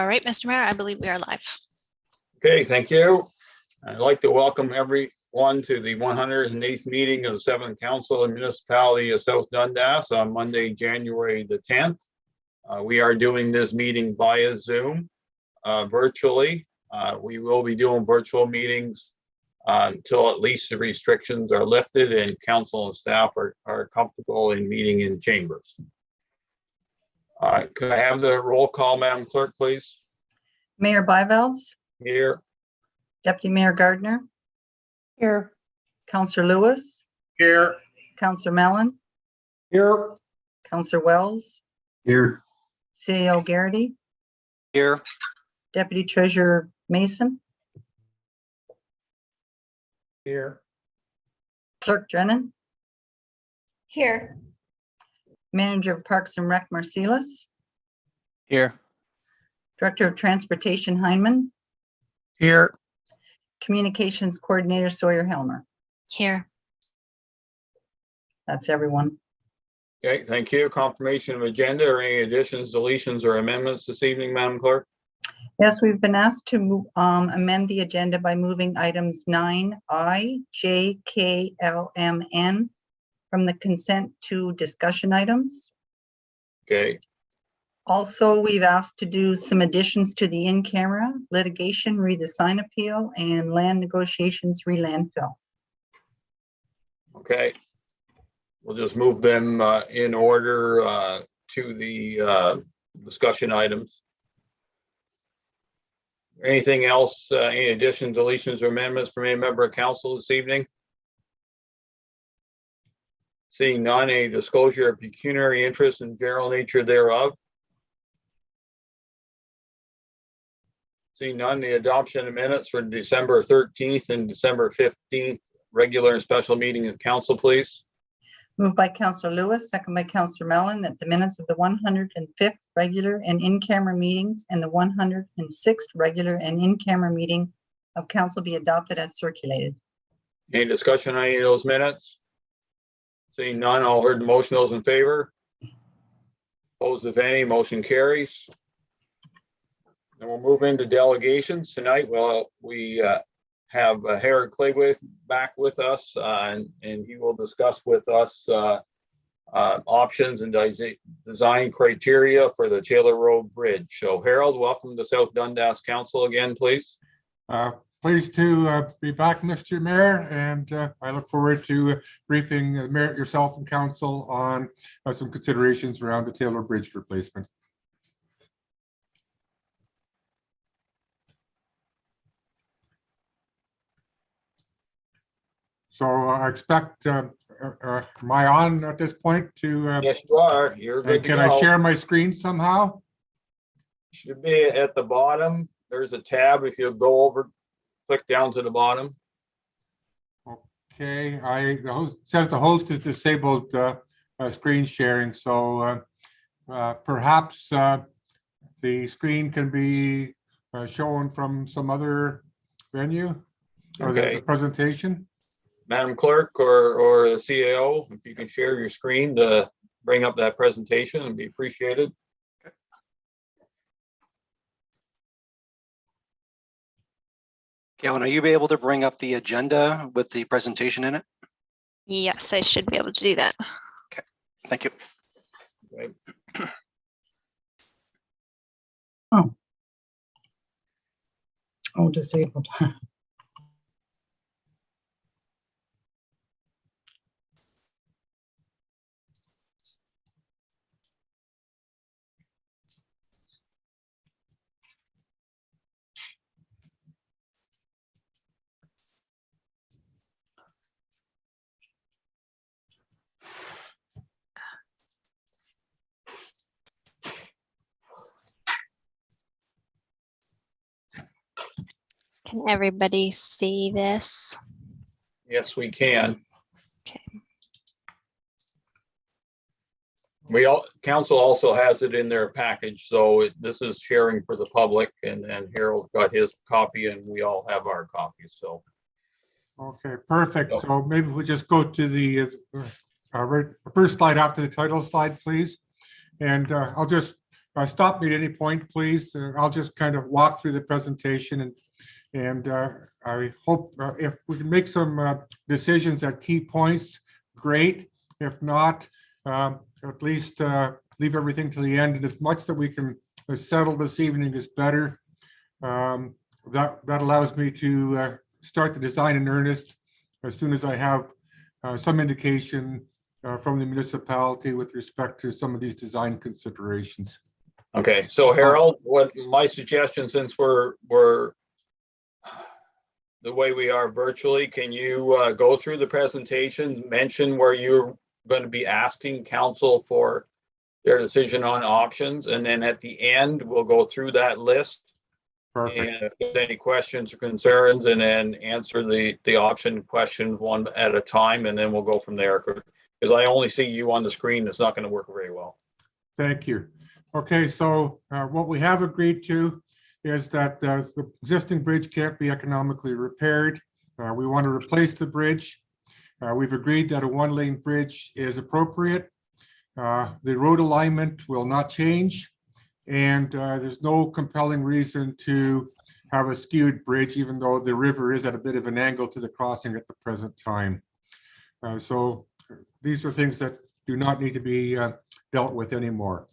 right, Mr. Mayor, I believe we are live. Okay, thank you. I'd like to welcome everyone to the 108th meeting of the 7th Council of Municipality of South Dundas on Monday, January the 10th. We are doing this meeting via Zoom virtually. We will be doing virtual meetings until at least the restrictions are lifted and council and staff are comfortable in meeting in chambers. Could I have the roll call, Madam Clerk, please? Mayor Byvelds, Here. Deputy Mayor Gardner, Here. Councillor Lewis, Here. Councillor Mellon, Here. Councillor Wells, Here. CEO Garrity, Here. Deputy Treasurer Mason, Here. Clerk Drennan, Here. Manager of Parks and Rec Marcellus, Here. Director of Transportation Heineman, Here. Communications Coordinator Sawyer Helmer. Here. That's everyone. Okay, thank you. Confirmation of agenda or any additions, deletions, or amendments this evening, Madam Clerk? Yes, we've been asked to amend the agenda by moving items 9I, J, K, L, M, N from the consent to discussion items. Okay, Also, we've asked to do some additions to the in-camera litigation, read the sign appeal, and land negotiations, re-landfill. okay. We'll just move them in order to the discussion items. Anything else, any additions, deletions, or amendments from any member of council this evening? Seeing none, any disclosure of pecuniary interest and general nature thereof? Seeing none, the adoption of minutes for December 13th and December 15th, regular and special meeting of council, please. Moved by Councillor Lewis, second by Councillor Mellon, that the minutes of the 105th regular and in-camera meetings and the 106th regular and in-camera meeting of council be adopted as circulated. Any discussion on any of those minutes? Seeing none, all heard the motion, those in favor? Opposed, if any, motion carries. And we'll move into delegations tonight. Well, we have Harold Clayworth back with us and he will discuss with us options and design criteria for the Taylor Road Bridge. So Harold, welcome to South Dundas Council again, please. Pleased to be back, Mr. Mayor, and I look forward to briefing Mayor, yourself and council on some considerations around the Taylor Bridge replacement. So I expect, am I on at this point to? Yes, you are. You're good to go. Can I share my screen somehow? Should be at the bottom. There's a tab. If you go over, click down to the bottom. Okay, the host says the host is disabled screen sharing, so perhaps the screen can be shown from some other venue or the presentation. Madam Clerk or the CAO, if you can share your screen to bring up that presentation, and be appreciated. Galen, are you able to bring up the agenda with the presentation in it? Yes, I should be able to do that. Okay, thank you. Okay. Oh, disabled. Can everybody see this? Yes, we can. Okay. Council also has it in their package, so this is sharing for the public, and Harold got his copy and we all have our copies, so. Okay, perfect. So maybe we just go to the first slide after the title slide, please. And I'll just stop me at any point, please. I'll just kind of walk through the presentation, and I hope if we can make some decisions at key points, great. If not, at least leave everything to the end, and as much that we can settle this evening is better. That allows me to start the design in earnest as soon as I have some indication from the municipality with respect to some of these design considerations. Okay, so Harold, what my suggestion, since we're the way we are virtually, can you go through the presentation, mention where you're going to be asking council for their decision on options, and then at the end, we'll go through that list. Perfect. And if there's any questions or concerns, and then answer the option questions one at a time, and then we'll go from there. Because I only see you on the screen, it's not going to work very well. Thank you. Okay, so what we have agreed to is that the existing bridge can't be economically repaired. We want to replace the bridge. We've agreed that a one-lane bridge is appropriate. The road alignment will not change, and there's no compelling reason to have a skewed bridge, even though the river is at a bit of an angle to the crossing at the present time. So these are things that do not need to be dealt with anymore.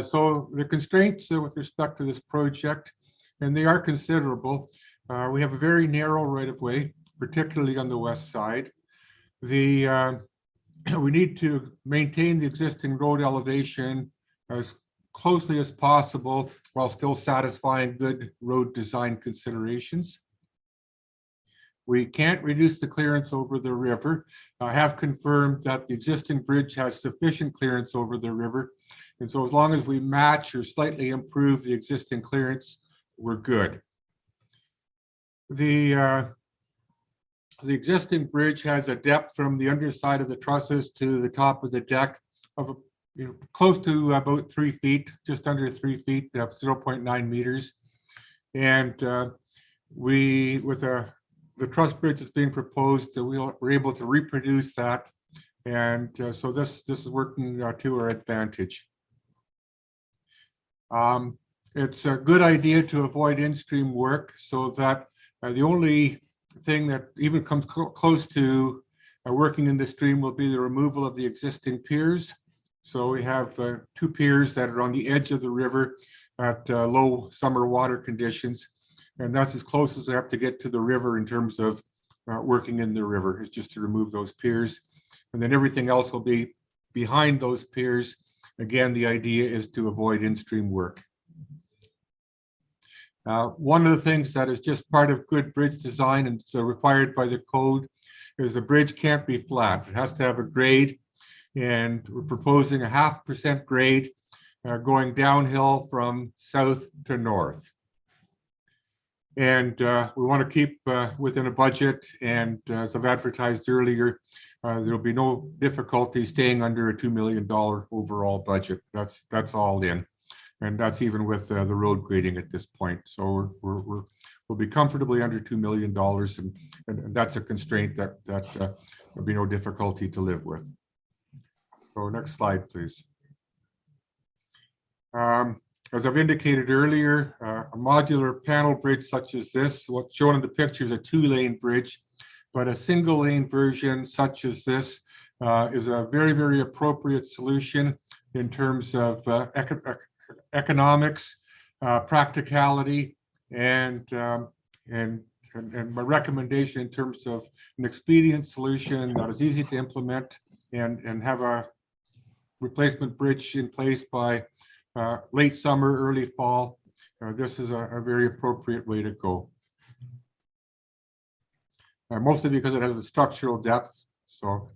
So the constraints with respect to this project, and they are considerable. We have a very narrow right-of-way, particularly on the west side. We need to maintain the existing road elevation as closely as possible while still satisfying good road design considerations. We can't reduce the clearance over the river. I have confirmed that the existing bridge has sufficient clearance over the river. And so as long as we match or slightly improve the existing clearance, we're good. The existing bridge has a depth from the underside of the trusses to the top of the deck of close to about 3 feet, just under 3 feet, 0.9 meters. And with the truss bridge that's being proposed, we're able to reproduce that. And so this is working to our advantage. It's a good idea to avoid in-stream work, so that the only thing that even comes close to working in the stream will be the removal of the existing piers. So we have 2 piers that are on the edge of the river at low summer water conditions. And that's as close as I have to get to the river in terms of working in the river, is just to remove those piers. And then everything else will be behind those piers. Again, the idea is to avoid in-stream work. One of the things that is just part of good bridge design and so required by the code is the bridge can't be flat. It has to have a grade, and we're proposing a 0.5% grade going downhill from south to north. And we want to keep within a budget, and as I've advertised earlier, there will be no difficulty staying under a $2 million overall budget. That's all in, and that's even with the road grading at this point. So we'll be comfortably under $2 million, and that's a constraint that there'll be no difficulty to live with. So next slide, please. As I've indicated earlier, a modular panel bridge such as this, what's shown in the picture is a 2-lane bridge, but a single-lane version such as this is a very, very appropriate solution in terms of economics, practicality, and my recommendation in terms of an expedient solution that is easy to implement and have a replacement bridge in place by late summer, early fall. This is a very appropriate way to go. Mostly because it has a structural depth. So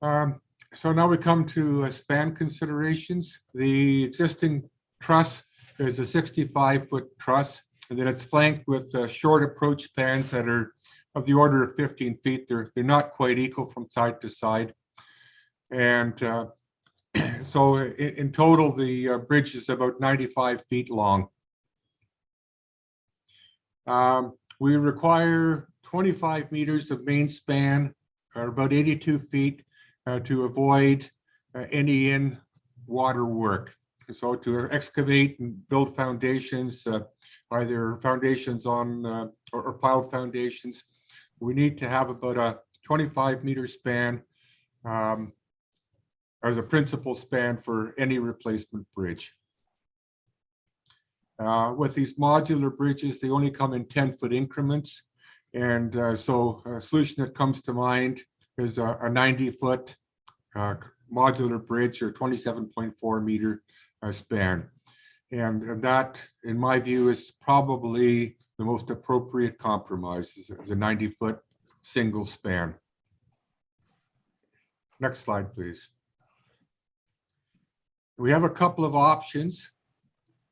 now we come to span considerations. The existing truss is a 65-foot truss, and then it's flanked with short approach spans that are of the order of 15 feet. They're not quite equal from side to side. And so in total, the bridge is about 95 feet long. We require 25 meters of main span, or about 82 feet, to avoid any in-water work. So to excavate and build foundations, either foundations on or plowed foundations, we need to have about a 25-meter span as a principal span for any replacement bridge. With these modular bridges, they only come in 10-foot increments. And so a solution that comes to mind is a 90-foot modular bridge or 27.4-meter span. And that, in my view, is probably the most appropriate compromise, is a 90-foot single span. Next slide, please. We have a couple of options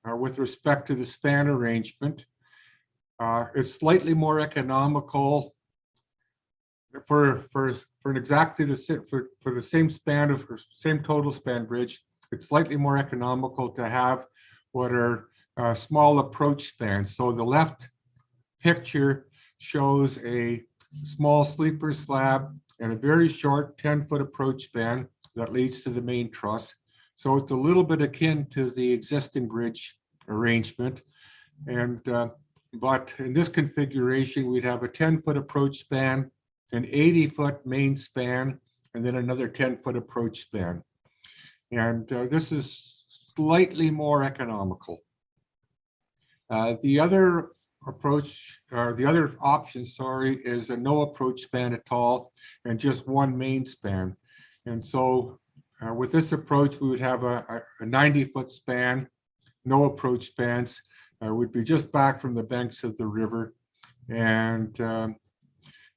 with respect to the span arrangement. It's slightly more economical for exactly the same span of same total span bridge. It's slightly more economical to have what are small approach spans. So the left picture shows a small sleeper slab and a very short 10-foot approach span that leads to the main truss. So it's a little bit akin to the existing bridge arrangement. And but in this configuration, we'd have a 10-foot approach span, an 80-foot main span, and then another 10-foot approach span. And this is slightly more economical. The other approach, or the other option, sorry, is a no approach span at all and just one main span. And so with this approach, we would have a 90-foot span, no approach spans. We'd be just back from the banks of the river. And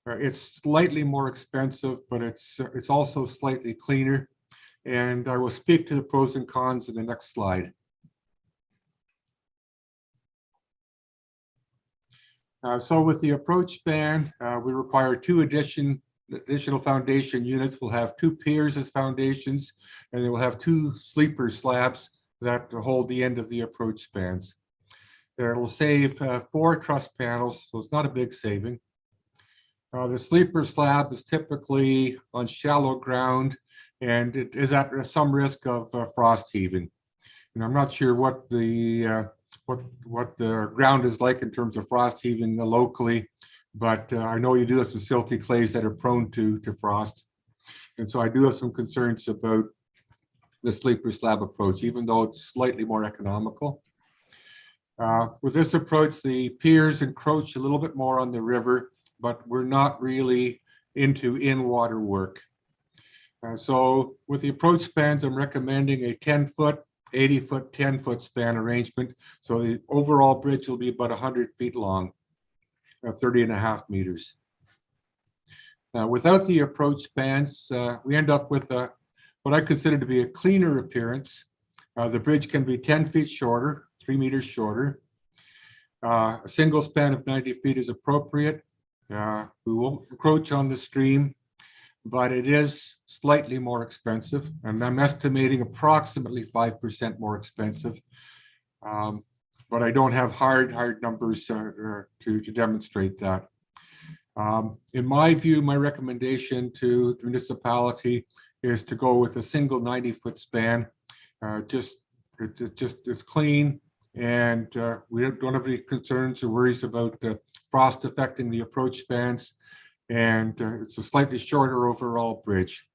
it's slightly more expensive, but it's also slightly cleaner. And I will speak to the pros and cons in the next slide. So with the approach span, we require two additional foundation units. We'll have two piers as foundations, and then we'll have two sleeper slabs that hold the end of the approach spans. It'll save 4 truss panels, so it's not a big saving. The sleeper slab is typically on shallow ground, and it is at some risk of frost heaving. And I'm not sure what the ground is like in terms of frost heaving locally, but I know you do have some silty clays that are prone to frost. And so I do have some concerns about the sleeper slab approach, even though it's slightly more economical. With this approach, the piers encroach a little bit more on the river, but we're not really into in-water work. So with the approach spans, I'm recommending a 10-foot, 80-foot, 10-foot span arrangement. So the overall bridge will be about 100 feet long, 30.5 meters. Now, without the approach spans, we end up with what I consider to be a cleaner appearance. The bridge can be 10 feet shorter, 3 meters shorter. A single span of 90 feet is appropriate. We won't encroach on the stream, but it is slightly more expensive, and I'm estimating approximately 5% more expensive. But I don't have hard numbers to demonstrate that. In my view, my recommendation to the municipality is to go with a single 90-foot span. It's clean, and we don't have any concerns or worries about frost affecting the approach spans, and it's a slightly shorter overall bridge,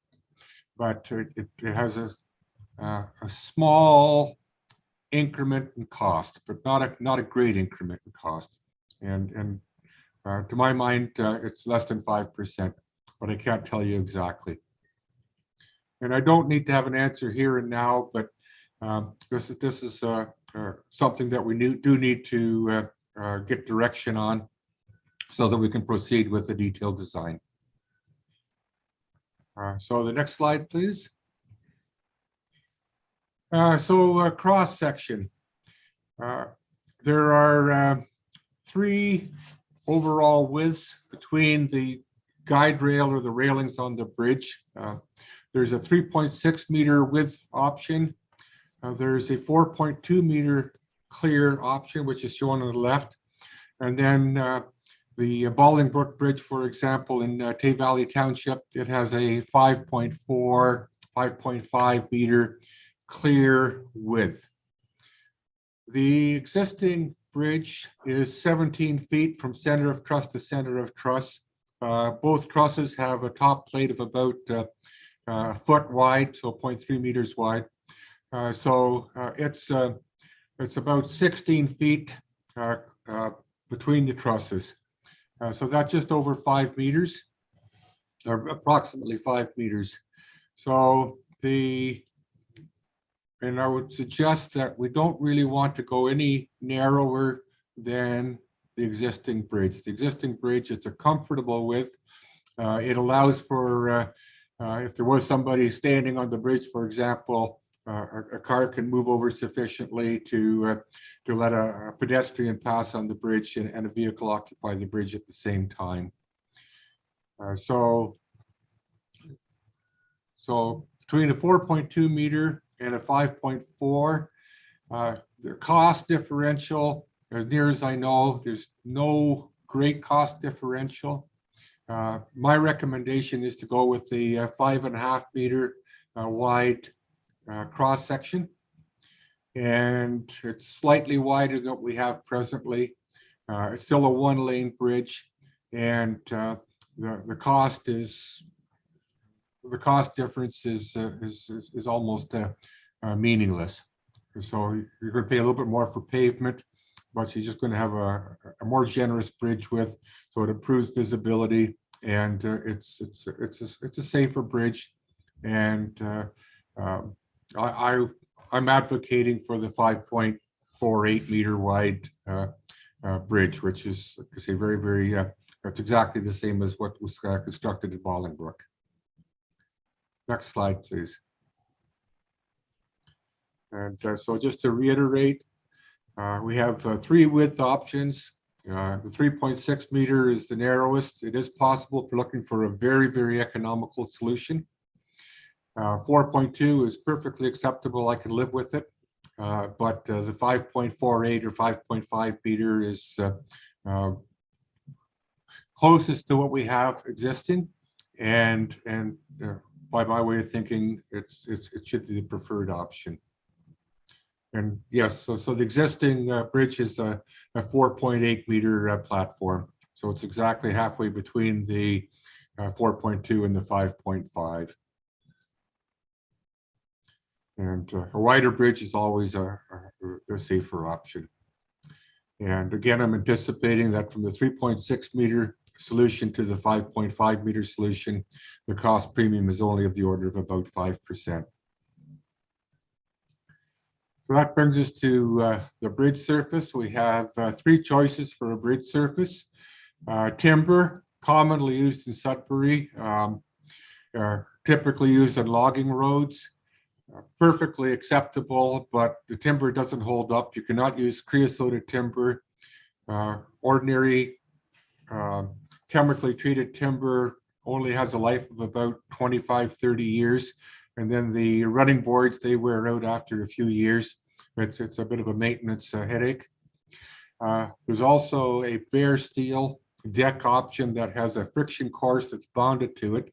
but it has a small increment in cost, but not a great increment in cost. And to my mind, it's less than 5%, but I can't tell you exactly. And I don't need to have an answer here and now, but this is something that we do need to get direction on so that we can proceed with the detailed design. So the next slide, please. So cross section. There are 3 overall widths between the guide rail or the railings on the bridge. There's a 3.6 meter width option. There's a 4.2 meter clear option, which is shown on the left. And then the Bolingbrook Bridge, for example, in Tay Valley Township, it has a 5.4, 5.5 meter clear width. The existing bridge is 17 feet from center of truss to center of truss. Both trusses have a top plate of about a foot wide, so 0.3 meters wide. It's about 16 feet between the trusses. So that's just over 5 meters, or approximately 5 meters. So and I would suggest that we don't really want to go any narrower than the existing bridge. The existing bridge, it's a comfortable width. It allows for, if there was somebody standing on the bridge, for example, a car can move over sufficiently to let a pedestrian pass on the bridge and a vehicle occupy the bridge at the same time. So between a 4.2 meter and a 5.4, the cost differential, as near as I know, there's no great cost differential. My recommendation is to go with the 5.5 meter wide cross section, and it's slightly wider than what we have presently. It's still a 1-lane bridge, and the cost difference is almost meaningless. So you're going to pay a little bit more for pavement, but you're just going to have a more generous bridge width, so it improves visibility, and it's a safer bridge. And I'm advocating for the 5.48 meter wide bridge, which is, like I say, very that's exactly the same as what was constructed at Bolingbrook. Next slide, please. And so just to reiterate, we have 3 width options. The 3.6 meter is the narrowest. It is possible if you're looking for a very economical solution. 4.2 is perfectly acceptable. I can live with it. But the 5.48 or 5.5 meter is closest to what we have existing, and by my way of thinking, it should be the preferred option. And yes, so the existing bridge is a 4.8 meter platform. So it's exactly halfway between the 4.2 and the 5.5. And a wider bridge is always a safer option. And again, I'm anticipating that from the 3.6 meter solution to the 5.5 meter solution, the cost premium is only of the order of about 5%. So that brings us to the bridge surface. We have 3 choices for a bridge surface. Timber, commonly used in Sudbury, typically used on logging roads. Perfectly acceptable, but the timber doesn't hold up. You cannot use creosoted timber. Ordinary chemically treated timber only has a life of about 25-30 years. And then the running boards, they wear out after a few years. It's a bit of a maintenance headache. There's also a bare steel deck option that has a friction course that's bonded to it.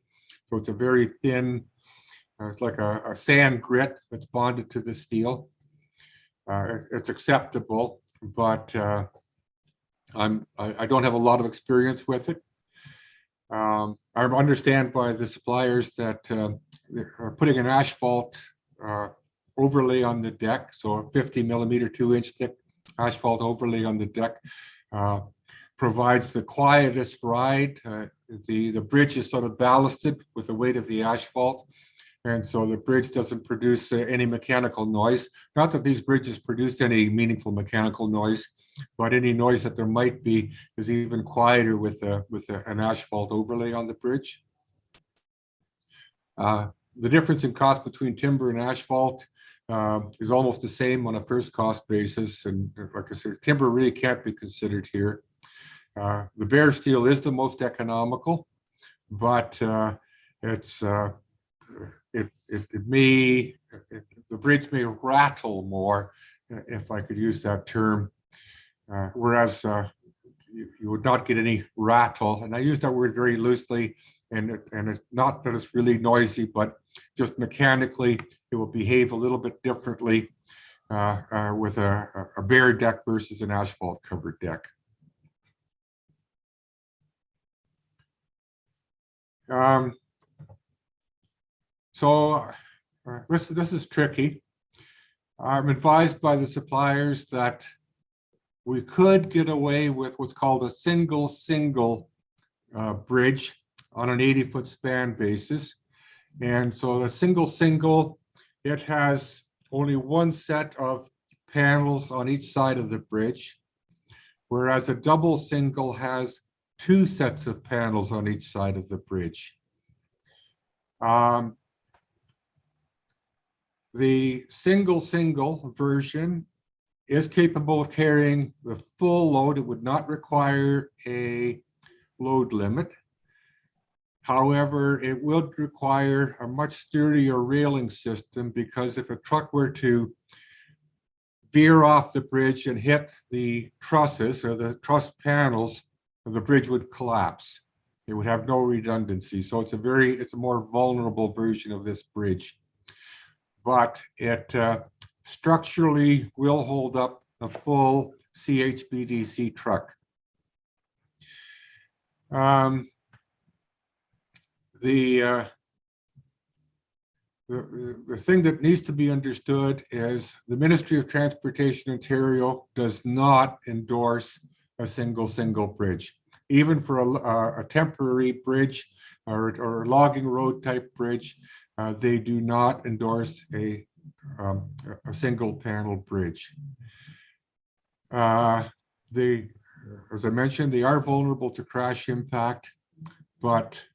So it's a very thin, it's like a sand grit that's bonded to the steel. It's acceptable, but I don't have a lot of experience with it. I understand by the suppliers that they're putting an asphalt overlay on the deck, so a 50 millimeter 2-inch thick asphalt overlay on the deck provides the quietest ride. The bridge is sort of ballasted with the weight of the asphalt, and so the bridge doesn't produce any mechanical noise. Not that these bridges produce any meaningful mechanical noise, but any noise that there might be is even quieter with an asphalt overlay on the bridge. The difference in cost between timber and asphalt is almost the same on a first cost basis. And like I said, timber really can't be considered here. The bare steel is the most economical, but the bridge may rattle more, if I could use that term. Whereas you would not get any rattle. And I use that word very loosely, and it's not that it's really noisy, but just mechanically, it will behave a little bit differently with a bare deck versus an asphalt covered deck. This is tricky. I'm advised by the suppliers that we could get away with what's called a single bridge on an 80-foot span basis. And so the single, it has only one set of panels on each side of the bridge, whereas a double single has two sets of panels on each side of the bridge. The single version is capable of carrying the full load. It would not require a load limit. However, it would require a much sturdier railing system, because if a truck were to veer off the bridge and hit the trusses or the truss panels, the bridge would collapse. It would have no redundancy. So it's a more vulnerable version of this bridge. But it structurally will hold up a full CHBDC truck. The thing that needs to be understood is the Ministry of Transportation Ontario does not endorse a single bridge. Even for a temporary bridge or logging road type bridge, they do not endorse a single panel bridge. As I mentioned, they are vulnerable to crash impact, but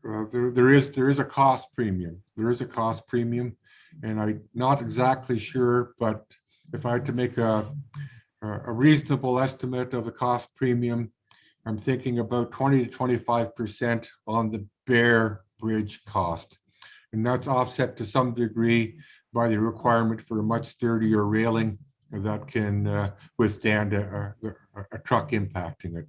there is a cost premium. There is a cost premium, and I'm not exactly sure, but if I had to make a reasonable estimate of the cost premium, I'm thinking about 20 to 25% on the bare bridge cost. And that's offset to some degree by the requirement for a much sturdier railing that can withstand a truck impacting it.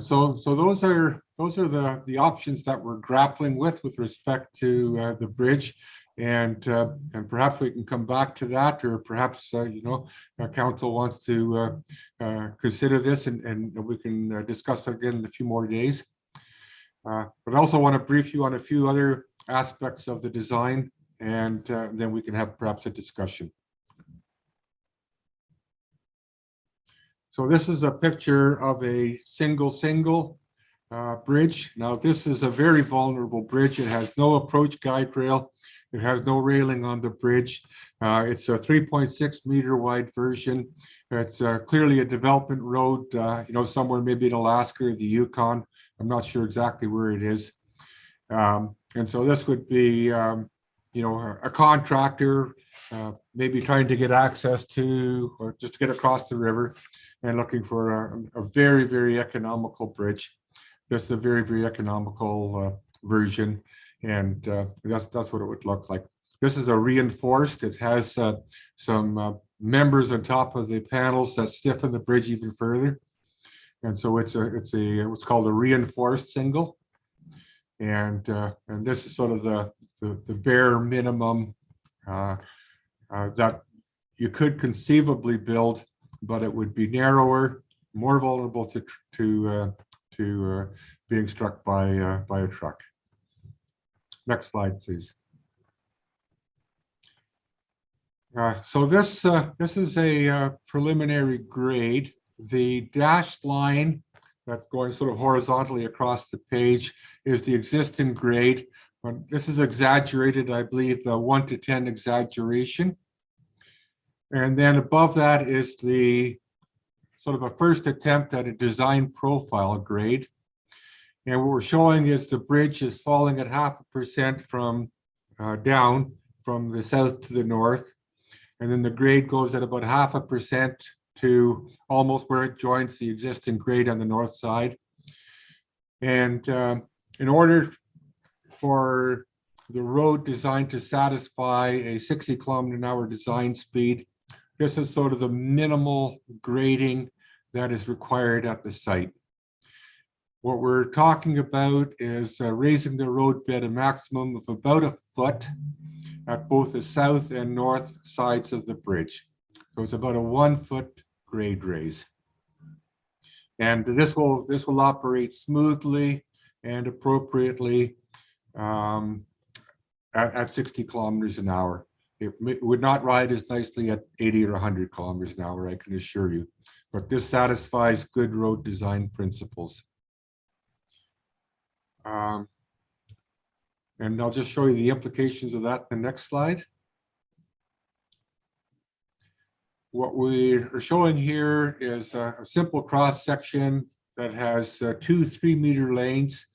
So those are the options that we're grappling with respect to the bridge, and perhaps we can come back to that, or perhaps council wants to consider this, and we can discuss it again in a few more days. But I also want to brief you on a few other aspects of the design, and then we can have perhaps a discussion. So this is a picture of a single bridge. Now this is a very vulnerable bridge. It has no approach guide rail. It has no railing on the bridge. It's a 3.6 meter wide version. It's clearly a development road, somewhere maybe in Alaska or the Yukon. I'm not sure exactly where it is. And so this would be, a contractor maybe trying to get access to, or just to get across the river, and looking for a very, very economical bridge. This is a very, very economical version, and that's what it would look like. This is a reinforced. It has some members on top of the panels that stiffen the bridge even further, and so it's what's called a reinforced single, and this is sort of the bare minimum that you could conceivably build, but it would be narrower, more vulnerable to being struck by a truck. Next slide, please. So this is a preliminary grade. The dashed line that's going sort of horizontally across the page is the existing grade. This is exaggerated, I believe, 1 to 10 exaggeration. And then above that is the sort of a first attempt at a design profile grade. And what we're showing is the bridge is falling at 0.5% from down from the south to the north. And then the grade goes at about 0.5% to almost where it joins the existing grade on the north side. And in order for the road design to satisfy a 60 km/h design speed, this is sort of the minimal grading that is required at the site. What we're talking about is raising the road bed a maximum of about a foot at both the south and north sides of the bridge. So it's about a 1 foot grade raise. And this will operate smoothly and appropriately at 60 kilometers an hour. It would not ride as nicely at 80 or 100 kilometers an hour, I can assure you. But this satisfies good road design principles. And I'll just show you the implications of that in the next slide. What we are showing here is a simple cross section that has 2 3-meter lanes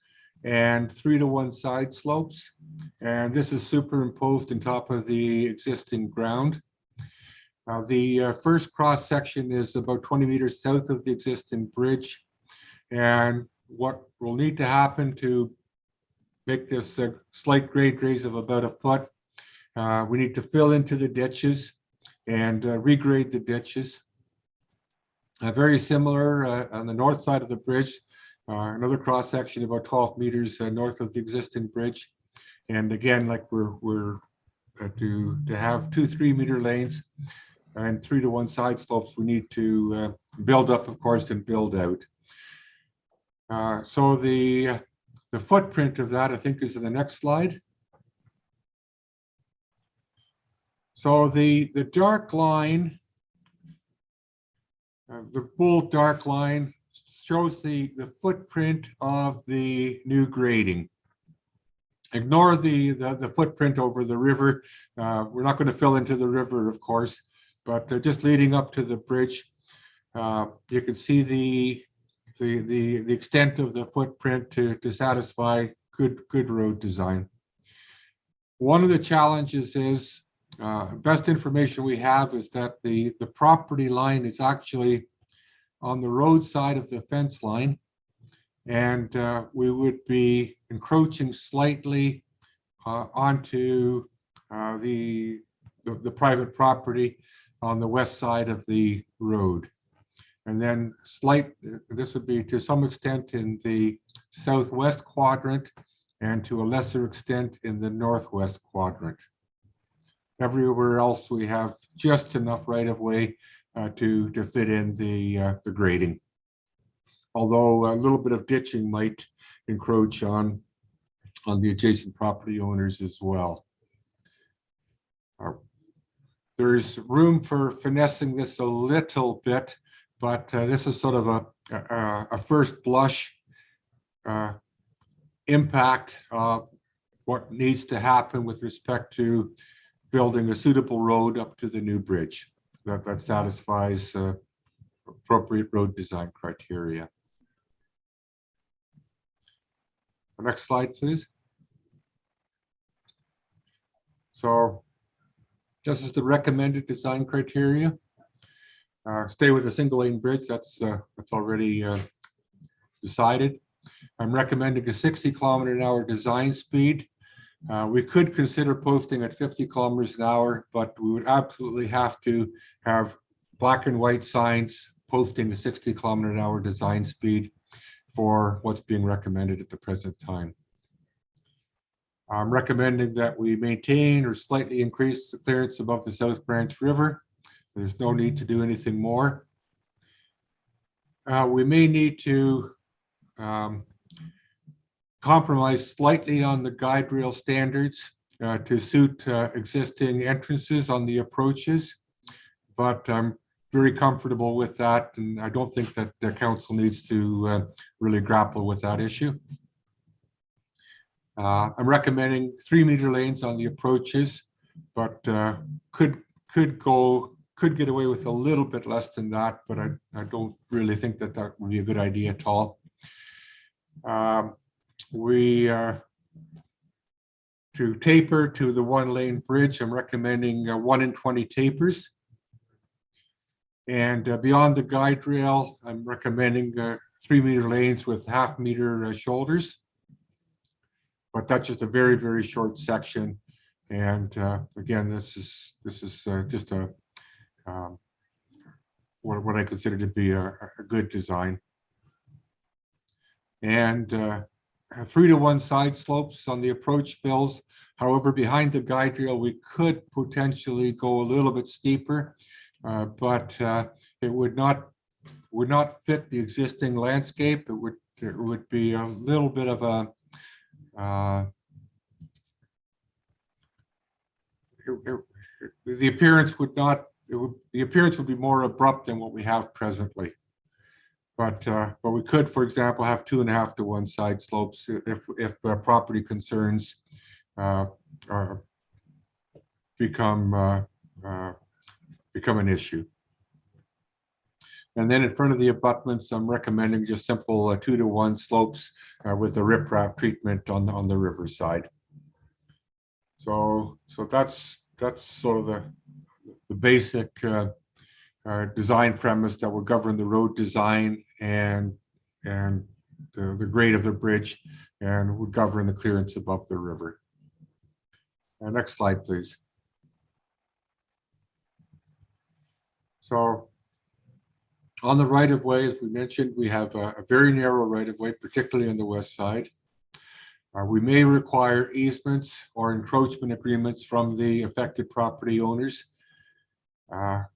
and 3-to-1 side slopes. And this is superimposed on top of the existing ground. The first cross section is about 20 meters south of the existing bridge. And what will need to happen to make this a slight grade raise of about a foot, we need to fill into the ditches and regrade the ditches. Very similar on the north side of the bridge, another cross section about 12 meters north of the existing bridge. And again, like we're to have 2 3-meter lanes and 3-to-1 side slopes, we need to build up, of course, and build out. So the footprint of that, I think, is in the next slide. So the dark line, the bold dark line shows the footprint of the new grading. Ignore the footprint over the river. We're not going to fill into the river, of course, but just leading up to the bridge, you can see the extent of the footprint to satisfy good road design. One of the challenges is, best information we have is that the property line is actually on the road side of the fence line, and we would be encroaching slightly onto the private property on the west side of the road. And then this would be to some extent in the southwest quadrant and to a lesser extent in the northwest quadrant. Everywhere else we have just enough right of way to fit in the grading. Although a little bit of ditching might encroach on the adjacent property owners as well. There's room for finessing this a little bit, but this is sort of a first blush impact of what needs to happen with respect to building a suitable road up to the new bridge that satisfies appropriate road design criteria. The next slide, please. So this is the recommended design criteria. Stay with a single lane bridge, that's already decided. I'm recommending a 60 kilometer an hour design speed. We could consider posting at 50 kilometers an hour, but we would absolutely have to have black and white signs posting the 60 kilometer an hour design speed for what's being recommended at the present time. I'm recommending that we maintain or slightly increase the clearance above the South Branch River. There's no need to do anything more. We may need to compromise slightly on the guide rail standards to suit existing entrances on the approaches, but I'm very comfortable with that, and I don't think that the council needs to really grapple with that issue. I'm recommending 3-meter lanes on the approaches, but could get away with a little bit less than that, but I don't really think that would be a good idea at all. To taper to the 1-lane bridge, I'm recommending 1 in 20 tapers. And beyond the guide rail, I'm recommending 3-meter lanes with 1/2-meter shoulders. But that's just a very, very short section. And again, this is just a what I consider to be a good design. And 3-to-1 side slopes on the approach fills. However, behind the guide rail, we could potentially go a little bit steeper, but it would not fit the existing landscape. It would be a little bit of a the appearance would not. The appearance would be more abrupt than what we have presently. But we could, for example, have 2.5-to-1 side slopes if property concerns become an issue. And then in front of the abutments, I'm recommending just simple 2-to-1 slopes with a riprap treatment on the riverside. So that's sort of the basic design premise that will govern the road design and the grade of the bridge, and would govern the clearance above the river. Next slide, please. So on the right of way, as we mentioned, we have a very narrow right of way, particularly on the west side. We may require easements or encroachment agreements from the affected property owners.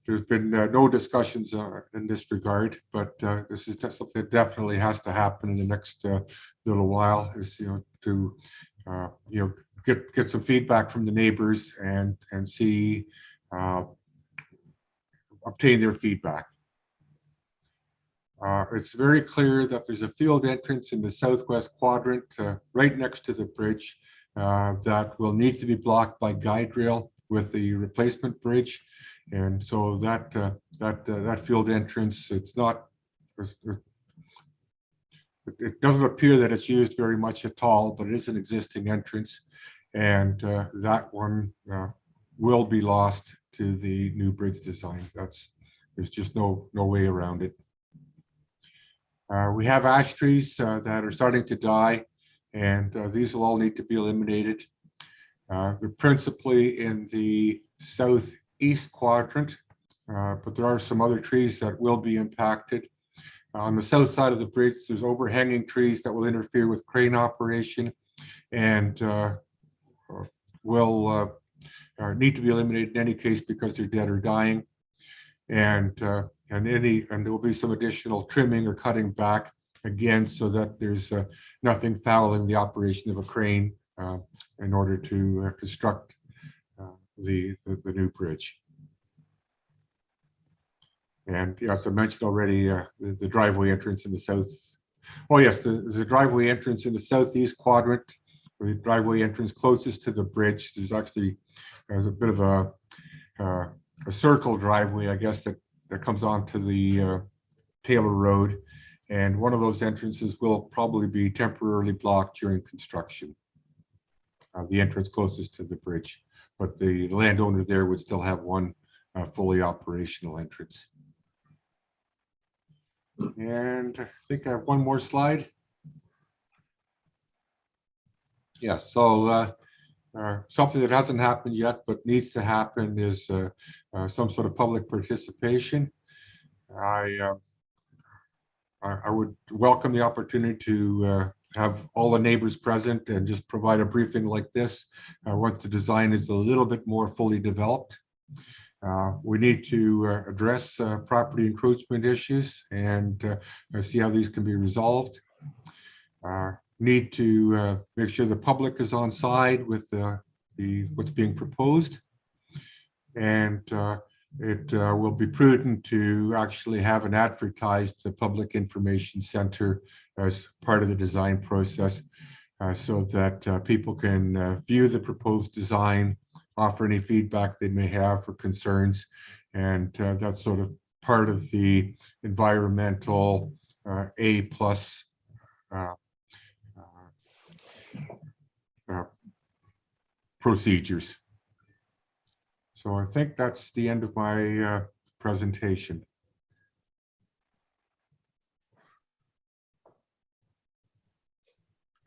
There's been no discussions in this regard, but this is something that definitely has to happen in the next little while. Is to get some feedback from the neighbors and see obtain their feedback. It's very clear that there's a field entrance in the southwest quadrant right next to the bridge that will need to be blocked by guide rail with the replacement bridge. And so that field entrance, it doesn't appear that it's used very much at all, but it is an existing entrance, and that one will be lost to the new bridge design. There's just no way around it. We have ash trees that are starting to die, and these will all need to be eliminated. They're principally in the southeast quadrant, but there are some other trees that will be impacted. On the south side of the bridge, there's overhanging trees that will interfere with crane operation and will need to be eliminated in any case because they're dead or dying. And there will be some additional trimming or cutting back again, so that there's nothing fouling the operation of a crane in order to construct the new bridge. And as I mentioned already, the driveway entrance in the south. Oh yes, there's a driveway entrance in the southeast quadrant. The driveway entrance closest to the bridge. There's a bit of a circle driveway, I guess, that comes onto the Taylor Road, and one of those entrances will probably be temporarily blocked during construction. The entrance closest to the bridge, but the landowner there would still have one fully operational entrance. And I think I have one more slide. Yeah, so something that hasn't happened yet but needs to happen is some sort of public participation. I would welcome the opportunity to have all the neighbors present and just provide a briefing like this once the design is a little bit more fully developed. We need to address property encroachment issues and see how these can be resolved. Need to make sure the public is on side with what's being proposed, and it will be prudent to actually have an advertised public information center as part of the design process, so that people can view the proposed design, offer any feedback they may have or concerns, and that's sort of part of the environmental A+ procedures. So I think that's the end of my presentation.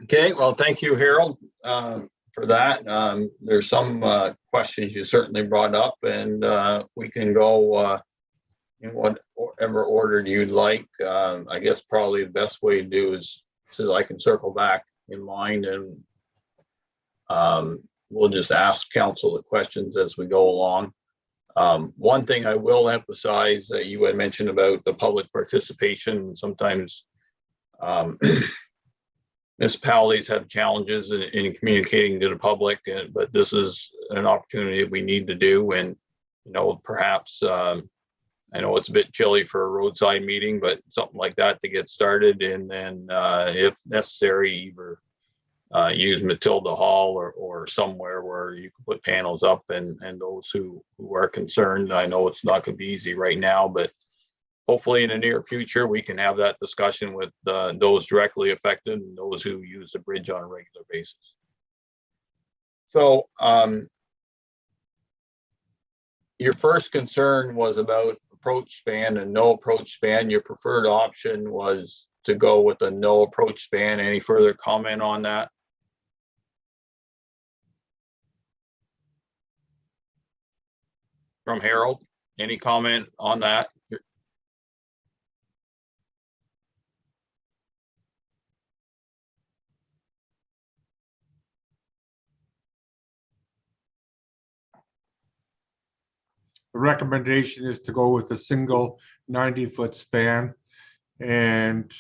Okay, well, thank you, Harold. for that. There's some questions you certainly brought up, and we can go in whatever order you'd like. I guess probably the best way to do is so I can circle back in mind, and we'll just ask council the questions as we go along. One thing I will emphasize that you had mentioned about the public participation. Sometimes municipalities have challenges in communicating to the public, but this is an opportunity that we need to do. And, you know, perhaps, I know it's a bit chilly for a roadside meeting, but something like that to get started. And then if necessary, either use Matilda Hall or somewhere where you can put panels up, and those who are concerned. I know it's not going to be easy right now, but hopefully in the near future, we can have that discussion with those directly affected and those who use the bridge on a regular basis. So your first concern was about approach span and no approach span. Your preferred option was to go with a no approach span. Any further comment on that? From Harold, any comment on that? The recommendation is to go with a single 90-foot span, and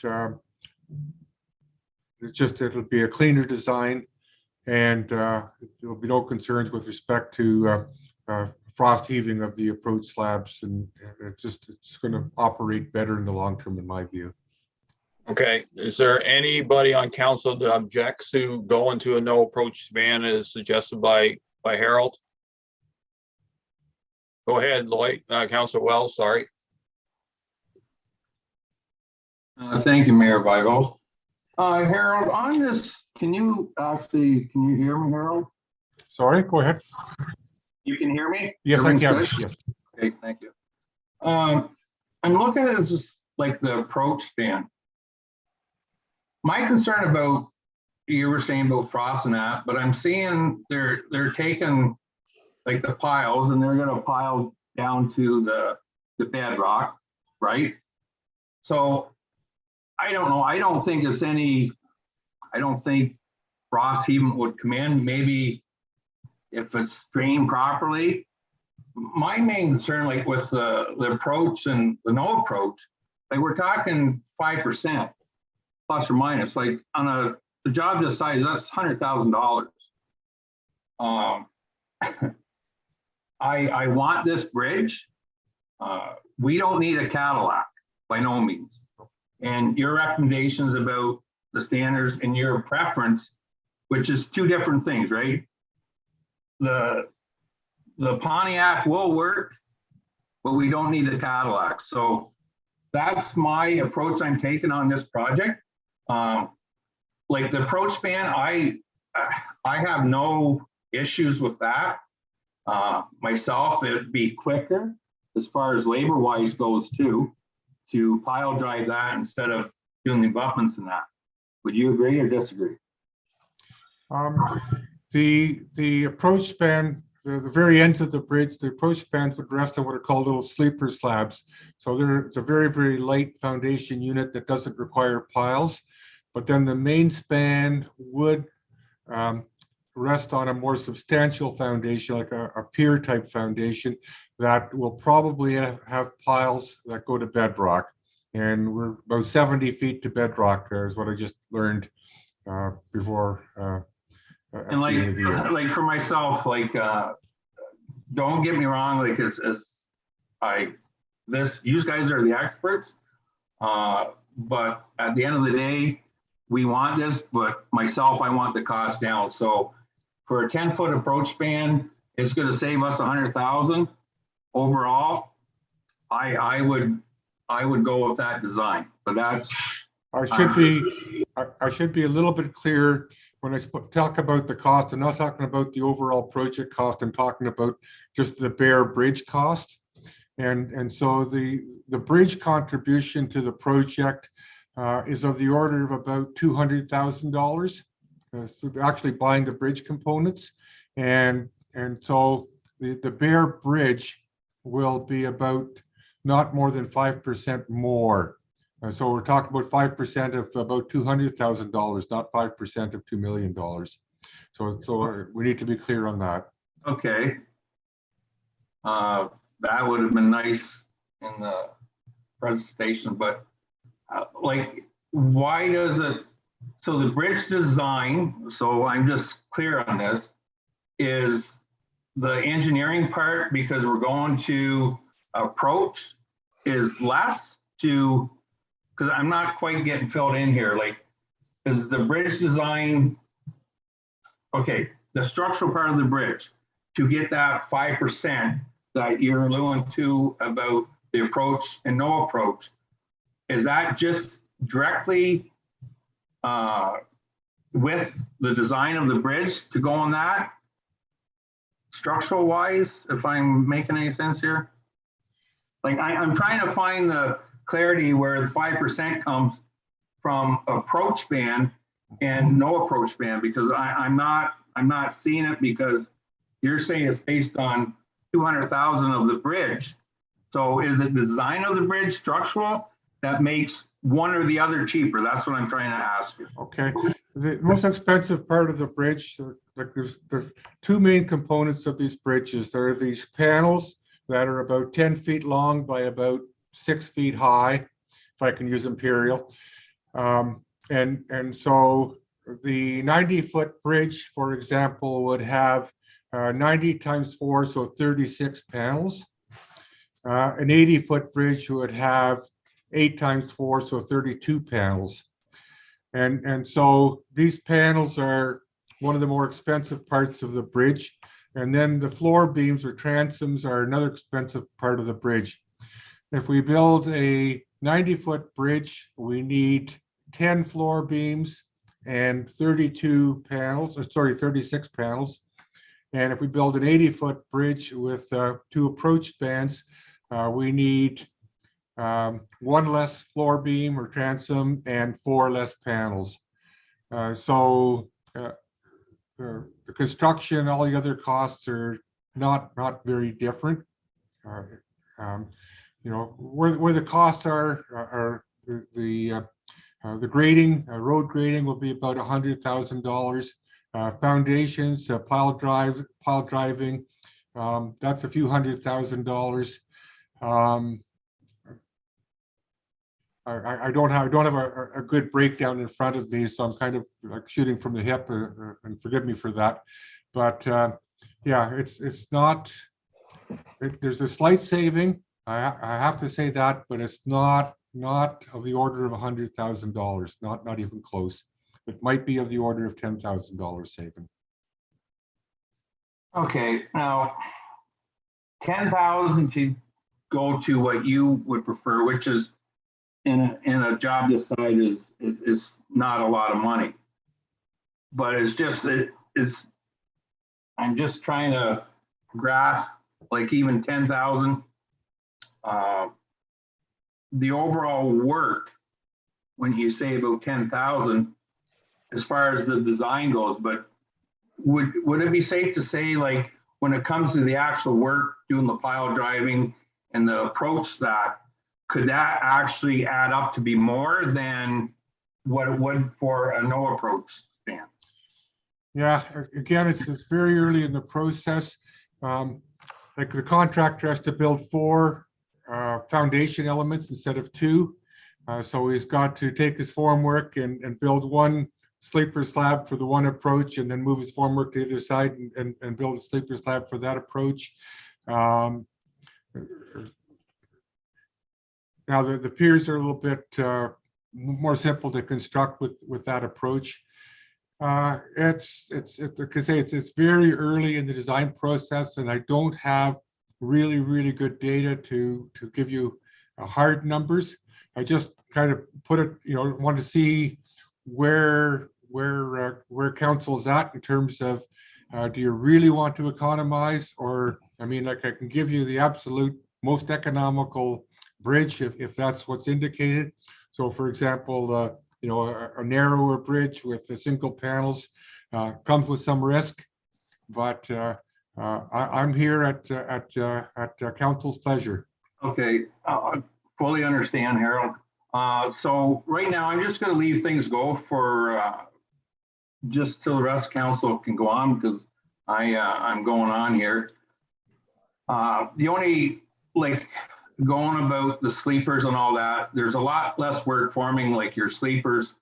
it'll be a cleaner design, and there will be no concerns with respect to frost heaving of the approach slabs, and it's going to operate better in the long term, in my view. Okay. Is there anybody on council that objects to going to a no approach span as suggested by Harold? Go ahead, Lloyd, Councillor Wells, sorry. Thank you, Mayor Weigel. Harold, on this, can you hear me, Harold? Sorry, go ahead. You can hear me? Yes, I can. Everyone's good? Yes. Okay, thank you. I'm looking at this like the approach span. My concern about, you were saying about frost and that, but I'm seeing they're taking like the piles and they're gonna pile down to the bedrock, right? So I don't know, I don't think frost heaving would come in. Maybe if it's drained properly. My main concern, like with the approach and the no approach, like we're talking 5% plus or minus, like on the job this size, that's $100,000. I want this bridge. We don't need a Cadillac by no means. And your recommendations about the standards and your preference, which is two different things, right? The Pontiac will work, but we don't need the Cadillac. So that's my approach I'm taking on this project. Like the approach span, I have no issues with that. Myself, it'd be quicker as far as labor wise goes too, to pile drive that instead of doing the abutments and that. Would you agree or disagree? The approach span, the very ends of the bridge, the approach spans would rest on what are called little sleeper slabs. So it's a very, very light foundation unit that doesn't require piles. But then the main span would rest on a more substantial foundation, like a pier type foundation that will probably have piles that go to bedrock. And we're about 70 feet to bedrock is what I just learned before. And like for myself, like don't get me wrong, like you guys are the experts, but at the end of the day, we want this, but myself, I want the cost down. So for a 10-foot approach span, it's going to save us $100,000 overall. I would go with that design, but that's. I should be a little bit clearer when I talk about the cost. I'm not talking about the overall project cost. I'm talking about just the bare bridge cost. And so the bridge contribution to the project is of the order of about $200,000. actually buying the bridge components. And so the bare bridge will be about not more than 5% more. So we're talking about 5% of about $200,000, not 5% of $2 million. So we need to be clear on that. Okay. That would have been nice in the presentation, but like, why does it, so the bridge design, so I'm just clear on this, is the engineering part, because we're going to approach, is less to, because I'm not quite getting filled in here, like, is the bridge design, okay, the structural part of the bridge, to get that 5% that you're alluding to about the approach and no approach, is that just directly with the design of the bridge to go on that? Structural wise, if I'm making any sense here? Like I'm trying to find the clarity where the 5% comes from approach band and no approach band, because I'm not seeing it, because you're saying it's based on 200,000 of the bridge. So is it design of the bridge structural that makes one or the other cheaper? That's what I'm trying to ask you. Okay, the most expensive part of the bridge, like there's two main components of these bridges. There are these panels that are about 10 feet long by about 6 feet high, if I can use imperial. And so the 90-foot bridge, for example, would have 90 times 4, so 36 panels. An 80-foot bridge would have 8 times 4, so 32 panels. And so these panels are one of the more expensive parts of the bridge. And then the floor beams or transoms are another expensive part of the bridge. If we build a 90-foot bridge, we need 10 floor beams and 32 panels, or sorry, 36 panels. And if we build an 80-foot bridge with 2 approach spans, we need 1 less floor beam or transom and 4 less panels. So the construction, all the other costs are not very different. You know, where the costs are the grading, road grading will be about $100,000. Foundations, pile driving, that's a few $100,000. I don't have a good breakdown in front of me, so I'm kind of like shooting from the hip, and forgive me for that. But yeah, it's not. There's a slight saving. I have to say that, but it's not of the order of $100,000. Not even close. It might be of the order of $10,000 saving. Okay, now 10,000 to go to what you would prefer, which is in a job this size is not a lot of money. But it's just I'm just trying to grasp, like, even 10,000. The overall work, when you say about 10,000, as far as the design goes, but would it be safe to say, like, when it comes to the actual work, doing the pile driving and the approach, that could that actually add up to be more than what it would for a no approach span? Yeah, again, it's very early in the process. Like the contractor has to build 4 foundation elements instead of 2. So he's got to take his formwork and build 1 sleeper slab for the 1 approach, and then move his formwork to the other side and build a sleeper slab for that approach. Now the piers are a little bit more simple to construct with that approach. It's very early in the design process, and I don't have really good data to give you hard numbers. I just kind of put it, you know, want to see where council's at in terms of do you really want to economize, or I mean, like, I can give you the absolute most economical bridge if that's what's indicated. So for example, a narrower bridge with the single panels comes with some risk, but I'm here at council's pleasure. Okay, fully understand, Harold. So right now, I'm just gonna leave things go for just till the rest of council can go on, because I'm going on here. The only, like, going about the sleepers and all that, there's a lot less work forming like your sleepers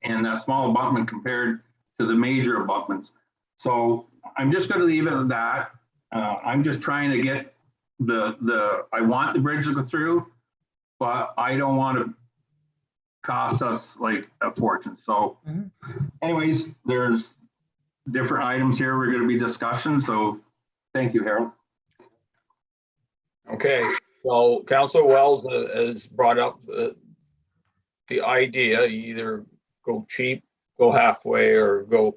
and that small abutment compared to the major abutments. So I'm just gonna leave it at that. I'm just trying to get I want the bridge to go through, but I don't want to cost us like a fortune. So anyways, there's different items here we're going to be discussing. So thank you, Harold. Okay, well, Councillor Wells has brought up the idea, either go cheap, go halfway, or go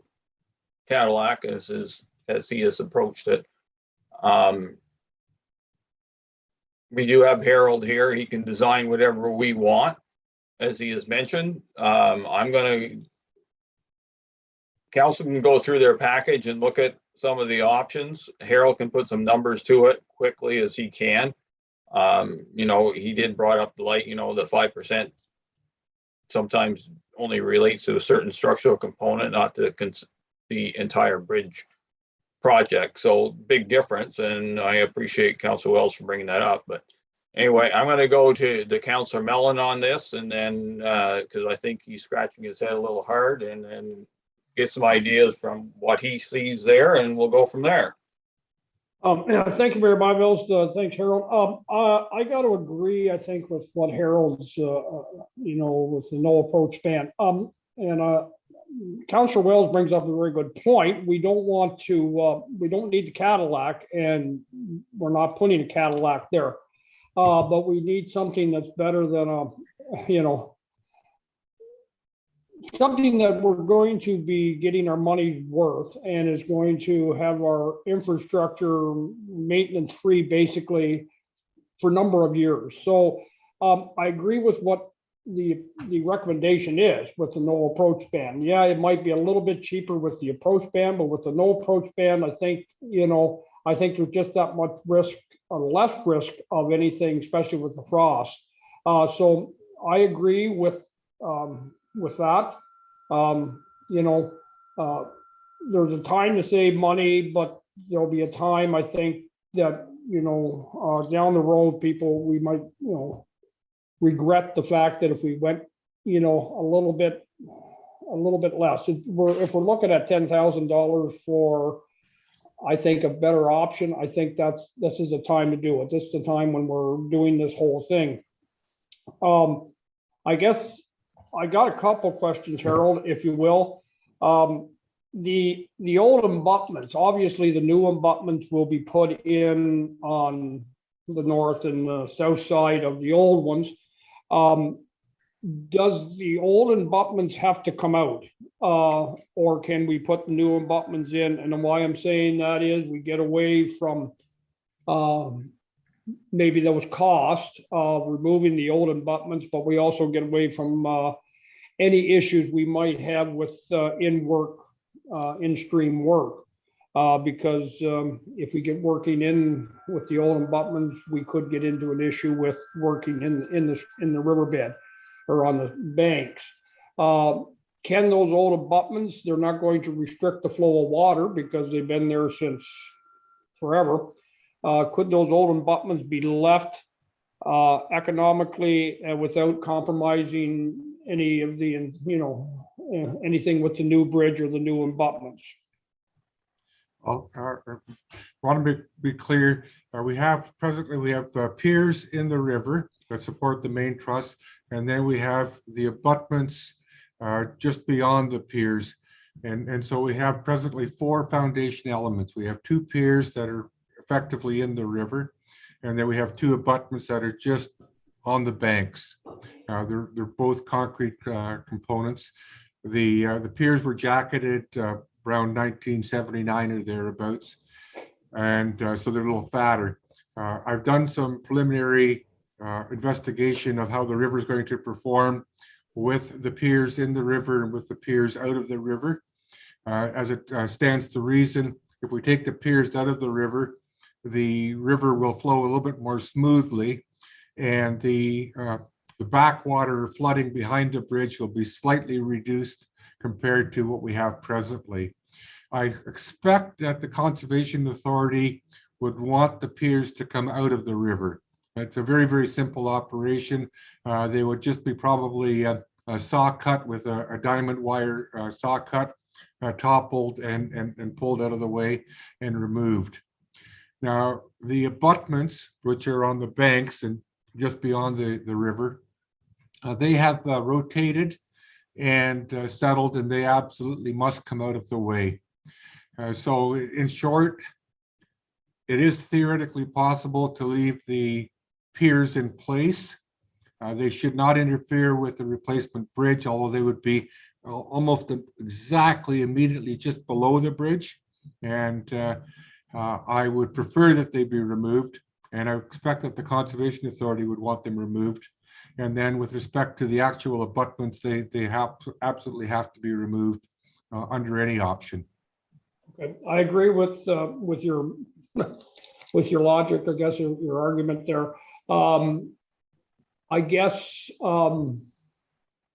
Cadillac as he has approached it. We do have Harold here. He can design whatever we want, as he has mentioned. Council can go through their package and look at some of the options. Harold can put some numbers to it quickly as he can. He did brought up the light, the 5% sometimes only relates to a certain structural component, not the entire bridge project. So big difference, and I appreciate Councillor Wells for bringing that up. But anyway, I'm going to go to the Councillor Mellon on this, and then because I think he's scratching his head a little hard, and then get some ideas from what he sees there, and we'll go from there. Yeah, thank you, Mayor Bylaws. Thanks, Harold. I got to agree, I think, with what Harold's, with the no approach ban. Councillor Wells brings up a very good point. We don't want to, we don't need the Cadillac, and we're not putting a Cadillac there. But we need something that's better than something that we're going to be getting our money's worth and is going to have our infrastructure maintenance free basically for a number of years. So I agree with what the recommendation is with the no approach ban. Yeah, it might be a little bit cheaper with the approach ban, but with the no approach ban, I think there's just that much risk or less risk of anything, especially with the frost. So I agree with that. There's a time to save money, but there'll be a time, I think, that down the road, we might regret the fact that if we went a little bit less. If we're looking at $10,000 for, I think, a better option, I think this is the time to do it. This is the time when we're doing this whole thing. I guess I got a couple questions, Harold, if you will. The old abutments, obviously the new abutments will be put in on the north and the south side of the old ones. Does the old abutments have to come out, or can we put the new abutments in? And why I'm saying that is we get away from maybe there was cost of removing the old abutments, but we also get away from any issues we might have with in-stream work. Because if we get working in with the old abutments, we could get into an issue with working in the riverbed or on the banks. Can those old abutments, they're not going to restrict the flow of water because they've been there since forever. Could those old abutments be left economically without compromising any of the, anything with the new bridge or the new abutments? Well, want to be clear, presently we have piers in the river that support the main truss, and then we have the abutments just beyond the piers. And so we have presently 4 foundation elements. We have 2 piers that are effectively in the river, and then we have 2 abutments that are just on the banks. They're both concrete components. The piers were jacketed around 1979 or thereabouts, and so they're a little fatter. I've done some preliminary investigation of how the river is going to perform with the piers in the river and with the piers out of the river. As it stands to reason, if we take the piers out of the river will flow a little bit more smoothly, and the backwater flooding behind the bridge will be slightly reduced compared to what we have presently. I expect that the Conservation Authority would want the piers to come out of the river. It's a very, very simple operation. They would just be probably a saw cut with a diamond wire saw cut, toppled and pulled out of the way and removed. Now, the abutments, which are on the banks and just beyond the river, they have rotated and settled, and they absolutely must come out of the way. So in short, it is theoretically possible to leave the piers in place. They should not interfere with the replacement bridge, although they would be almost exactly immediately just below the bridge. And I would prefer that they be removed, and I expect that the Conservation Authority would want them removed. And then with respect to the actual abutments, they absolutely have to be removed under any option. Okay, I agree with your logic, I guess, your argument there. I guess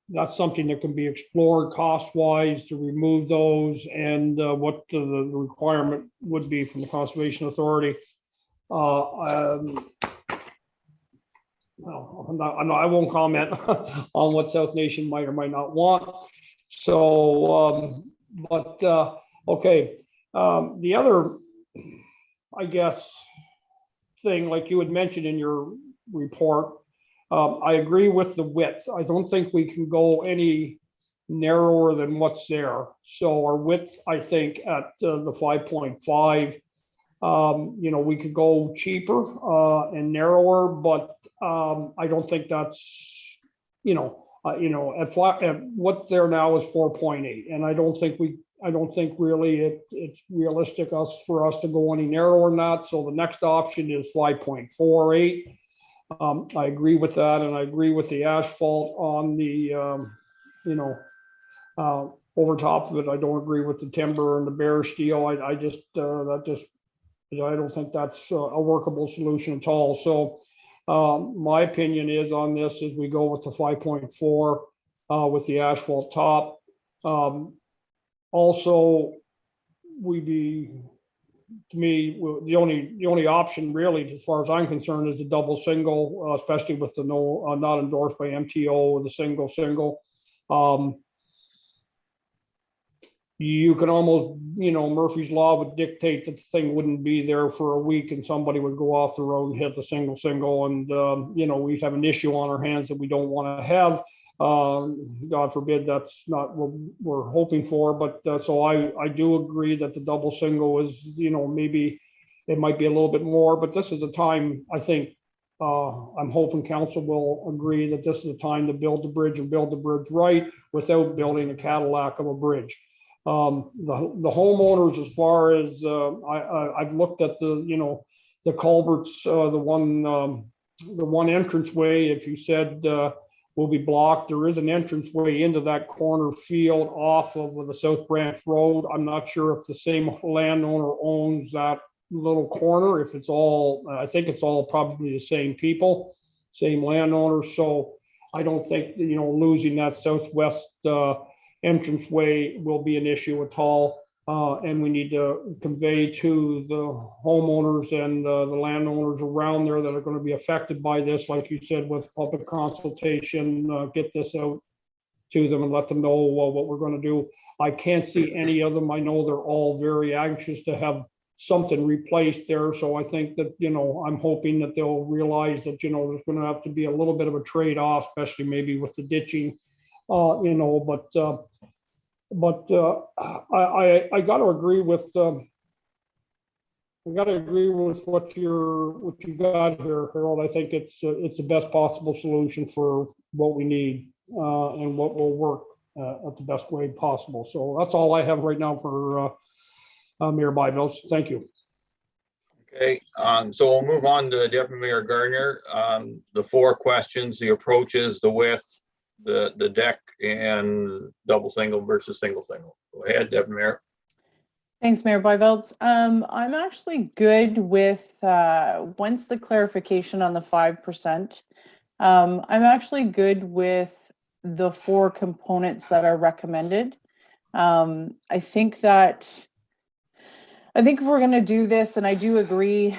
that's something that can be explored cost-wise to remove those, and what the requirement would be from the Conservation Authority. Well, I won't comment on what South Nation might or might not want. So, okay. The other, I guess, thing, like you had mentioned in your report, I agree with the width. I don't think we can go any narrower than what's there. So our width, I think, at the 5.5, we could go cheaper and narrower, but I don't think that's, at what's there now is 4.8, and I don't think really it's realistic for us to go any narrower than that. So the next option is 5.48. I agree with that, and I agree with the asphalt on the, over top of it. I don't agree with the timber and the bare steel. I don't think that's a workable solution at all. So my opinion is on this is we go with the 5.4 with the asphalt top. Also, to me, the only option really, as far as I'm concerned, is the double single, especially with the not endorsed by MTO or the single. You can almost, Murphy's Law would dictate that the thing wouldn't be there for a week and somebody would go off the road and hit the single, and we'd have an issue on our hands that we don't want to have. God forbid that's not what we're hoping for, but so I do agree that the double single is, maybe it might be a little bit more, but this is a time, I think, I'm hoping council will agree that this is the time to build the bridge and build the bridge right without building a Cadillac of a bridge. The homeowners, as far as I've looked at the culverts, the one entranceway, if you said will be blocked, there is an entranceway into that corner field off of the South Branch Road. I'm not sure if the same landowner owns that little corner, if it's all, I think it's all probably the same people, same landowners. So I don't think, losing that southwest entranceway will be an issue at all. And we need to convey to the homeowners and the landowners around there that are going to be affected by this, like you said, with public consultation, get this out to them and let them know what we're going to do. I can't see any of them. I know they're all very anxious to have something replaced there. So I think that, I'm hoping that they'll realize that, there's going to have to be a little bit of a trade-off, especially maybe with the ditching, but I got to agree with what you got here, Harold. I think it's the best possible solution for what we need and what will work at the best way possible. So that's all I have right now for Mayor Bylaws. Thank you. Okay, so we'll move on to Deputy Mayor Gardner. The 4 questions, the approaches, the width, the deck and double single versus single. Go ahead, Deputy Mayor. Thanks, Mayor Byvelds. I'm actually good with, once the clarification on the 5%, I'm actually good with the 4 components that are recommended. I think if we're going to do this, and I do agree,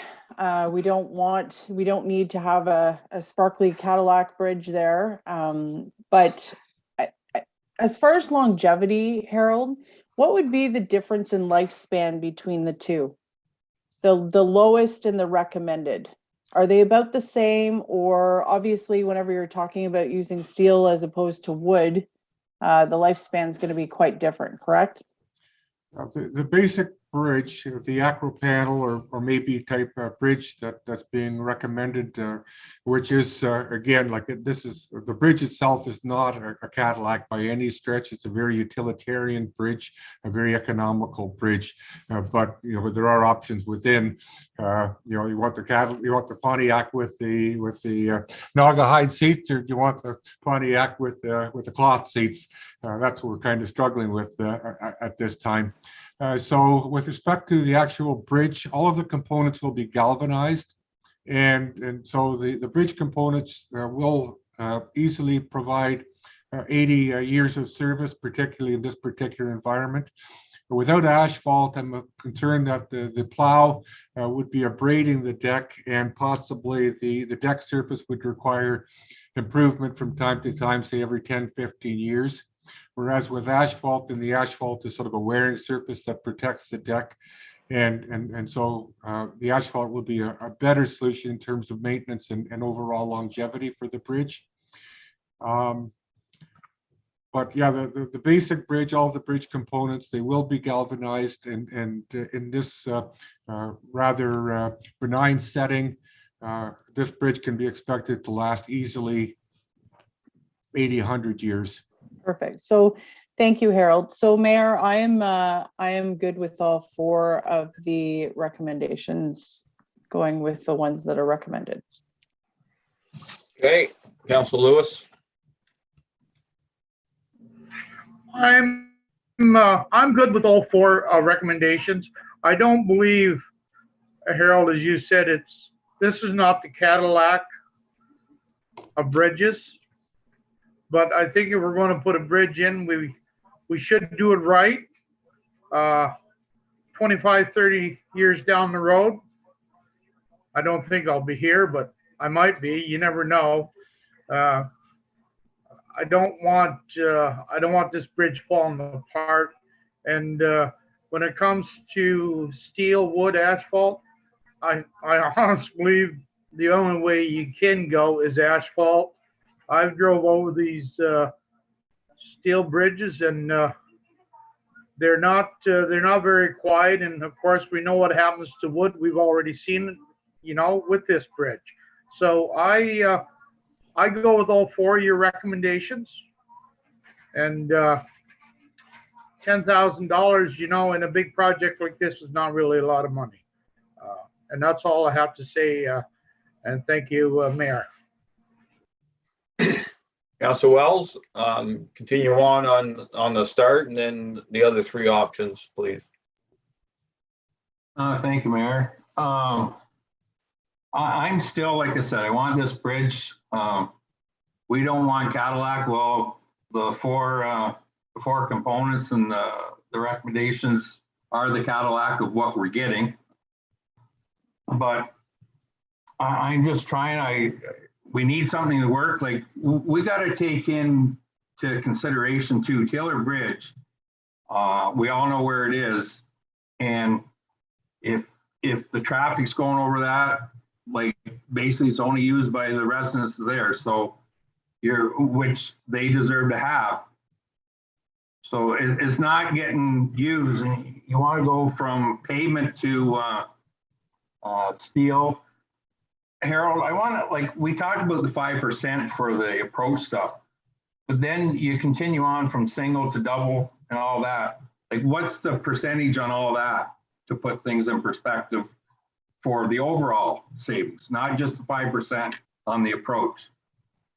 we don't need to have a sparkly Cadillac bridge there. But as far as longevity, Harold, what would be the difference in lifespan between the two? The lowest and the recommended? Are they about the same? Or obviously, whenever you're talking about using steel as opposed to wood, the lifespan is going to be quite different, correct? The basic bridge, the acro panel or maybe type bridge that's being recommended, which is again, like this is the bridge itself is not a Cadillac by any stretch. It's a very utilitarian bridge, a very economical bridge. But there are options within. You want the Pontiac with the Naga hide seats, or do you want the Pontiac with the cloth seats? That's what we're kind of struggling with at this time. So with respect to the actual bridge, all of the components will be galvanized. And so the bridge components will easily provide 80 years of service, particularly in this particular environment. Without asphalt, I'm concerned that the plow would be abrading the deck, and possibly the deck surface would require improvement from time to time, say every 10, 15 years. Whereas with asphalt, and the asphalt is sort of a wearing surface that protects the deck. And so the asphalt will be a better solution in terms of maintenance and overall longevity for the bridge. But yeah, the basic bridge, all of the bridge components, they will be galvanized, and in this rather benign setting, this bridge can be expected to last easily 80, 100 years. Perfect. So thank you, Harold. So Mayor, I am good with all 4 of the recommendations, going with the ones that are recommended. Okay, Councillor Lewis. I'm good with all 4 recommendations. I don't believe, Harold, as you said, this is not the Cadillac of bridges. But I think if we're going to put a bridge in, we should do it right. 25, 30 years down the road, I don't think I'll be here, but I might be. You never know. I don't want this bridge falling apart. And when it comes to steel, wood, asphalt, I honestly believe the only way you can go is asphalt. I've drove over these steel bridges, and they're not very quiet. And of course, we know what happens to wood. We've already seen it, with this bridge. So I go with all 4 of your recommendations. And $10,000, in a big project like this is not really a lot of money. And that's all I have to say. And thank you, Mayor. Councillor Wells, continue on the start, and then the other 3 options, please. Thank you, Mayor. I'm still, like I said, I want this bridge. We don't want Cadillac. Well, the 4 components and the recommendations are the Cadillac of what we're getting. But I'm just trying, we need something to work. Like, we got to take into consideration too, Taylor Bridge. We all know where it is. And if the traffic's going over that, like, basically it's only used by the residents there. So which they deserve to have. So it's not getting used, and you want to go from pavement to steel. Harold, I want to, like, we talked about the 5% for the approach stuff, but then you continue on from single to double and all that. Like, what's the percentage on all that to put things in perspective for the overall savings, not just the 5% on the approach?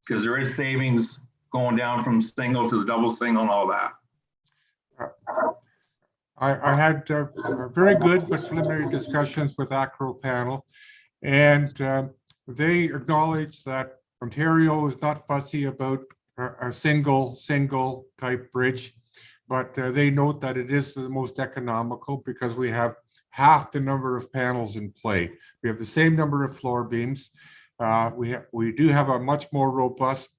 Because there is savings going down from single to the double single and all that. I had very good but preliminary discussions with Acro Panel, and they acknowledge that Ontario is not fussy about a single type bridge, but they note that it is the most economical because we have half the number of panels in play. We have the same number of floor beams. We do have a much more robust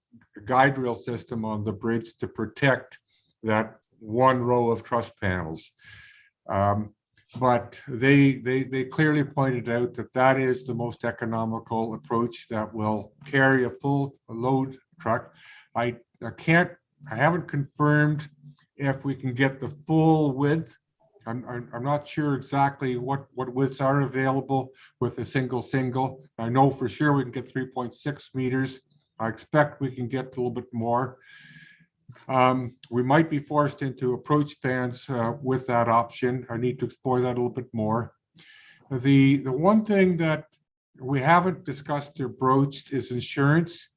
guide rail system on the bridge to protect that one row of truss panels. But they clearly pointed out that that is the most economical approach that will carry a full load truck. I haven't confirmed if we can get the full width. I'm not sure exactly what widths are available with a single. I know for sure we can get 3.6 meters. I expect we can get a little bit more. We might be forced into approach spans with that option. I need to explore that a little bit more. The one thing that we haven't discussed or broached is insurance.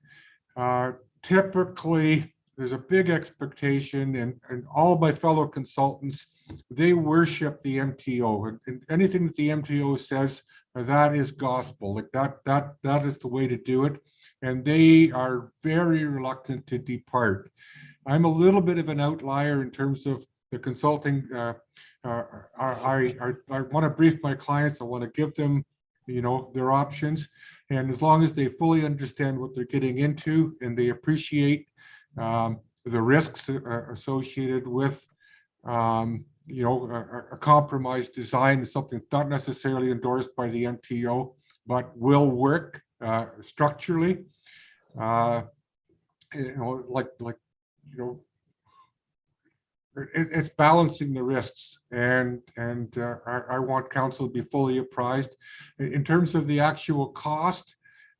Typically, there's a big expectation, and all my fellow consultants, they worship the MTO, and anything that the MTO says, that is gospel. Like that is the way to do it, and they are very reluctant to depart. I'm a little bit of an outlier in terms of the consulting. I want to brief my clients. I want to give them, their options, and as long as they fully understand what they're getting into and they appreciate the risks associated with, a compromised design is something not necessarily endorsed by the MTO, but will work structurally. It's balancing the risks, and I want council to be fully apprised in terms of the actual cost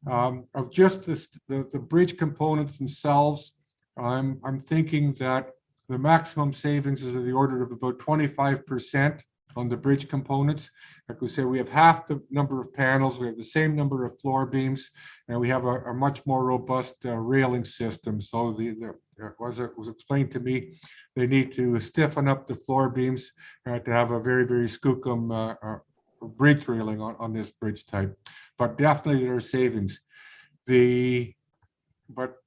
of just the bridge components themselves. I'm thinking that the maximum savings is of the order of about 25% on the bridge components. Like we say, we have half the number of panels, we have the same number of floor beams, and we have a much more robust railing system. So as it was explained to me, they need to stiffen up the floor beams to have a very, very skookum bridge railing on this bridge type. But definitely there are savings. But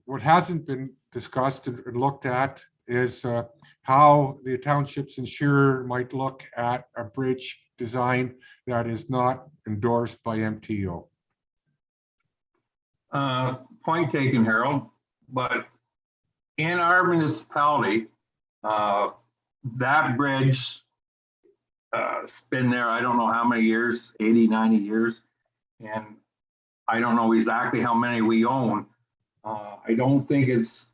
what hasn't been discussed and looked at is how the township's insurer might look at a bridge design that is not endorsed by MTO. Point taken, Harold, but in our municipality, that bridge has been there, I don't know how many years, 80, 90 years. And I don't know exactly how many we own. I don't think it's,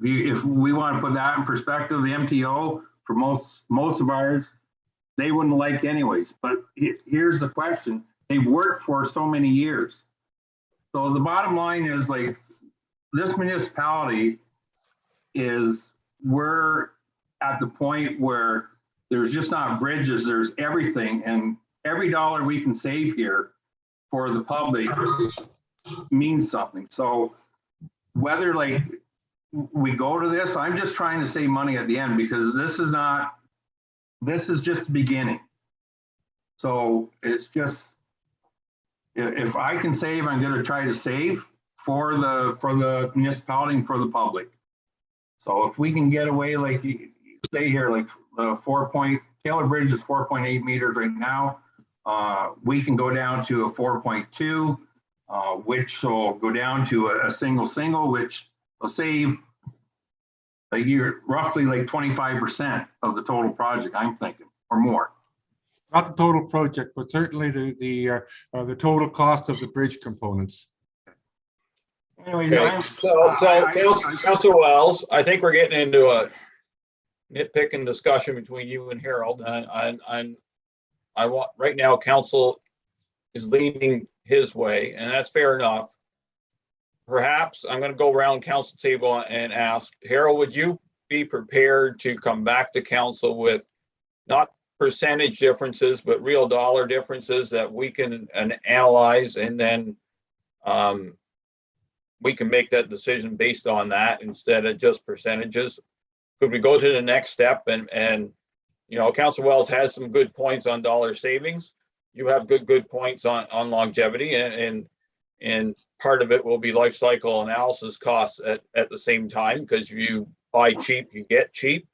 if we want to put that in perspective, the MTO for most of ours, they wouldn't like anyways. But here's the question: they've worked for so many years. So the bottom line is, like, this municipality we're at the point where there's just not bridges, there's everything, and every dollar we can save here for the public means something. So whether we go to this, I'm just trying to save money at the end, because this is just the beginning. So it's just, if I can save, I'm going to try to save for the municipality and for the public. So if we can get away, like you say here, like the Taylor Bridge is 4.8 meters right now. We can go down to a 4.2, which will go down to a single, which will save a year, roughly like 25% of the total project, I'm thinking, or more. Not the total project, but certainly the total cost of the bridge components. Anyways, Okay, so Councillor Wells, I think we're getting into a nitpicking discussion between you and Harold, and I want, right now, council is leaning his way, and that's fair enough. Perhaps I'm going to go around council table and ask Harold, would you be prepared to come back to council with not percentage differences, but real dollar differences that we can analyze, and then we can make that decision based on that instead of just percentages. Could we go to the next step and, you know, Councillor Wells has some good points on dollar savings. You have good points on longevity and part of it will be life cycle analysis costs at the same time, because if you buy cheap, you get cheap.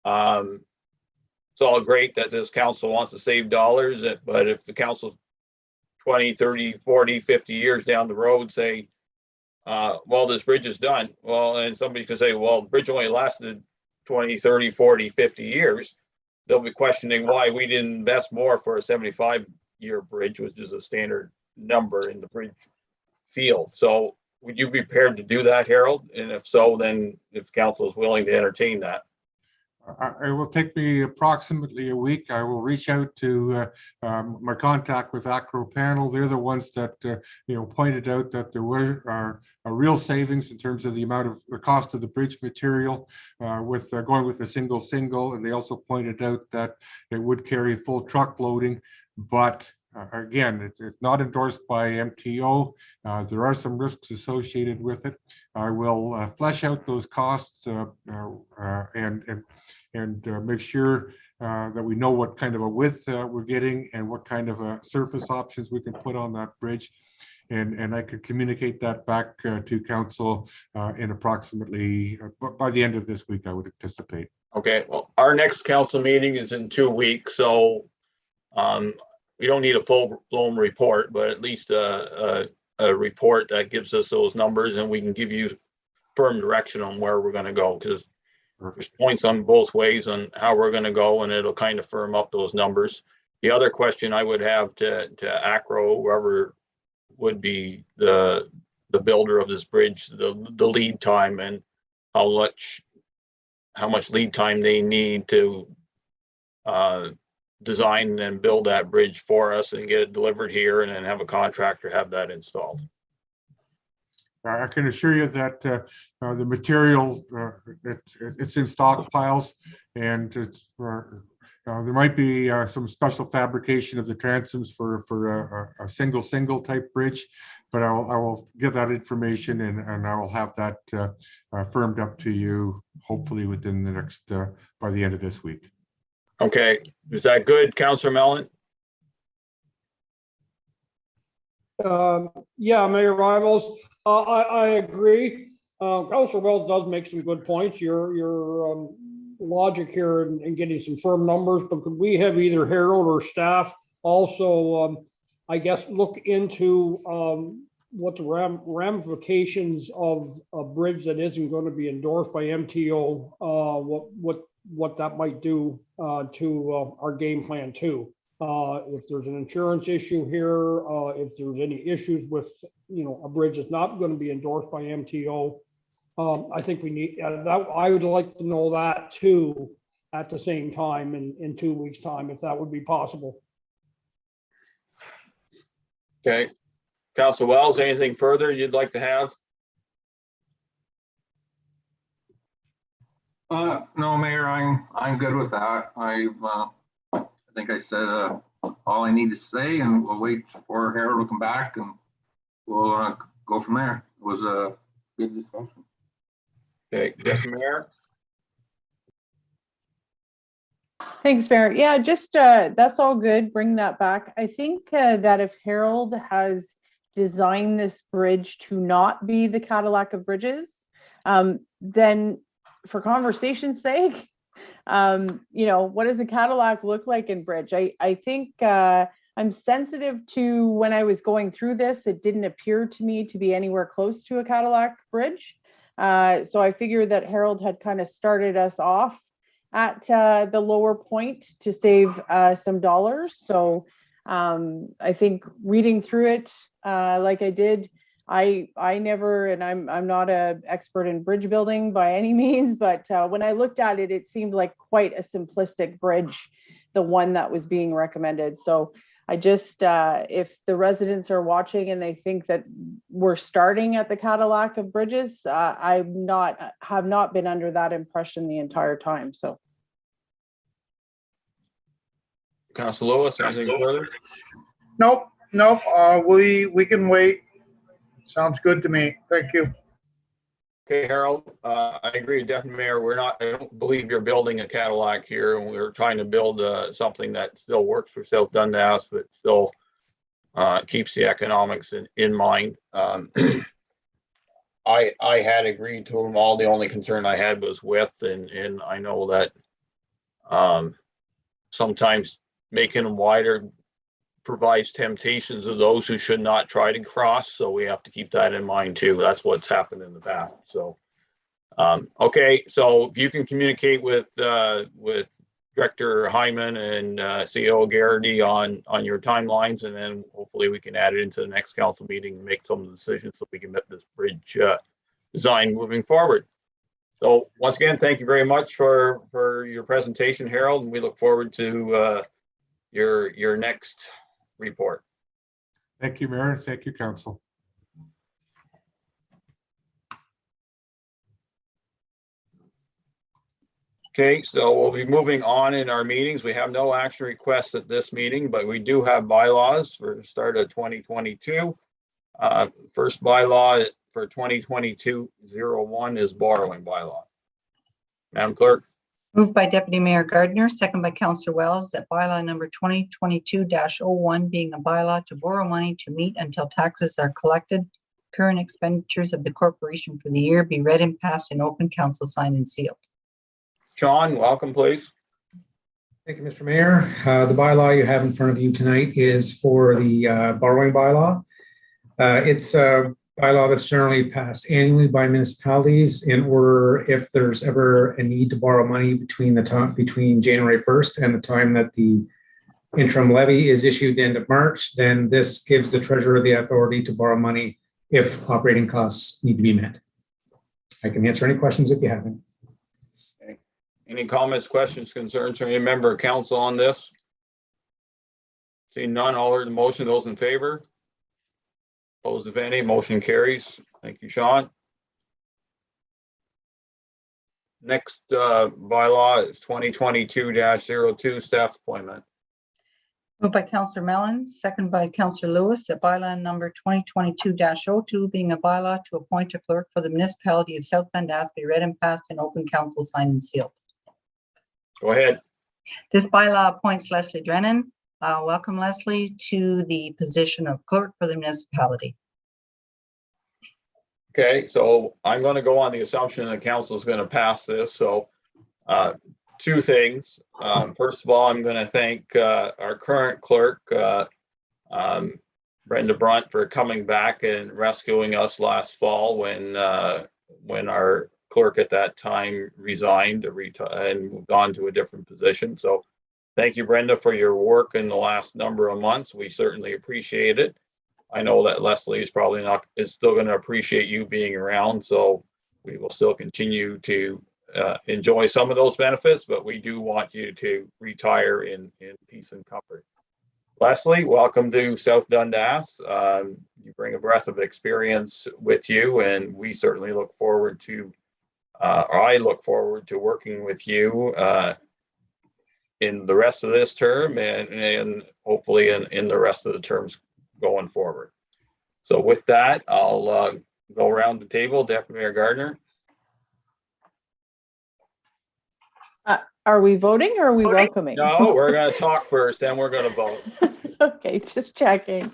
It's all great that this council wants to save dollars, but if the council 20, 30, 40, 50 years down the road say, well, this bridge is done. Well, and somebody's gonna say, well, the bridge only lasted 20, 30, 40, 50 years. They'll be questioning why we didn't invest more for a 75-year bridge, which is a standard number in the bridge field. So would you be prepared to do that, Harold? And if so, then if council is willing to entertain that. It will take me approximately a week. I will reach out to my contact with Acro Panel. They're the ones that pointed out that there were a real savings in terms of the amount of the cost of the bridge material with going with a single, and they also pointed out that it would carry full truck loading, but again, it's not endorsed by MTO. There are some risks associated with it. I will flesh out those costs and make sure that we know what kind of a width we're getting and what kind of surface options we can put on that bridge. And I could communicate that back to council in approximately by the end of this week, I would anticipate. Okay, well, our next council meeting is in 2 weeks, so we don't need a full-blown report, but at least a report that gives us those numbers, and we can give you firm direction on where we're going to go, because there's points on both ways on how we're going to go, and it'll kind of firm up those numbers. The other question I would have to Acro, whoever would be the builder of this bridge, the lead time and how much lead time they need to design and build that bridge for us and get it delivered here, and then have a contractor have that installed. I can assure you that the material, it's in stockpiles, and there might be some special fabrication of the transoms for a single type bridge, but I will get that information and I will have that firmed up to you hopefully within the next by the end of this week. Okay, is that good, Councillor Mellon? Yeah, Mayor Rivals, I agree. Councillor Wells does make some good points. Your logic here in getting some firm numbers, but could we have either Harold or staff also, I guess, look into what the ramifications of a bridge that isn't going to be endorsed by MTO, what that might do to our game plan too. If there's an insurance issue here, if there's any issues with, a bridge that's not going to be endorsed by MTO, I think we need that. I would like to know that too at the same time in 2 weeks' time, if that would be possible. Okay, Councillor Wells, anything further you'd like to have? No, Mayor, I'm good with that. I think I said all I need to say, and we'll wait for Harold to come back, and we'll go from there. It was a good discussion. Okay, Deputy Mayor. Thanks, Mayor. Yeah, just that's all good. Bring that back. I think that if Harold has designed this bridge to not be the Cadillac of bridges, then for conversation's sake, what does a Cadillac look like in bridge? I think I'm sensitive to when I was going through this, it didn't appear to me to be anywhere close to a Cadillac bridge. So I figured that Harold had kind of started us off at the lower point to save some dollars. So I think reading through it like I did, I never, and I'm not an expert in bridge building by any means, but when I looked at it, it seemed like quite a simplistic bridge, the one that was being recommended. So I just, if the residents are watching and they think that we're starting at the Cadillac of bridges, have not been under that impression the entire time. So. Councillor Lewis, anything further? Nope. We can wait Sounds good to me. Thank you. Okay, Harold, I agree, Deputy Mayor, I don't believe you're building a Cadillac here, and we're trying to build something that still works for South Dundas, but still keeps the economics in mind. I had agreed to them all. The only concern I had was width, and I know that sometimes making them wider provides temptations of those who should not try to cross. So we have to keep that in mind too. That's what's happened in the past. So, okay. So if you can communicate with Director Hyman and CEO Garrity on your timelines, and then hopefully we can add it into the next council meeting and make some of the decisions so we can get this bridge design moving forward. So once again, thank you very much for your presentation, Harold, and we look forward to your next report. Thank you, Mayor. Thank you, Council. Okay, so we'll be moving on in our meetings. We have no action requests at this meeting, but we do have bylaws for the start of 2022. First bylaw for 2022-01 is borrowing bylaw. Madam Clerk. Moved by Deputy Mayor Gardner, second by Councillor Wells, that bylaw number 2022-01 being a bylaw to borrow money to meet until taxes are collected, current expenditures of the corporation for the year be read and passed in open council, signed and sealed. Sean, welcome, please. Thank you, Mr. Mayor. The bylaw you have in front of you tonight is for the borrowing bylaw. It's a bylaw that's generally passed annually by municipalities in order if there's ever a need to borrow money between January 1st and the time that the interim levy is issued end of March, then this gives the treasurer the authority to borrow money if operating costs need to be met. I can answer any questions if you have any. Okay. Any comments, questions, concerns from any member of council on this? Seeing none, all heard the motion. Those in favor? Opposed, if any, motion carries. Thank you, Sean. Next bylaw is 2022-02 staff appointment. Moved by Councillor Mellon, second by Councillor Lewis, that bylaw number 2022-02 being a bylaw to appoint a clerk for the municipality of South Dundas be read and passed in open council, signed and sealed. Go ahead. This bylaw appoints Leslie Drennan. Welcome, Leslie, to the position of clerk for the municipality. Okay, so I'm going to go on the assumption that council is going to pass this. So two things. First of all, I'm going to thank our current clerk, Brenda Brunt, for coming back and rescuing us last fall when our clerk at that time resigned and moved on to a different position. So thank you, Brenda, for your work in the last number of months. We certainly appreciate it. I know that Leslie is still going to appreciate you being around, so we will still continue to enjoy some of those benefits, but we do want you to retire in peace and comfort. Leslie, welcome to South Dundas. You bring a breadth of experience with you, and we certainly look forward to, I look forward to working with you in the rest of this term and hopefully in the rest of the terms going forward. So with that, I'll go around the table. Deputy Mayor Gardner. Are we voting or are we welcoming? No, we're going to talk first, then we're going to vote. Okay, just checking.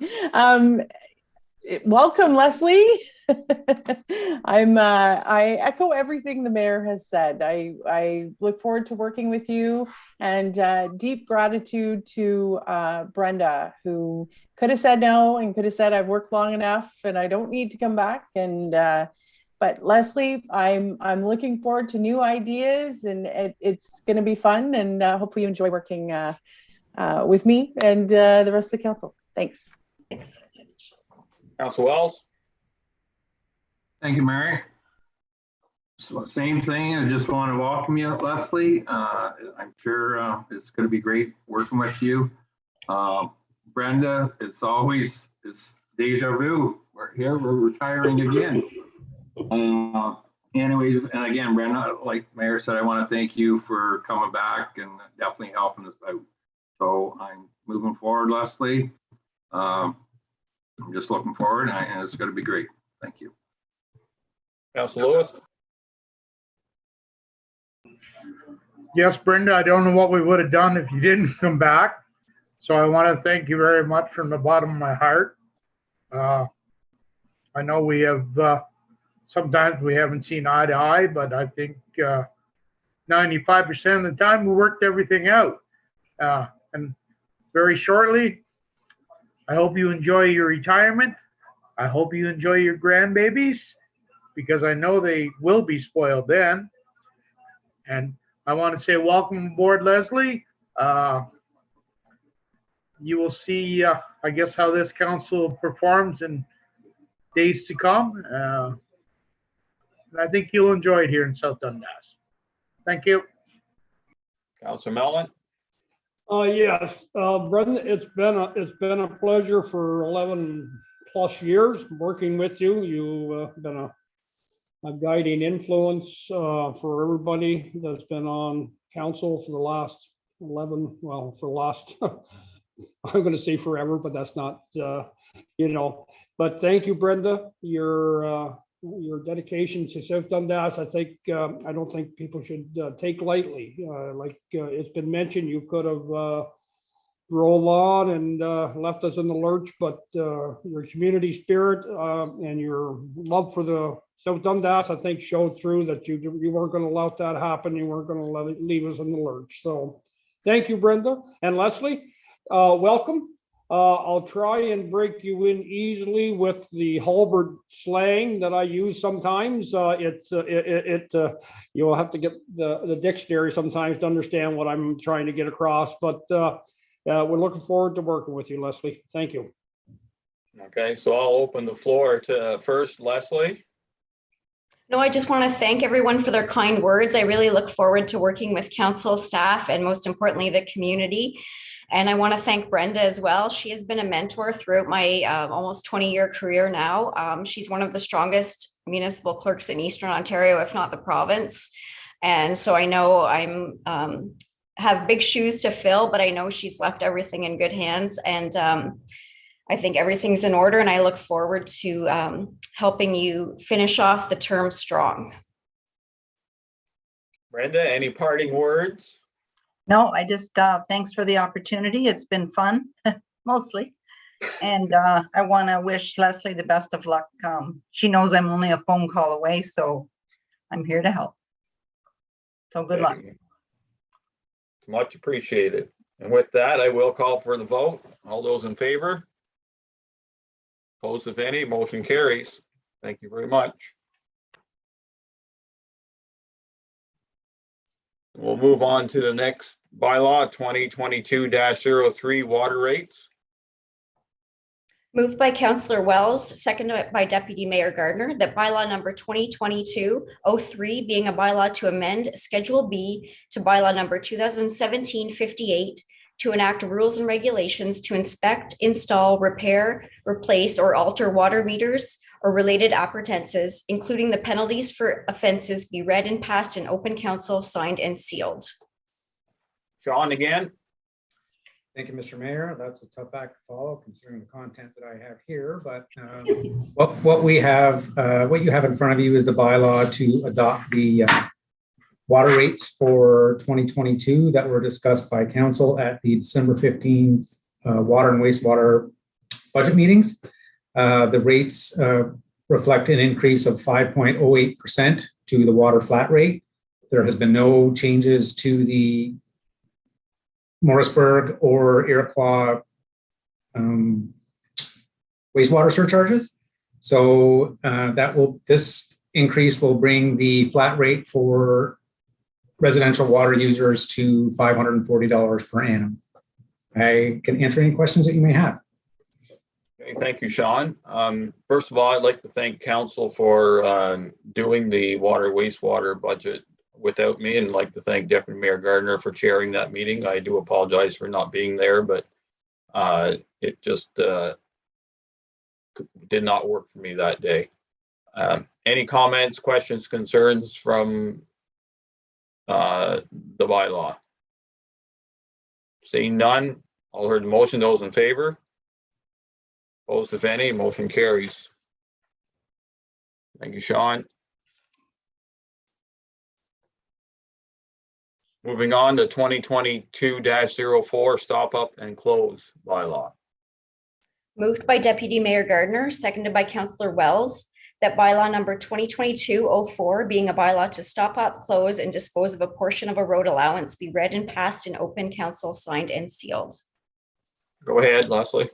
Welcome, Leslie. I echo everything the mayor has said. I look forward to working with you, and deep gratitude to Brenda, who could have said no and could have said I've worked long enough and I don't need to come back. And but Leslie, I'm looking forward to new ideas, and it's going to be fun, and hopefully you enjoy working with me and the rest of the council. Thanks. Thanks. Councilor Wells. Thank you, Mary. So same thing. I just want to welcome you, Leslie. I'm sure it's going to be great working with you. Brenda, it's deja vu. We're here, we're retiring again. Anyways, and again, Brenda, like Mayor said, I want to thank you for coming back and definitely helping us out. So I'm moving forward, Leslie. I'm just looking forward, and it's going to be great. Thank you. Councillor Lewis? Yes, Brenda, I don't know what we would have done if you didn't come back. So I want to thank you very much from the bottom of my heart. I know we have, sometimes we haven't seen eye to eye, but I think 95% of the time we worked everything out. And very shortly, I hope you enjoy your retirement. I hope you enjoy your grandbabies, because I know they will be spoiled then. And I want to say welcome aboard, Leslie. You will see, I guess, how this council performs in days to come. And I think you'll enjoy it here in South Dundas. Thank you. Councillor Mellon? Yes, Brendan, it's been a pleasure for 11 plus years working with you. You've been a guiding influence for everybody that's been on council for the last 11, well, for the last, I'm going to say forever, but that's not, but thank you, Brenda. Your dedication to South Dundas, I think, I don't think people should take lightly. Like it's been mentioned, you could have rolled on and left us in the lurch, but your community spirit and your love for the South Dundas, I think, showed through that you weren't going to allow that happen. You weren't going to let it leave us in the lurch. So thank you, Brenda. And Leslie, welcome. I'll try and break you in easily with the Halbert slang that I use sometimes. You'll have to get the dictionary sometimes to understand what I'm trying to get across, but we're looking forward to working with you, Leslie. Thank you. Okay, so I'll open the floor to first Leslie. No, I just want to thank everyone for their kind words. I really look forward to working with council staff and most importantly, the community. And I want to thank Brenda as well. She has been a mentor throughout my almost 20-year career now. She's one of the strongest municipal clerks in Eastern Ontario, if not the province. And so I know I'm have big shoes to fill, but I know she's left everything in good hands. And I think everything's in order. And I look forward to helping you finish off the term strong. Brenda, any parting words? No, I just, thanks for the opportunity. It's been fun, mostly. And I want to wish Leslie the best of luck. She knows I'm only a phone call away, so I'm here to help. So good luck. It's much appreciated. And with that, I will call for the vote. All those in favor? Opposed, if any, motion carries. Thank you very much. We'll move on to the next bylaw, 2022-03, water rates. Moved by Councillor Wells, seconded by Deputy Mayor Gardner, that bylaw number 2022-03 being a bylaw to amend Schedule B to bylaw number 2017-58 to enact rules and regulations to inspect, install, repair, replace, or alter water meters or related appurtenances, including the penalties for offenses, be read and passed in open council, signed and sealed. Sean again. Thank you, Mr. Mayor. That's a tough act to follow considering the content that I have here, but what you have in front of you is the bylaw to adopt the water rates for 2022 that were discussed by council at the December 15th water and wastewater budget meetings. The rates reflect an increase of 5.08% to the water flat rate. There has been no changes to the Morrisburg or Iroquois wastewater surcharges. So this increase will bring the flat rate for residential water users to $540 per annum. I can answer any questions that you may have. Okay, thank you, Sean. First of all, I'd like to thank council for doing the water wastewater budget without me, and I'd like to thank Deputy Mayor Gardner for chairing that meeting. I do apologize for not being there, but it just did not work for me that day. Any comments, questions, concerns from the bylaw? Seeing none, all heard the motion. Those in favor? Opposed, if any, motion carries. Thank you, Sean. Moving on to 2022-04, stop up and close bylaw. Moved by Deputy Mayor Gardner, seconded by Councillor Wells, that bylaw number 2022-04, being a bylaw to stop up, close, and dispose of a portion of a road allowance, be read and passed in open council, signed and sealed. Go ahead, Leslie.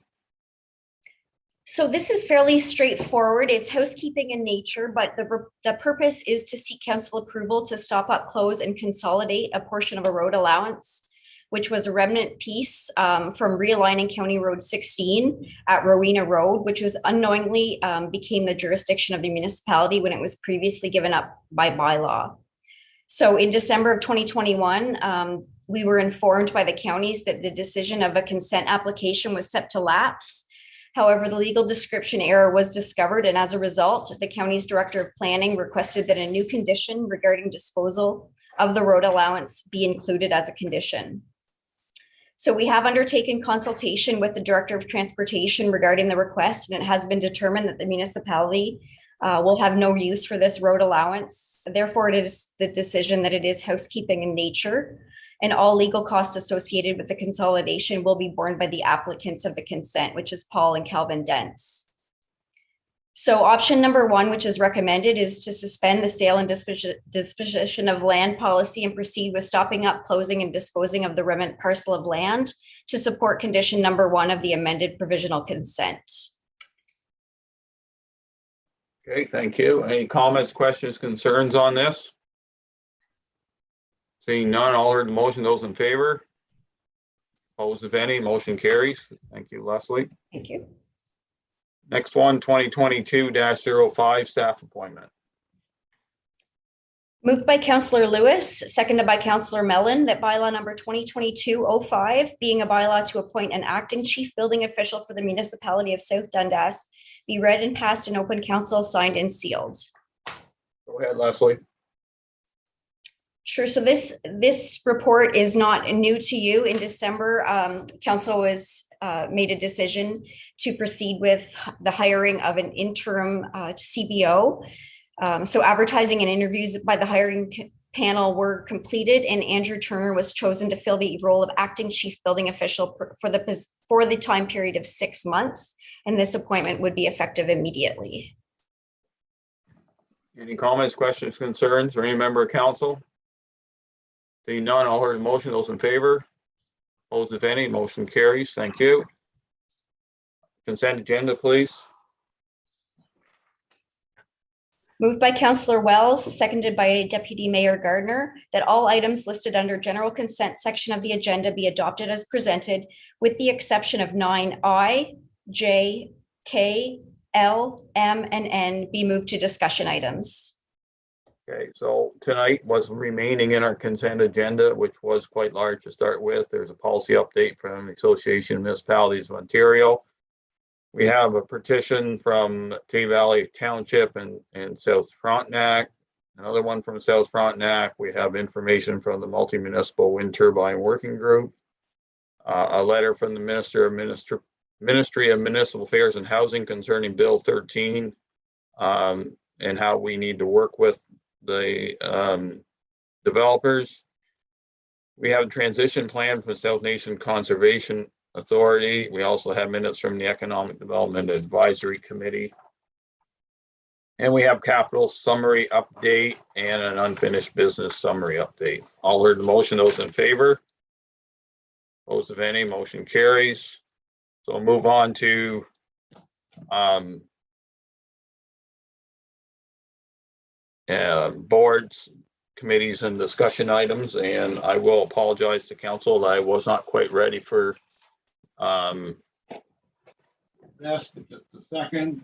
So this is fairly straightforward. It's housekeeping in nature, but the purpose is to seek council approval to stop up, close, and consolidate a portion of a road allowance, which was a remnant piece from realigning County Road 16 at Rowena Road, which was unknowingly became the jurisdiction of the municipality when it was previously given up by bylaw. So in December of 2021, we were informed by the counties that the decision of a consent application was set to lapse. However, the legal description error was discovered, and as a result, the county's director of planning requested that a new condition regarding disposal of the road allowance be included as a condition. So we have undertaken consultation with the Director of Transportation regarding the request, and it has been determined that the municipality will have no use for this road allowance. Therefore, it is the decision that it is housekeeping in nature, and all legal costs associated with the consolidation will be borne by the applicants of the consent, which is Paul and Calvin Dents. So option number one, which is recommended, is to suspend the sale and disposition of land policy and proceed with stopping up, closing, and disposing of the remnant parcel of land to support condition number one of the amended provisional consent. Okay, thank you. Any comments, questions, concerns on this? Seeing none, all heard the motion. Those in favor? Opposed, if any, motion carries. Thank you, Leslie. Thank you. Next one, 2022-05, staff appointment. Moved by Councillor Lewis, seconded by Councillor Mellon, that bylaw number 2022-05, being a bylaw to appoint an acting chief building official for the municipality of South Dundas, be read and passed in open council, signed and sealed. Go ahead, Leslie. Sure. So this report is not new to you. In December, council made a decision to proceed with the hiring of an interim CBO. So advertising and interviews by the hiring panel were completed, and Andrew Turner was chosen to fill the role of acting chief building official for the time period of 6 months. And this appointment would be effective immediately. Any comments, questions, concerns, or any member of council? Seeing none, all heard the motion. Those in favor? Opposed, if any, motion carries. Thank you. Consent agenda, please. Moved by Councillor Wells, seconded by Deputy Mayor Gardner, that all items listed under general consent section of the agenda be adopted as presented, with the exception of 9I, J, K, L, M, and N be moved to discussion items. Okay, so tonight was remaining in our consent agenda, which was quite large to start with. There's a policy update from the Association of Municipalities of Ontario. We have a petition from Tay Valley Township and South Frontenac, another one from South Frontenac. We have information from the Multi-Municipal Wind Turbine Working Group, a letter from the Ministry of Municipal Affairs and Housing concerning Bill 13, and how we need to work with the developers. We have a transition plan from South Nation Conservation Authority. We also have minutes from the Economic Development Advisory Committee. And we have capital summary update and an unfinished business summary update. All heard the motion. Those in favor? Opposed, if any, motion carries. So we'll move on to boards, committees, and discussion items. And I will apologize to council that I was not quite ready for this. Just a second.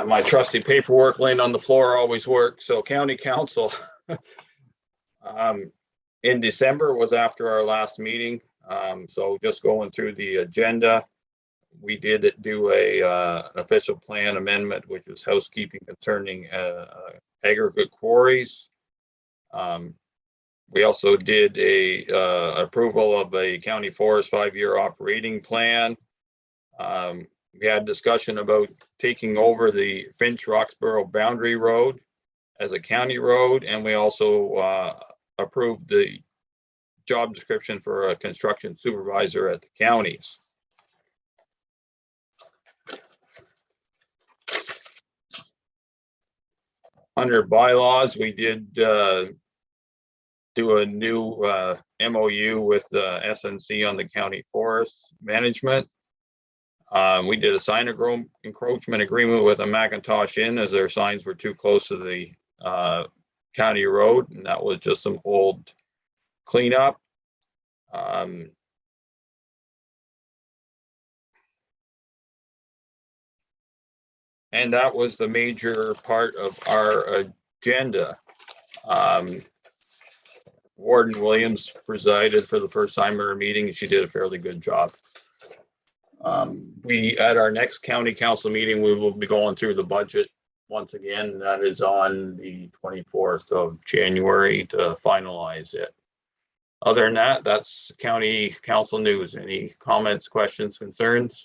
My trusty paperwork laying on the floor always works. So county council in December was after our last meeting. So just going through the agenda, we did do an official plan amendment, which is housekeeping concerning aggregate quarries. We also did a approval of a county forest 5-year operating plan. We had discussion about taking over the Finch-Roxborough boundary road as a county road, and we also approved the job description for a construction supervisor at the counties. Under bylaws, we did do a new MOU with SNC on the county forest management. We did a sign encroachment agreement with a Macintosh Inn as their signs were too close to the county road, and that was just some old cleanup. And that was the major part of our agenda. Warden Williams presided for the first time in our meeting, and she did a fairly good job. We, at our next county council meeting, we will be going through the budget once again. That is on the 24th of January to finalize it. Other than that, that's county council news. Any comments, questions, concerns?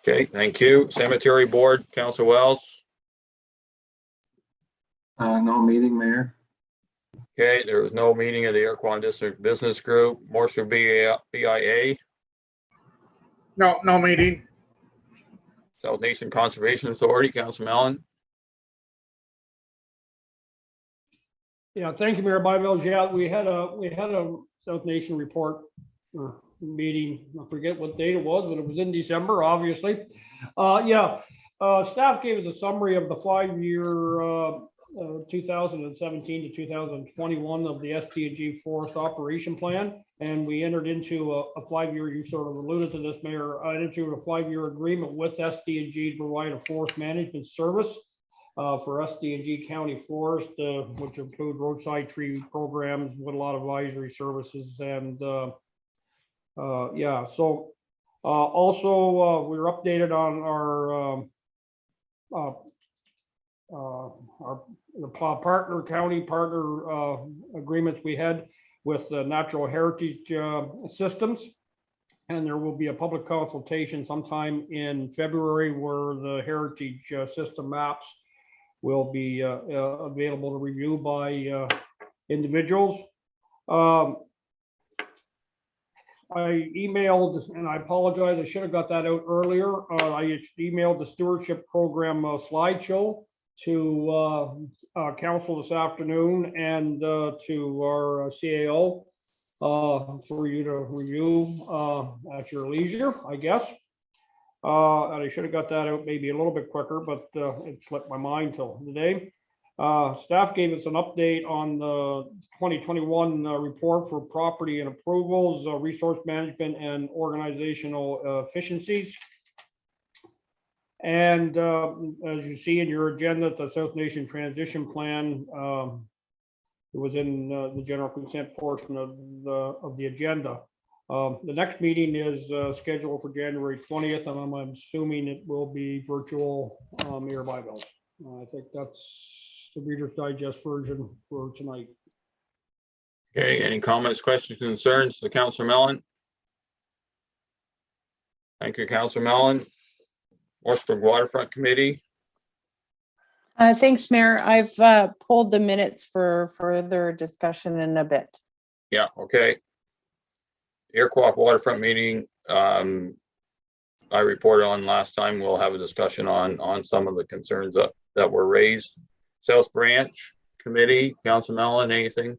Okay, thank you. Cemetery Board, Councillor Wells. No meeting, Mayor. Okay, there was no meeting of the Iroquois District Business Group. Morse BIA, No meeting. South Nation Conservation Authority, Councillor Mellon. Yeah, thank you, Mayor Bylaws. Yeah, we had a South Nation report or meeting. I forget what date it was, but it was in December, obviously. Staff gave us a summary of the 5-year 2017 to 2021 of the STG Forest Operation Plan, and we entered into a 5-year. You sort of alluded to this, Mayor. I entered into a 5-year agreement with STG to provide a forest management service for SDNG County Forest, which include roadside tree programs with a lot of advisory services. And also we were updated on our county partner agreements we had with natural heritage systems. And there will be a public consultation sometime in February where the heritage system maps will be available to review by individuals. I emailed, and I apologize, I should have got that out earlier. I emailed the stewardship program slideshow to council this afternoon and to our CAO for you to review at your leisure, I guess. And I should have got that out maybe a little bit quicker, but it slipped my mind till today. Staff gave us an update on the 2021 report for property and approvals, resource management, and organizational efficiencies. And as you see in your agenda, the South Nation Transition Plan, it was in the general consent portion of the agenda. The next meeting is scheduled for January 20th, and I'm assuming it will be virtual, Mayor Bylaws. I think that's the Reader's Digest version for tonight. Okay, any comments, questions, concerns to Councillor Mellon? Thank you, Councillor Mellon. Morrisburg Waterfront Committee. Thanks, Mayor. I've pulled the minutes for further discussion in a bit. Yeah, okay. Iroquois Waterfront meeting, I reported on last time. We'll have a discussion on some of the concerns that were raised. South Branch Committee, Councillor Mellon, anything?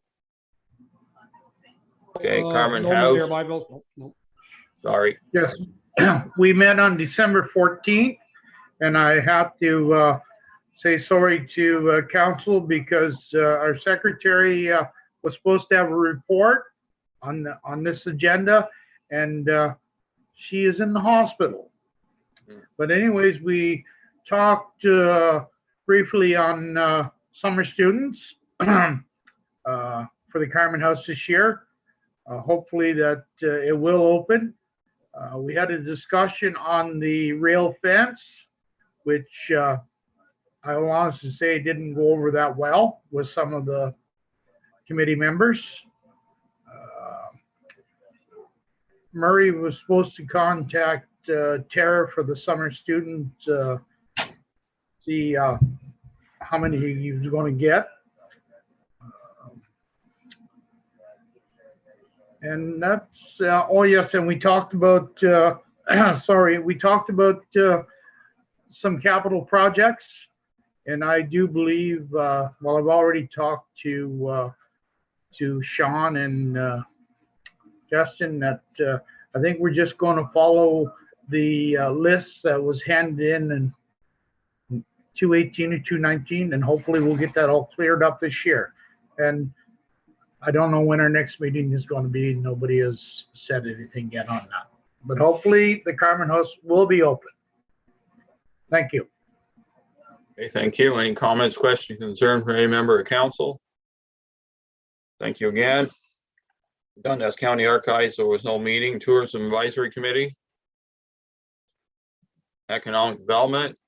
Okay, Carmen No, Mayor House. Bylaws. No. Sorry. Yes, we met on December 14th, and I have to say sorry to council because our secretary was supposed to have a report on this agenda, and she is in the hospital. But anyways, we talked briefly on summer students for the Carmen House this year. Hopefully that it will open. We had a discussion on the rail fence, which I will honestly say didn't go over that well with some of the committee members. Murray was supposed to contact Tara for the summer student, see how many he was going to get. And that's, oh yes, and we talked about, sorry, we talked about some capital projects. And I do believe, well, I've already talked to Sean and Justin that I think we're just going to follow the list that was handed in 218 and 219, and hopefully we'll get that all cleared up this year. And I don't know when our next meeting is going to be. Nobody has said anything yet on that. But hopefully the Carmen House will be open. Thank you. Okay, thank you. Any comments, questions, concerns from any member of council? Thank you again. Dundas County Archives, there was no meeting. Tourism Advisory Committee. Economic Development.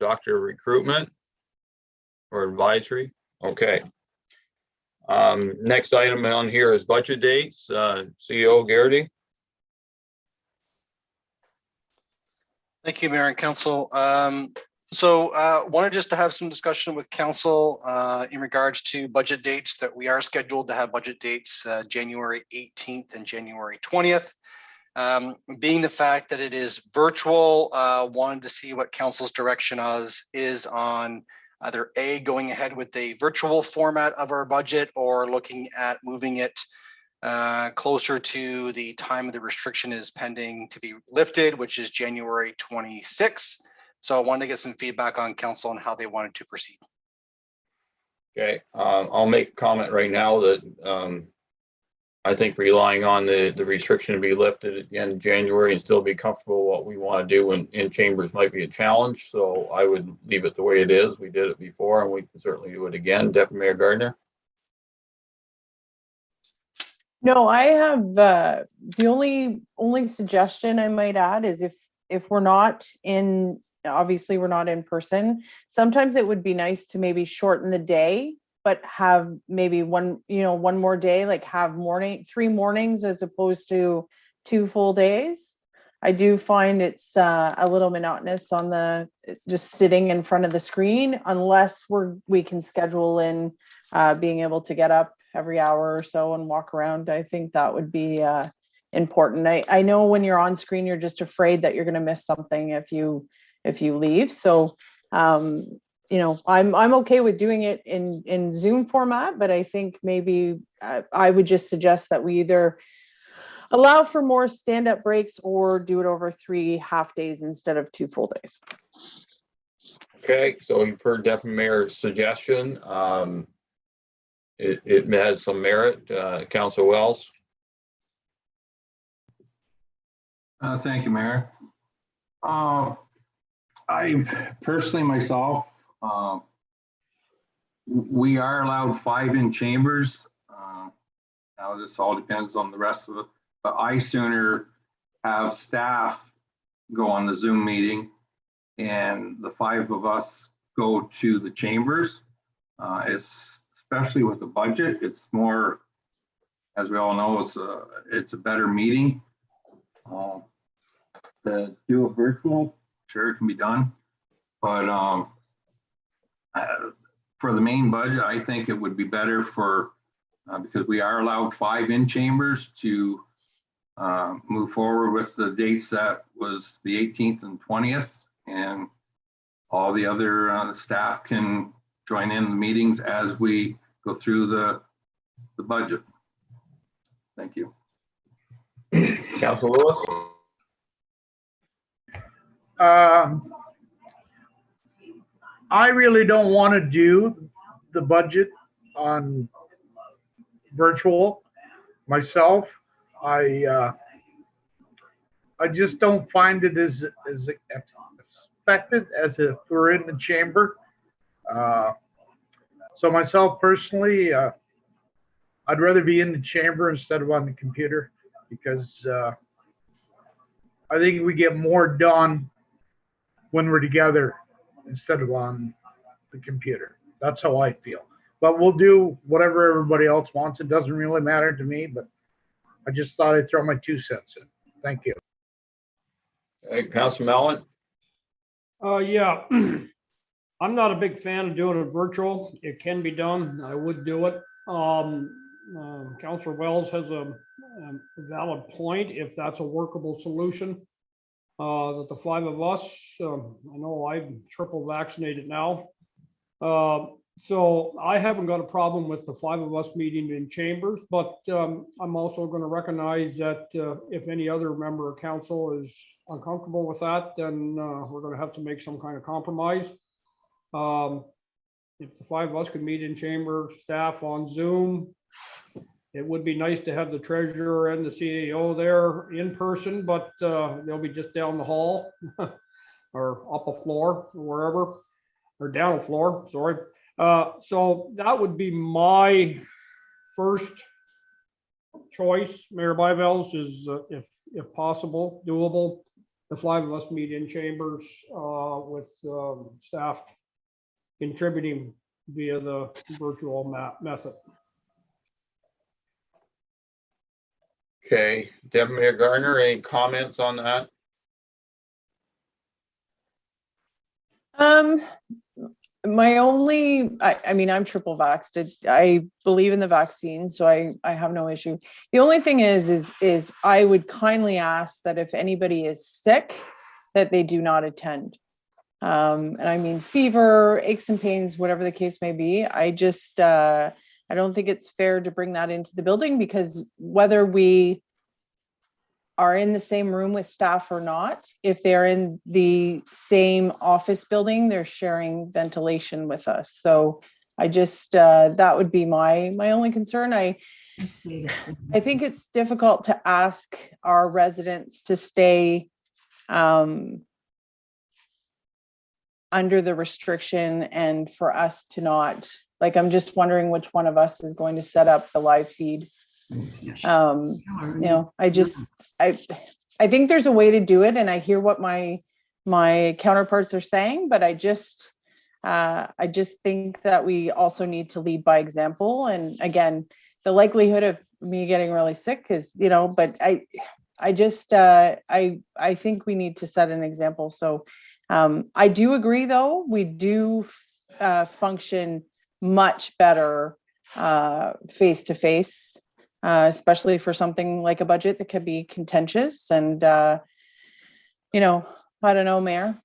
Doctor Recruitment or Advisory. Okay. Next item on here is budget dates. CEO Garrity. Thank you, Mayor and Council. Wanted just to have some discussion with Council in regards to budget dates that we are scheduled to have budget dates January 18th and January 20th. Being the fact that it is virtual, wanted to see what Council's direction is on either A, going ahead with a virtual format of our budget or looking at moving it closer to the time the restriction is pending to be lifted, which is January 26th. So I wanted to get some feedback on Council on how they wanted to proceed. Okay, I'll make a comment right now that I think relying on the restriction to be lifted at the end of January and still be comfortable what we want to do in chambers might be a challenge. So I would leave it the way it is. We did it before and we can certainly do it again. Deputy Mayor Gardner. No, I have the only suggestion I might add is if we're not in, obviously we're not in person, sometimes it would be nice to maybe shorten the day, but have maybe one more day, like have 3 mornings as opposed to 2 full days. I do find it's a little monotonous on the just sitting in front of the screen unless we can schedule in being able to get up every hour or so and walk around. I think that would be important. I know when you're on screen, you're just afraid that you're going to miss something if you leave. So I'm okay with doing it in Zoom format, but I think maybe I would just suggest that we either allow for more stand-up breaks or do it over 3 half days instead of 2 full days. Okay, so you've heard Deputy Mayor's suggestion. It has some merit. Councilor Wells. Thank you, Mayor. I personally myself, we are allowed 5 in chambers. Now this all depends on the rest of it, but I sooner have staff go on the Zoom meeting and the 5 of us go to the chambers. Especially with the budget, it's more, as we all know, it's a better meeting. To do a virtual, sure, it can be done, but for the main budget, I think it would be better for because we are allowed 5 in chambers to move forward with the dates that was the 18th and 20th, and all the other staff can join in the meetings as we go through the budget. Thank you. Councilor Lewis. I really don't want to do the budget on virtual myself. I just don't find it as effective as if we're in the chamber. So myself personally, I'd rather be in the chamber instead of on the computer because I think we get more done when we're together instead of on the computer. That's how I feel. But we'll do whatever everybody else wants. It doesn't really matter to me, but I just thought I'd throw my 2 cents in. Thank you. Okay, Councillor Mellon? Yeah, I'm not a big fan of doing it virtual. It can be done. I would do it. Councillor Wells has a valid point if that's a workable solution. That the 5 of us, I know I'm triple vaccinated now. So I haven't got a problem with the 5 of us meeting in chambers, but I'm also going to recognize that if any other member of council is uncomfortable with that, then we're going to have to make some kind of compromise. If the 5 of us could meet in chamber, staff on Zoom, it would be nice to have the treasurer and the CEO there in person, but they'll be just down the hall or up a floor or wherever, or down a floor, sorry. So that would be my first choice, Mayor Byvells, is if possible, doable. The 5 of us meet in chambers with staff contributing via the virtual method. Okay, Deputy Mayor Gardner, any comments on that? My only, I mean, I'm triple vaxxed. I believe in the vaccine, so I have no issue. The only thing is I would kindly ask that if anybody is sick, that they do not attend. And I mean, fever, aches and pains, whatever the case may be. I just, I don't think it's fair to bring that into the building, because whether we are in the same room with staff or not, if they're in the same office building, they're sharing ventilation with us. So I just, that would be my only concern. I think it's difficult to ask our residents to stay under the restriction and for us to not, like, I'm just wondering which one of us is going to set up the live feed. You know, I think there's a way to do it, and I hear what my counterparts are saying, but I just think that we also need to lead by example. And again, the likelihood of me getting really sick is, you know, but I just I think we need to set an example. So I do agree, though, we do function much better face to face. Especially for something like a budget that could be contentious. And, you know, I don't know, Mayor.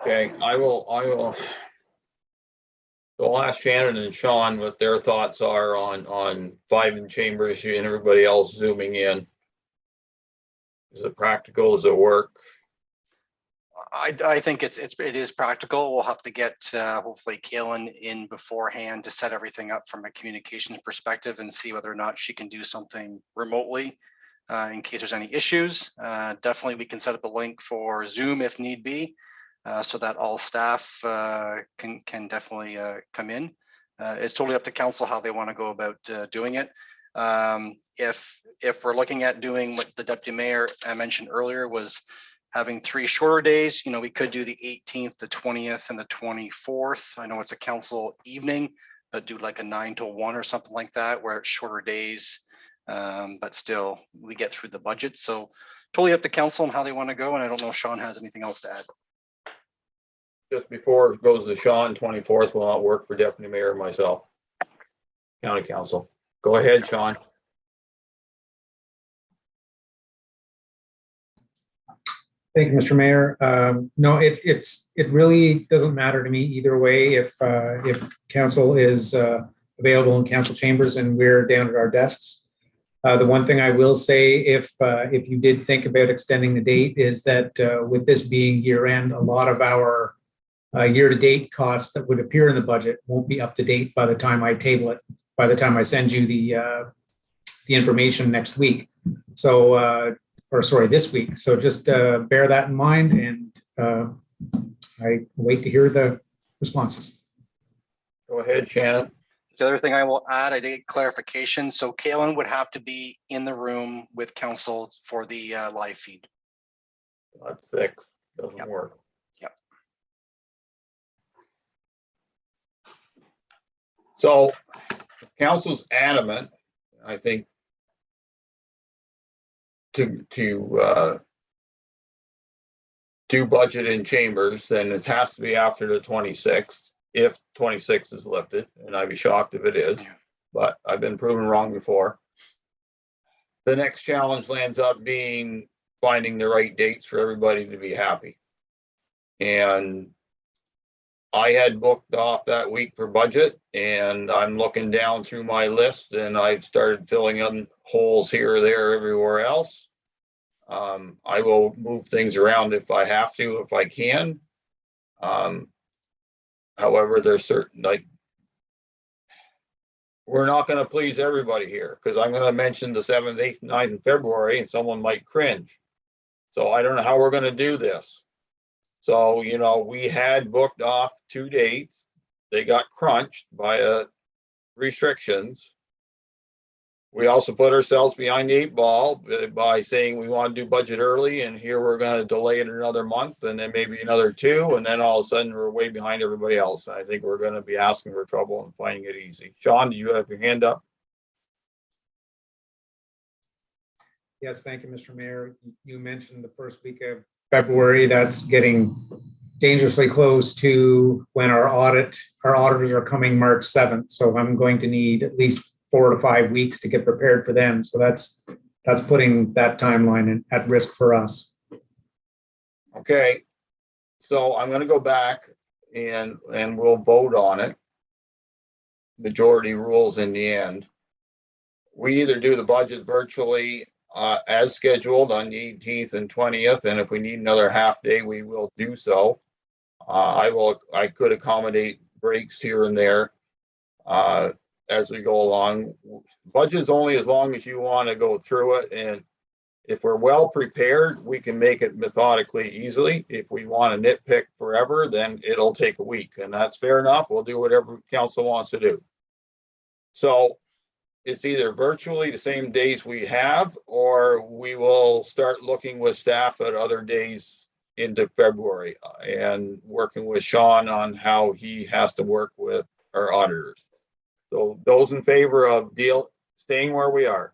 Okay, I will, so I'll ask Shannon and Sean what their thoughts are on 5 in chamber issue and everybody else zooming in. Is it practical? Does it work? I think it is practical. We'll have to get hopefully Kaylin in beforehand to set everything up from a communications perspective and see whether or not she can do something remotely in case there's any issues. Definitely we can set up a link for Zoom if need be, so that all staff can definitely come in. It's totally up to council how they want to go about doing it. If we're looking at doing what the deputy mayor mentioned earlier was having 3 shorter days, you know, we could do the 18th, the 20th, and the 24th. I know it's a council evening, but do like a 9 to 1 or something like that, where it's shorter days, but still we get through the budget. So totally up to council and how they want to go. And I don't know if Sean has anything else to add. Just before it goes to Sean, 24th will not work for Deputy Mayor and myself. County Council. Go ahead, Sean. Thank you, Mr. Mayor. No, it really doesn't matter to me either way if council is available in council chambers and we're down at our desks. The one thing I will say, if you did think about extending the date, is that with this being year end, a lot of our year-to-date costs that would appear in the budget won't be up to date by the time I table it, by the time I send you the information next week. So, or sorry, this week. So just bear that in mind, and I wait to hear the responses. Go ahead, Shannon. The other thing I will add, I did get clarification. So Kaylin would have to be in the room with council for the live feed. That's 6. Doesn't work. Yep. So council's adamant, I think, to do budget in chambers, then it has to be after the 26th, if 26th is lifted, and I'd be shocked if it is, but I've been proven wrong before. The next challenge lands up being finding the right dates for everybody to be happy. And I had booked off that week for budget, and I'm looking down through my list, and I've started filling in holes here, there, everywhere else. I will move things around if I have to, if I can. However, there's certain, like, we're not going to please everybody here, because I'm going to mention the 7th, 8th, 9th, and February, and someone might cringe. So I don't know how we're going to do this. So, you know, we had booked off 2 dates. They got crunched by restrictions. We also put ourselves behind the 8 ball by saying we want to do budget early, and here we're going to delay it another month, and then maybe another 2, and then all of a sudden we're way behind everybody else. I think we're going to be asking for trouble and finding it easy. Sean, do you have your hand up? Yes, thank you, Mr. Mayor. You mentioned the first week of February. That's getting dangerously close to when our auditors are coming March 7th. So I'm going to need at least 4 to 5 weeks to get prepared for them. So that's putting that timeline at risk for us. Okay, so I'm going to go back and we'll vote on it. Majority rules in the end. We either do the budget virtually as scheduled on the 18th and 20th, and if we need another half day, we will do so. I could accommodate breaks here and there as we go along. Budget's only as long as you want to go through it, and if we're well prepared, we can make it methodically easily. If we want to nitpick forever, then it'll take a week, and that's fair enough. We'll do whatever council wants to do. So it's either virtually the same days we have, or we will start looking with staff at other days into February and working with Sean on how he has to work with our auditors. So those in favor of staying where we are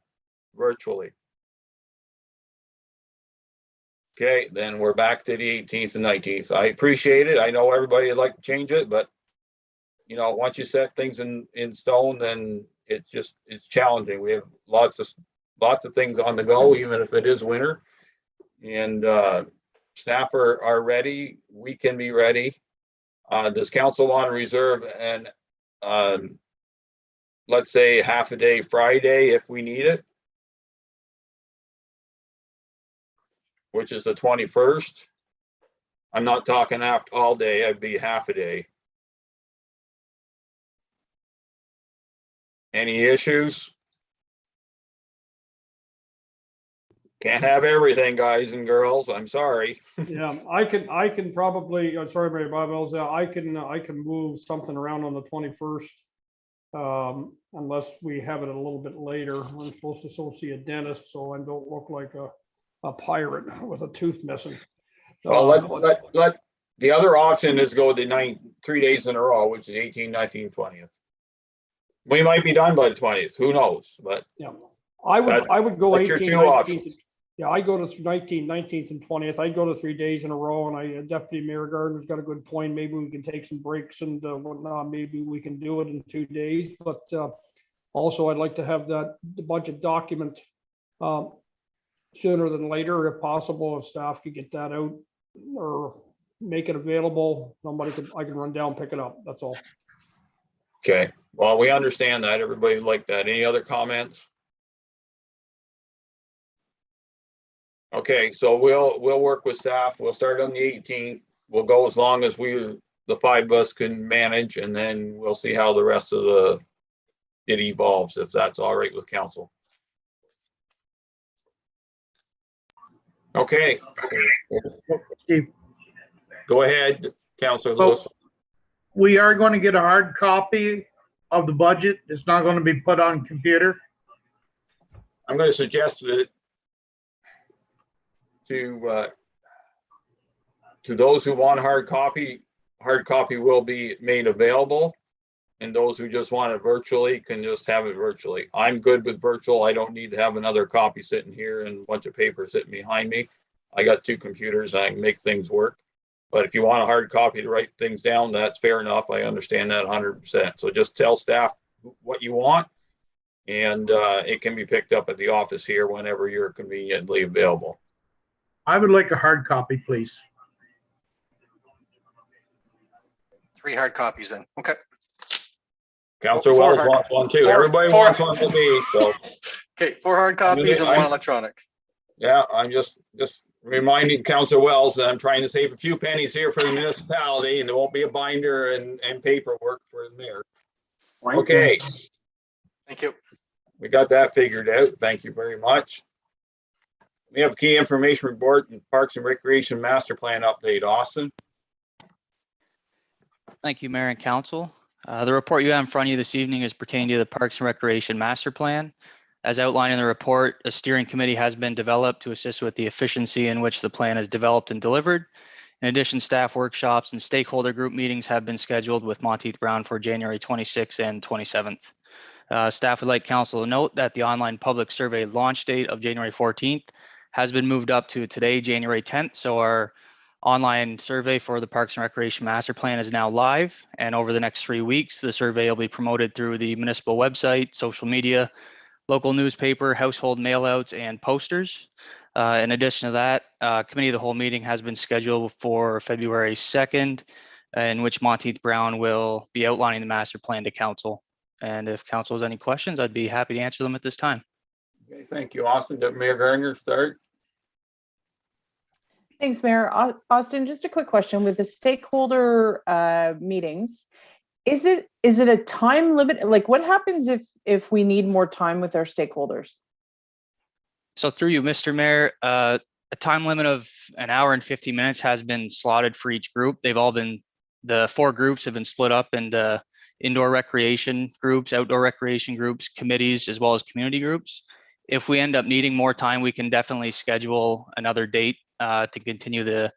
virtually. Okay, then we're back to the 18th and 19th. I appreciate it. I know everybody would like to change it, but you know, once you set things in stone, then it's challenging. We have lots of things on the go, even if it is winter, and staff are ready. We can be ready. Does council want to reserve and let's say half a day Friday if we need it, which is the 21st? I'm not talking after all day. I'd be half a day. Any issues? Can't have everything, guys and girls. I'm sorry. Yeah, I can probably, sorry, Mary Bob, I can move something around on the 21st. Unless we have it a little bit later. I'm supposed to still see a dentist, so I don't look like a pirate with a tooth missing. Well, let the other option is go to 3 days in a row, which is 18, 19, 20th. We might be done by the 20th. Who knows? But yeah, I would go that's 18, your two 19th. options. Yeah, I go to 19th, 19th, and 20th. I go to 3 days in a row, and Deputy Mayor Gardner's got a good point. Maybe we can take some breaks and whatnot. Maybe we can do it in 2 days. But also, I'd like to have the budget document sooner than later, if possible. If staff could get that out or make it available, I can run down and pick it up. That's all. Okay. Well, we understand that. Everybody would like that. Any other comments? Okay, so we'll work with staff. We'll start on the 18th. We'll go as long as the 5 of us can manage, and then we'll see how the rest of it evolves, if that's all right with council. Okay. Steve. Go ahead, Councillor Lewis. We are going to get a hard copy of the budget. It's not going to be put on computer. I'm going to suggest that to those who want hard copy will be made available. And those who just want it virtually can just have it virtually. I'm good with virtual. I don't need to have another copy sitting here and a bunch of paper sitting behind me. I got 2 computers. I can make things work. But if you want a hard copy to write things down, that's fair enough. I understand that 100%. So just tell staff what you want. And it can be picked up at the office here whenever you're conveniently available. I would like a hard copy, please. 3 hard copies then. Okay. Councillor Four Wells hard- wants one too. four- Everybody four- wants one with me, so. Okay, 4 hard copies and 1 electronic. Yeah, I'm just reminding Councillor Wells that I'm trying to save a few pennies here for the municipality, and there won't be a binder and paperwork for the mayor. Okay, Thank you. we got that figured out. Thank you very much. We have key information report and Parks and Recreation Master Plan update, Austin. Thank you, Mayor and Council. The report you have in front of you this evening is pertaining to the Parks and Recreation Master Plan. As outlined in the report, a steering committee has been developed to assist with the efficiency in which the plan is developed and delivered. In addition, staff workshops and stakeholder group meetings have been scheduled with Monteith Brown for January 26th and 27th. Staff would like Council to note that the online public survey launch date of January 14th has been moved up to today, January 10th. So our online survey for the Parks and Recreation Master Plan is now live. And over the next 3 weeks, the survey will be promoted through the municipal website, social media, local newspaper, household mailouts, and posters. In addition to that, Committee of the Whole meeting has been scheduled for February 2nd, in which Monteith Brown will be outlining the master plan to Council. And if Council has any questions, I'd be happy to answer them at this time. Okay, thank you, Austin. Did Mayor Gardner start? Thanks, Mayor. Austin, just a quick question with the stakeholder meetings. Is it a time limit? Like what happens if we need more time with our stakeholders? So through you, Mr. Mayor, a time limit of 1 hour and 50 minutes has been slotted for each group. The 4 groups have been split up into indoor recreation groups, outdoor recreation groups, committees, as well as community groups. If we end up needing more time, we can definitely schedule another date to continue the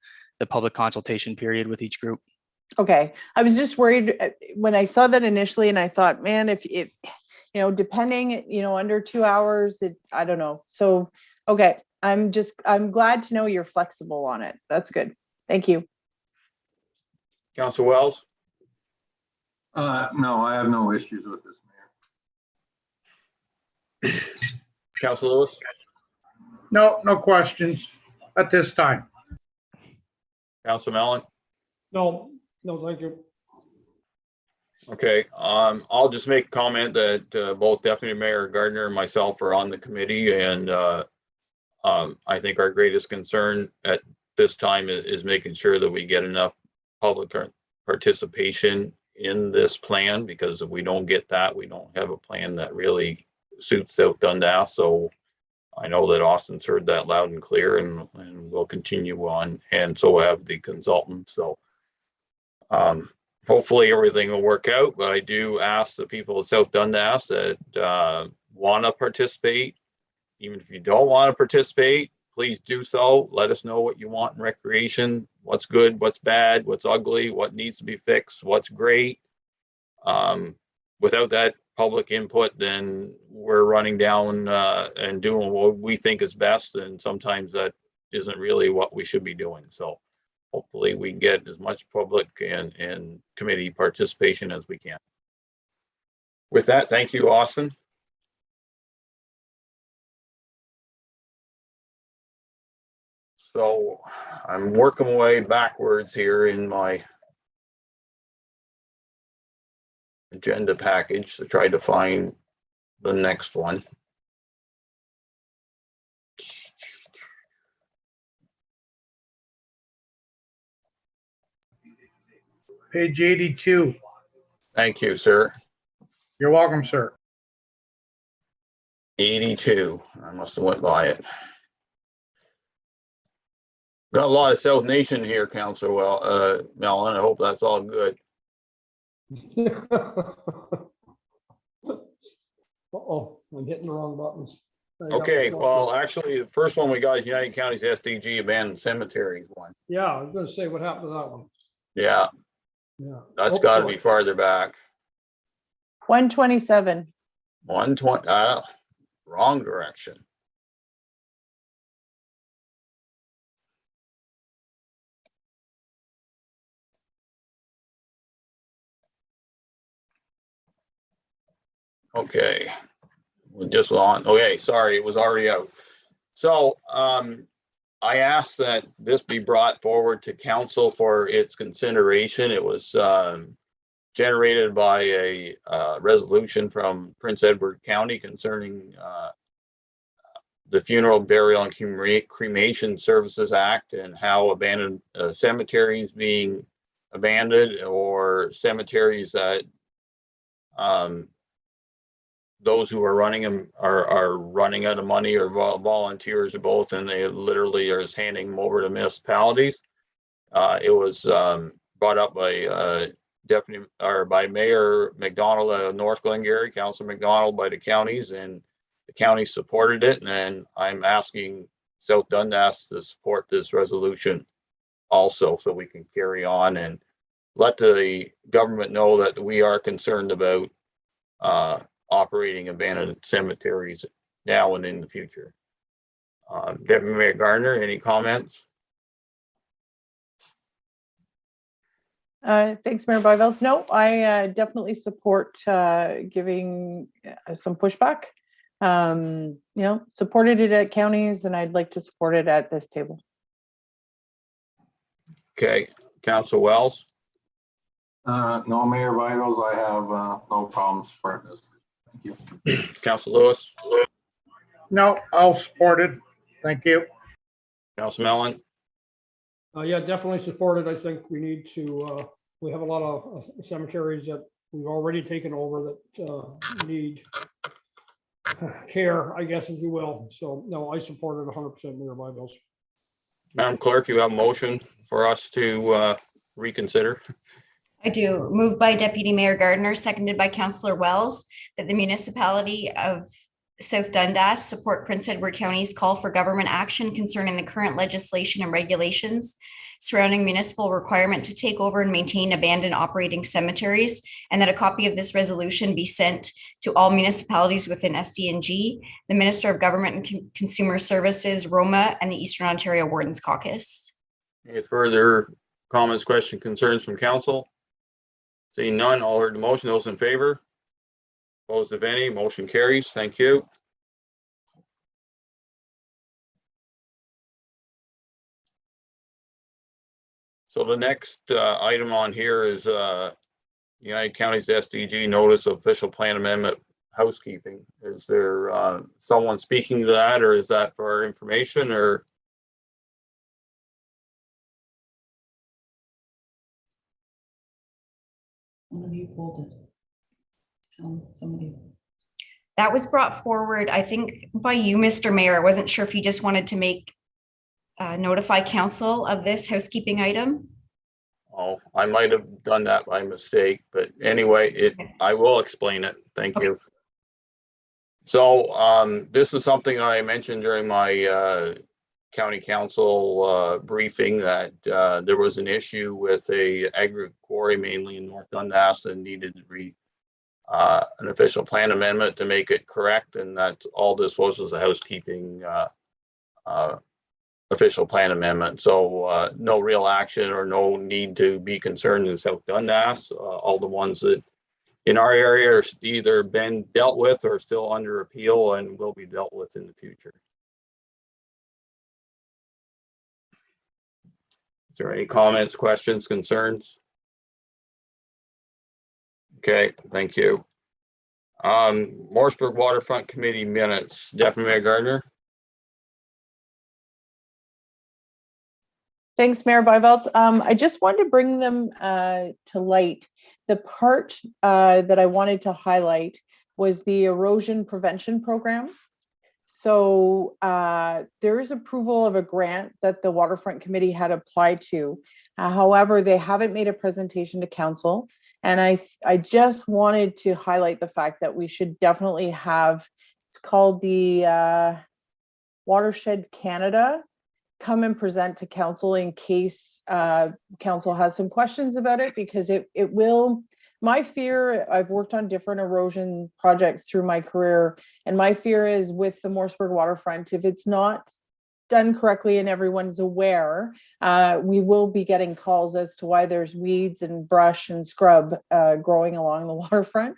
public consultation period with each group. Okay, I was just worried when I saw that initially, and I thought, man, if depending, under 2 hours, I don't know. So, okay, I'm glad to know you're flexible on it. That's good. Thank you. Councillor Wells? No, I have no issues with this, Mayor. Councillor Lewis? No questions at this time. Councillor Mellon? No, thank you. Okay, I'll just make a comment that both Deputy Mayor Gardner and myself are on the committee, and I think our greatest concern at this time is making sure that we get enough public participation in this plan, because if we don't get that, we don't have a plan that really suits South Dundas. So I know that Austin's heard that loud and clear, and we'll continue on, and so have the consultants. So hopefully everything will work out, but I do ask the people of South Dundas that want to participate, even if you don't want to participate, please do so. Let us know what you want in recreation, what's good, what's bad, what's ugly, what needs to be fixed, what's great. Without that public input, then we're running down and doing what we think is best, and sometimes that isn't really what we should be doing. So hopefully we can get as much public and committee participation as we can. With that, thank you, Austin. So I'm working my way backwards here in my agenda package to try to find the next one. Page 82. Thank you, sir. You're welcome, sir. 82. I must have went by it. Got a lot of South Nation here, Councillor Mellon. I hope that's all good. Uh-oh, I'm hitting the wrong buttons. Okay, well, actually, the first one we got is United Counties SDG Abandoned Cemeteries one. Yeah, I was gonna say, what happened to that one? Yeah, Yeah. that's got to be farther back. 127. 120, wrong direction. Okay, we just on, okay, sorry, it was already out. So, I asked that this be brought forward to council for its consideration. It was, generated by a, resolution from Prince Edward County concerning, the Funeral, Burial and Cremation Services Act and how abandoned cemeteries being abandoned, or cemeteries that those who are running them are running out of money, or volunteers or both, and they literally are just handing them over to municipalities. It was brought up by Deputy or by Mayor McDonald of North Glengarry, Councillor McDonald, by the counties, and the county supported it. And I'm asking South Dundas to support this resolution also, so we can carry on and let the government know that we are concerned about operating abandoned cemeteries now and in the future. Deputy Mayor Gardner, any comments? Thanks, Mayor Byvelds. No, I definitely support giving some pushback. You know, supported it at counties, and I'd like to support it at this table. Okay, Councillor Wells. No, Mayor Vitals, I have no problem supporting this. Thank you. Councillor Lewis. No, I'll support it. Thank you. Councillor Mellon. Yeah, definitely supported. I think we need to, we have a lot of cemeteries that we've already taken over that need care, I guess, if you will. So no, I support it 100%, Mayor Byvelds. Madam Clerk, you have a motion for us to reconsider. I do. Moved by Deputy Mayor Gardner, seconded by Councillor Wells, that the municipality of South Dundas support Prince Edward County's call for government action concerning the current legislation and regulations surrounding municipal requirement to take over and maintain abandoned operating cemeteries, and that a copy of this resolution be sent to all municipalities within SDNG, the Minister of Government and Consumer Services, Roma, and the Eastern Ontario Wardens Caucus. Any further comments, questions, concerns from council? Seeing none, all heard the motion. Those in favor? Opposed, if any, motion carries. Thank you. So the next item on here is United Counties SDG notice of official plan amendment housekeeping. Is there someone speaking to that, or is that for our information, or? One of you pulled it. Tell somebody. That was brought forward, I think, by you, Mr. Mayor. I wasn't sure if you just wanted to make notify council of this housekeeping item. Oh, I might have done that by mistake, but anyway, I will explain it. Thank you. So this is something I mentioned during my county council briefing, that there was an issue with a aggregate quarry, mainly in North Dundas, and needed to be an official plan amendment to make it correct, and that all this was a housekeeping official plan amendment. So no real action or no need to be concerned in South Dundas. All the ones that in our area are either been dealt with or still under appeal and will be dealt with in the future. Is there any comments, questions, concerns? Okay, thank you. Morrisburg Waterfront Committee minutes. Deputy Mayor Gardner. Thanks, Mayor Byvelds. I just wanted to bring them to light. The part that I wanted to highlight was the erosion prevention program. So there is approval of a grant that the Waterfront Committee had applied to. However, they haven't made a presentation to council. And I just wanted to highlight the fact that we should definitely have, it's called the Watershed Canada, come and present to council in case council has some questions about it, because it will my fear, I've worked on different erosion projects through my career, and my fear is with the Morseburg waterfront, if it's not done correctly and everyone's aware, we will be getting calls as to why there's weeds and brush and scrub growing along the waterfront.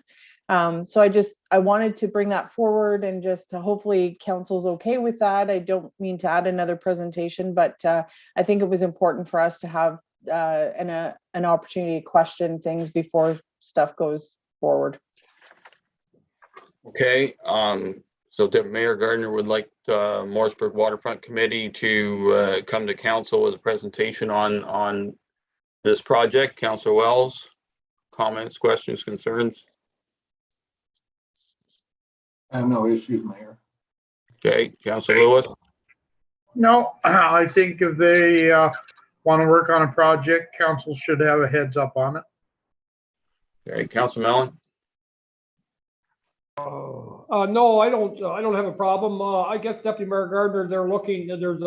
So I wanted to bring that forward, and just to hopefully council's okay with that. I don't mean to add another presentation, but I think it was important for us to have an opportunity to question things before stuff goes forward. Okay, so Mayor Gardner would like Morseburg Waterfront Committee to come to council with a presentation on this project. Councillor Wells, comments, questions, concerns? I have no issues, Mayor. Okay, Councillor Lewis? No, I think if they want to work on a project, council should have a heads up on it. Okay, Councillor Mellon? No, I don't have a problem. I guess Deputy Mayor Gardner, they're looking, there's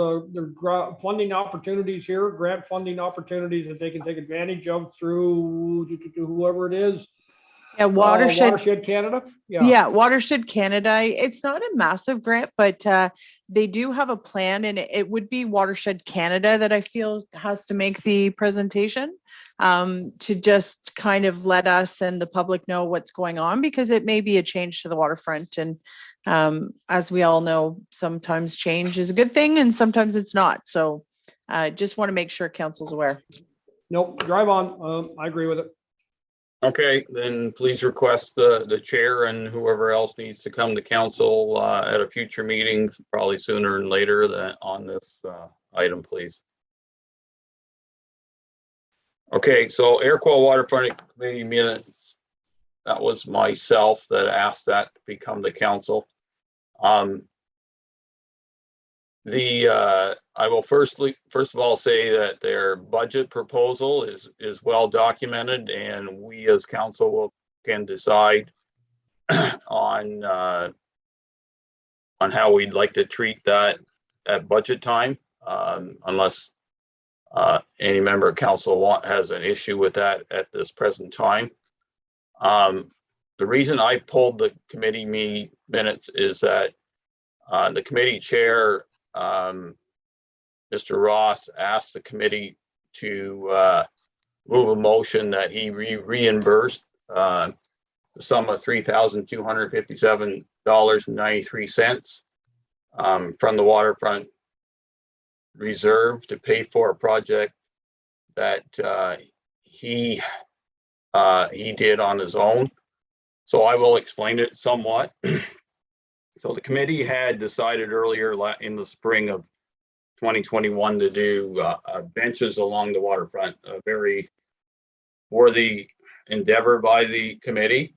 funding opportunities here, grant funding opportunities that they can take advantage of through whoever it is. Yeah, Watershed Canada. Yeah, Watershed Canada. It's not a massive grant, but they do have a plan, and it would be Watershed Canada that I feel has to make the presentation to just kind of let us and the public know what's going on, because it may be a change to the waterfront. And as we all know, sometimes change is a good thing and sometimes it's not. So I just want to make sure council's aware. Nope, drive on. I agree with it. Okay, then please request the chair and whoever else needs to come to council at a future meeting, probably sooner than later, on this item, please. Okay, so Air Quality Waterfront Committee minutes. That was myself that asked that to become the council. I will first of all say that their budget proposal is well documented, and we as council can decide on how we'd like to treat that at budget time, unless any member of council has an issue with that at this present time. The reason I pulled the committee minutes is that the committee chair, Mr. Ross, asked the committee to move a motion that he reimbursed the sum of $3,257.93 from the waterfront reserve to pay for a project that he did on his own. So I will explain it somewhat. So the committee had decided earlier in the spring of 2021 to do benches along the waterfront, a very worthy endeavor by the committee.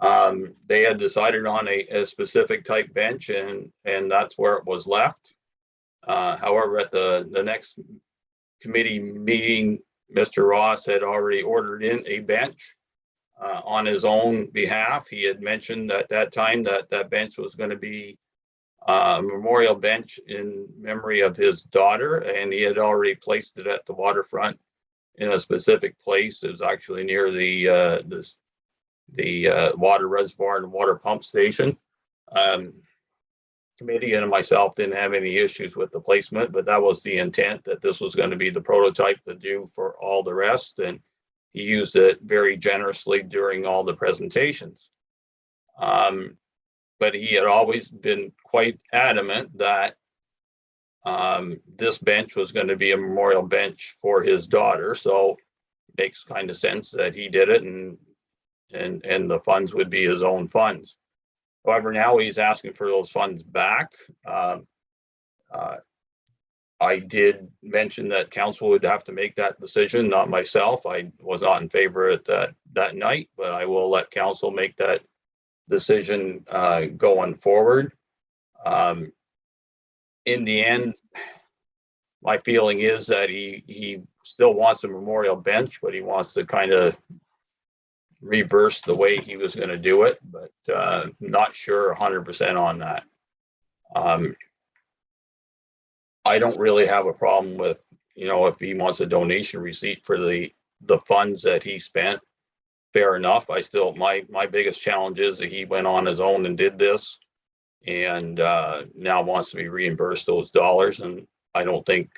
They had decided on a specific type bench, and that's where it was left. However, at the next committee meeting, Mr. Ross had already ordered in a bench on his own behalf. He had mentioned at that time that that bench was going to be a memorial bench in memory of his daughter, and he had already placed it at the waterfront in a specific place. It was actually near the water reservoir and water pump station. Committee and myself didn't have any issues with the placement, but that was the intent, that this was going to be the prototype to do for all the rest, and he used it very generously during all the presentations. But he had always been quite adamant that this bench was going to be a memorial bench for his daughter. So it makes kind of sense that he did it, and the funds would be his own funds. However, now he's asking for those funds back. I did mention that council would have to make that decision, not myself. I was not in favor of that night, but I will let council make that decision going forward. In the end, my feeling is that he still wants a memorial bench, but he wants to kind of reverse the way he was going to do it, but not sure 100% on that. I don't really have a problem with, if he wants a donation receipt for the funds that he spent. fair enough. I still, my biggest challenge is that he went on his own and did this and now wants to be reimbursed those dollars. And I don't think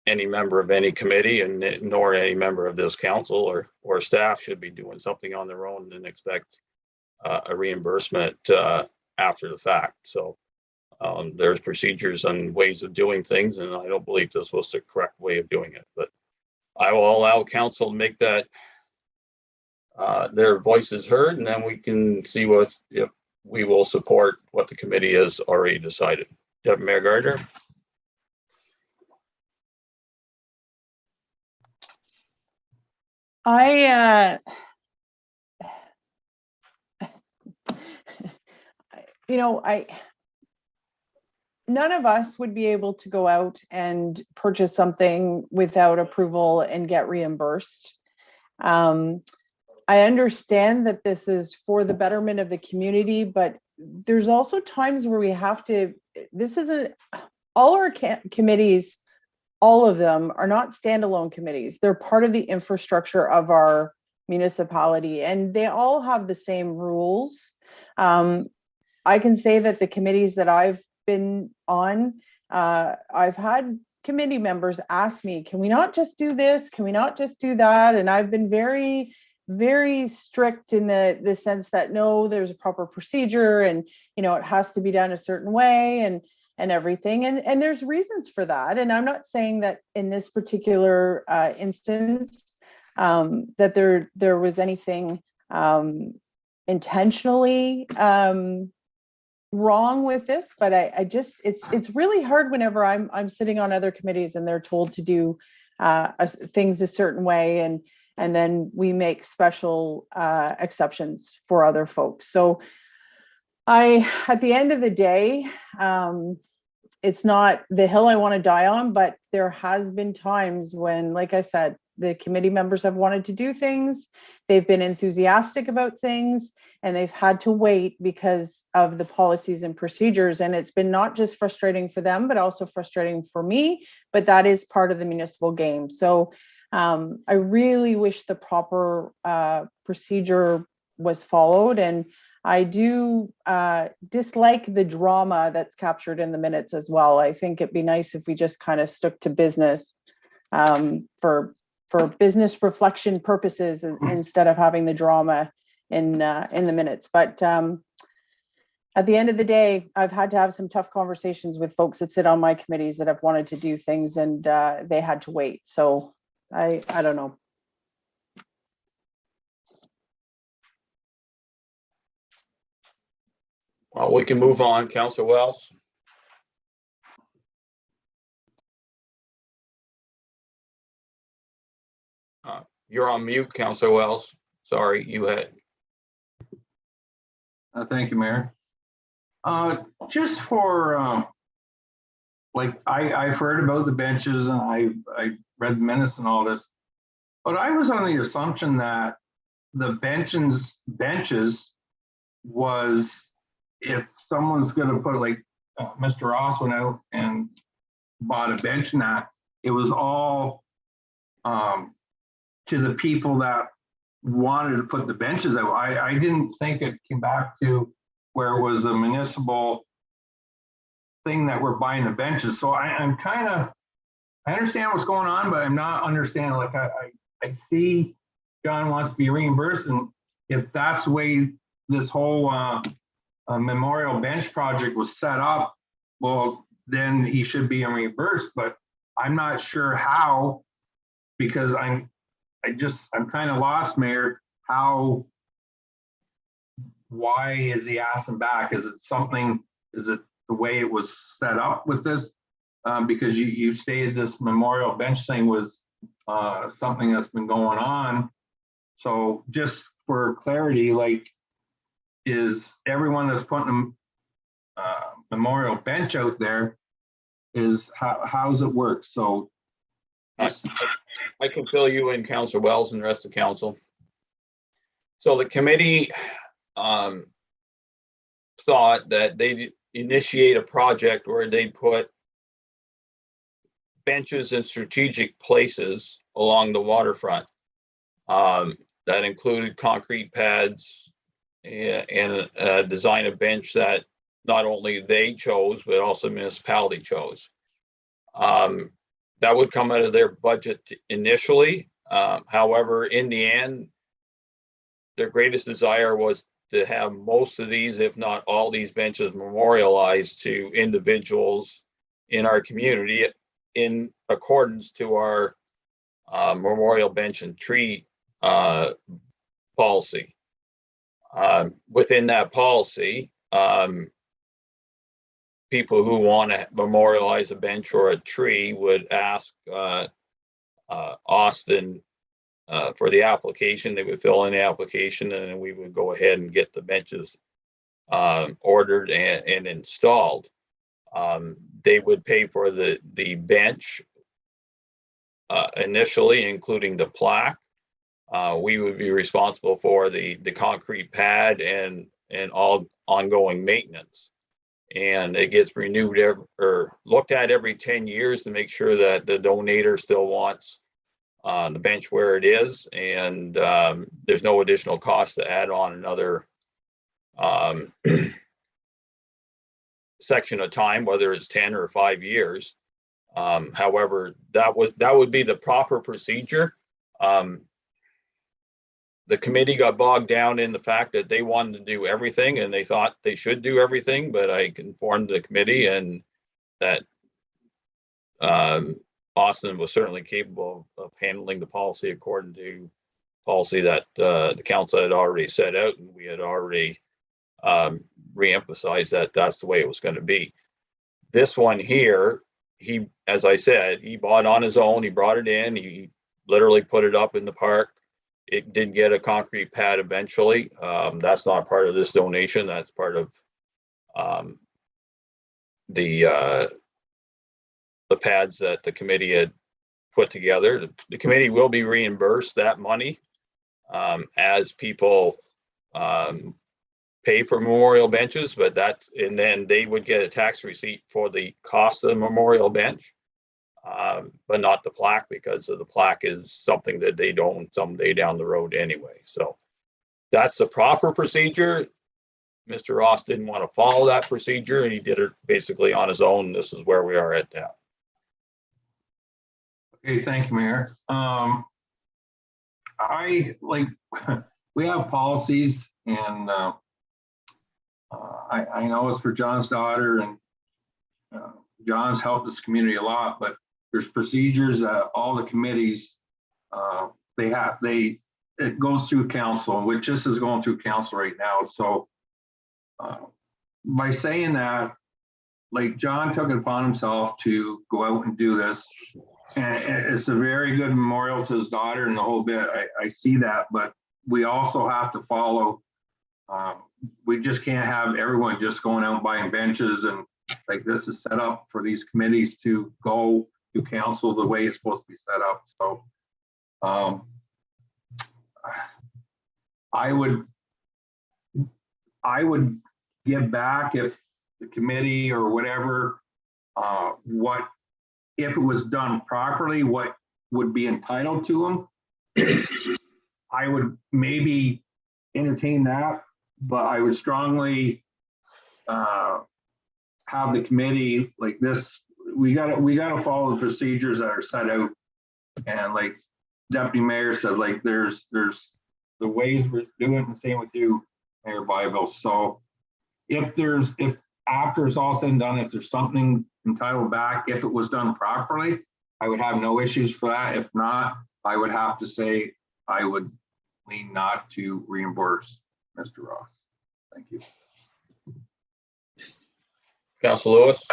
any member of any committee and nor any member of this council or staff should be doing something on their own and expect a reimbursement after the fact. So there's procedures and ways of doing things, and I don't believe this was the correct way of doing it. But I will allow council to make that their voices heard, and then we can see if we will support what the committee has already decided. Deputy Mayor Gardner. None of us would be able to go out and purchase something without approval and get reimbursed. I understand that this is for the betterment of the community, but there's also times where we have to, all our committees, all of them are not standalone committees. They're part of the infrastructure of our municipality, and they all have the same rules. I can say that the committees that I've been on, I've had committee members ask me, can we not just do this? Can we not just do that? And I've been very, very strict in the sense that no, there's a proper procedure and, it has to be done a certain way and everything. And there's reasons for that. And I'm not saying that in this particular instance, that there was anything intentionally wrong with this, but I just, it's really hard whenever I'm sitting on other committees and they're told to do things a certain way, and then we make special exceptions for other folks. So at the end of the day, it's not the hill I want to die on, but there has been times when, like I said, the committee members have wanted to do things, they've been enthusiastic about things, and they've had to wait because of the policies and procedures. And it's been not just frustrating for them, but also frustrating for me, but that is part of the municipal game. So I really wish the proper procedure was followed. And I do dislike the drama that's captured in the minutes as well. I think it'd be nice if we just kind of stuck to business for business reflection purposes instead of having the drama in the minutes. But at the end of the day, I've had to have some tough conversations with folks that sit on my committees that have wanted to do things, and they had to wait. So I don't know. Well, we can move on. Councillor Wells. You're on mute, Councillor Wells. Sorry, you had. Thank you, Mayor. Just for, I've heard about the benches and I read the minutes and all this, but I was on the assumption that the benches was, if someone's going to put, like Mr. Ross went out and bought a bench, and that it was all to the people that wanted to put the benches out. I didn't think it came back to where it was a municipal thing that we're buying the benches. So I'm kind of, I understand what's going on, but I'm not understanding. Like I see John wants to be reimbursed, and if that's the way this whole memorial bench project was set up, well, then he should be reimbursed. But I'm not sure how, because I'm kind of lost, Mayor. Why is he asking back? Is it the way it was set up with this? Because you stated this memorial bench thing was something that's been going on. So just for clarity, like, is everyone that's putting a memorial bench out there, is how's it work? So I can fill you in, Councillor Wells, and the rest of council. So the committee thought that they'd initiate a project where they'd put benches in strategic places along the waterfront. That included concrete pads and design a bench that not only they chose, but also municipality chose. That would come out of their budget initially. However, in the end, their greatest desire was to have most of these, if not all these benches, memorialized to individuals in our community in accordance to our memorial bench and tree policy. Within that policy, people who want to memorialize a bench or a tree would ask Austin for the application. They would fill in the application, and then we would go ahead and get the benches ordered and installed. They would pay for the bench initially, including the plaque. We would be responsible for the concrete pad and all ongoing maintenance. And it gets renewed or looked at every 10 years to make sure that the donator still wants the bench where it is, and there's no additional cost to add on another section of time, whether it's 10 or 5 years. However, that would be the proper procedure. The committee got bogged down in the fact that they wanted to do everything and they thought they should do everything, but I informed the committee and that Austin was certainly capable of handling the policy according to policy that the council had already set out, and we had already re-emphasized that that's the way it was going to be. This one here, he, as I said, he bought on his own. He brought it in. He literally put it up in the park. It did get a concrete pad eventually. That's not part of this donation. That's part of the pads that the committee had put together. The committee will be reimbursed that money as people pay for memorial benches, but and then they would get a tax receipt for the cost of the memorial bench, but not the plaque, because of the plaque is something that they own someday down the road anyway. So that's the proper procedure. Mr. Ross didn't want to follow that procedure, and he did it basically on his own. This is where we are at now. Okay, thank you, Mayor. We have policies, and I know it's for John's daughter, and John's helped this community a lot, but there's procedures that all the committees, it goes through council, which just is going through council right now. So by saying that, like, John took it upon himself to go out and do this, and it's a very good memorial to his daughter and the whole bit. I see that, but we also have to follow. We just can't have everyone just going out and buying benches, and like, this is set up for these committees to go to council the way it's supposed to be set up. So I would give back, if the committee or whatever, what, if it was done properly, what would be entitled to them. I would maybe entertain that, but I would strongly have the committee like this. We gotta follow the procedures that are set out, and like Deputy Mayor said, like, there's the ways we're doing it, and same with you, Mayor Bible. So if after it's all said and done, if there's something entitled back, if it was done properly, I would have no issues for that. If not, I would have to say I would lean not to reimburse Mr. Ross. Thank you. Councillor Lewis.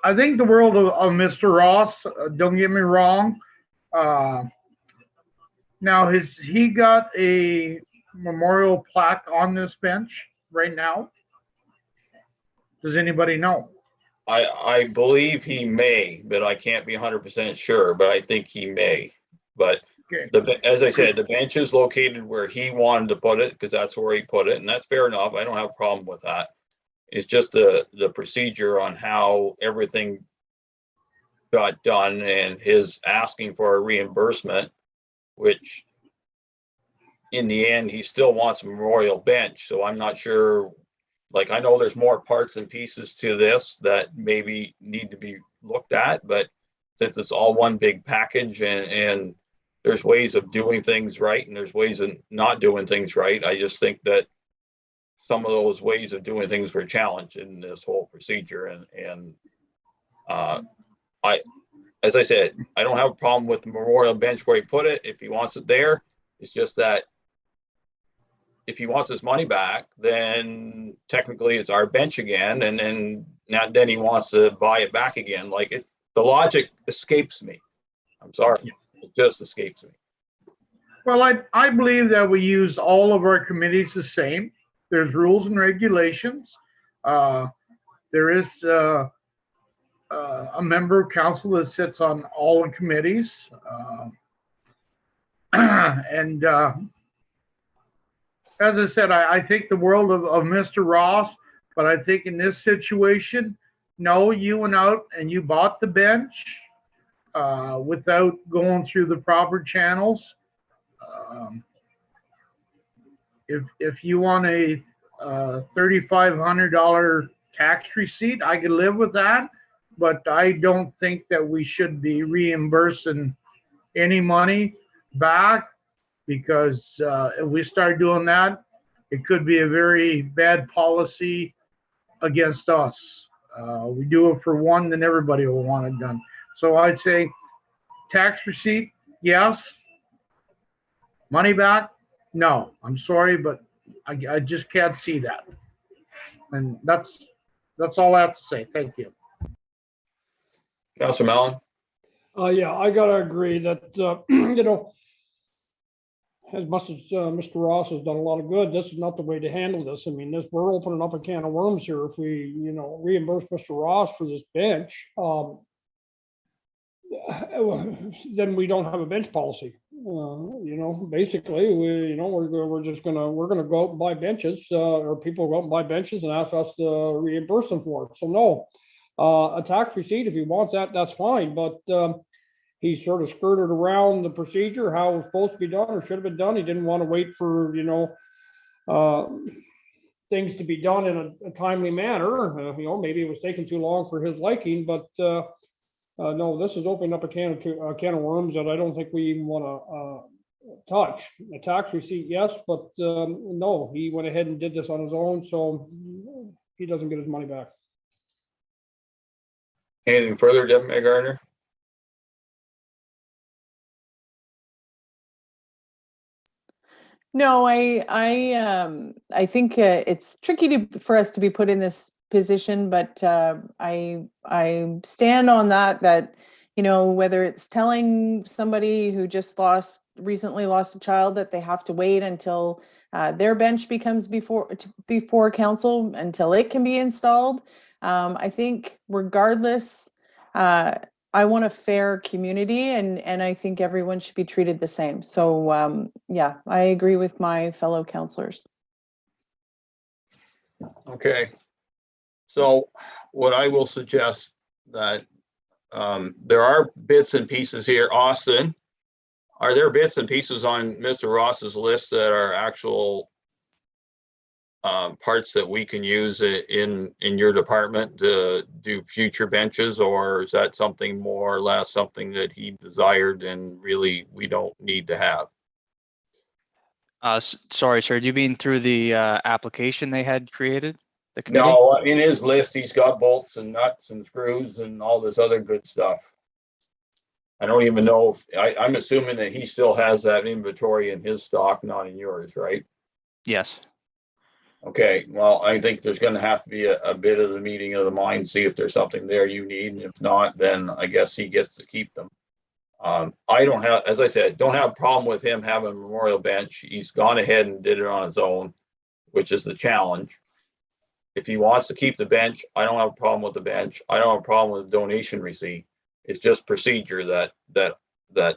I think the world of Mr. Ross, don't get me wrong. Now, has he got a memorial plaque on this bench right now? Does anybody know? I believe he may, but I can't be 100% sure, but I think he may. But okay, as I said, the bench is located where he wanted to put it, because that's where he put it, and that's fair enough. I don't have a problem with that. It's just the procedure on how everything got done and his asking for a reimbursement, which in the end, he still wants a memorial bench. So I'm not sure, like, I know there's more parts and pieces to this that maybe need to be looked at, but since it's all one big package and there's ways of doing things right and there's ways of not doing things right, I just think that some of those ways of doing things were challenged in this whole procedure. And as I said, I don't have a problem with the memorial bench where he put it. If he wants it there, it's just that if he wants his money back, then technically it's our bench again. And then he wants to buy it back again. Like, the logic escapes me. I'm sorry. It just escapes me. Well, I believe that we use all of our committees the same. There's rules and regulations. There is a member of council that sits on all the committees. And as I said, I think the world of Mr. Ross, but I think in this situation, no, you went out and you bought the bench without going through the proper channels. If you want a $3,500 tax receipt, I could live with that, but I don't think that we should be reimbursing any money back, because if we start doing that, it could be a very bad policy against us. We do it for one, then everybody will want it done. So I'd say tax receipt, yes. Money back, no. I'm sorry, but I just can't see that. And that's all I have to say. Thank you. Councillor Mellon? Yeah, I gotta agree that, you know, as much as Mr. Ross has done a lot of good, this is not the way to handle this. I mean, we're opening up a can of worms here if we, you know, reimburse Mr. Ross for this bench. Then we don't have a bench policy. You know, basically, we're gonna go out and buy benches, or people go out and buy benches and ask us to reimburse them for it. So no, a tax receipt, if he wants that, that's fine. But he sort of skirted around the procedure, how it was supposed to be done or should have been done. He didn't want to wait for, you know, things to be done in a timely manner. You know, maybe it was taking too long for his liking, but no, this is opening up a can of worms that I don't think we even want to touch. A tax receipt, yes, but no, he went ahead and did this on his own, so he doesn't get his money back. Anything further, Deputy Gardner? No, I think it's tricky for us to be put in this position, but I stand on that, you know, whether it's telling somebody who just recently lost a child that they have to wait until their bench becomes before council until it can be installed. I think regardless, I want a fair community, and I think everyone should be treated the same. So yeah, I agree with my fellow councillors. Okay. So what I will suggest that there are bits and pieces here. Austin, are there bits and pieces on Mr. Ross's list that are actual parts that we can use in your department to do future benches, or is that something more or less something that he desired and really we don't need to have? Sorry, sir. Do you mean through the application they had created? The committee? No, in his list, he's got bolts and nuts and screws and all this other good stuff. I don't even know if I'm assuming that he still has that inventory in his stock, not in yours, right? Yes. Okay, well, I think there's going to have to be a bit of the meeting of the mind, see if there's something there you need. And if not, then I guess he gets to keep them. I don't have, as I said, don't have a problem with him having a memorial bench. He's gone ahead and did it on his own, which is the challenge. If he wants to keep the bench, I don't have a problem with the bench. I don't have a problem with the donation receipt. It's just procedure that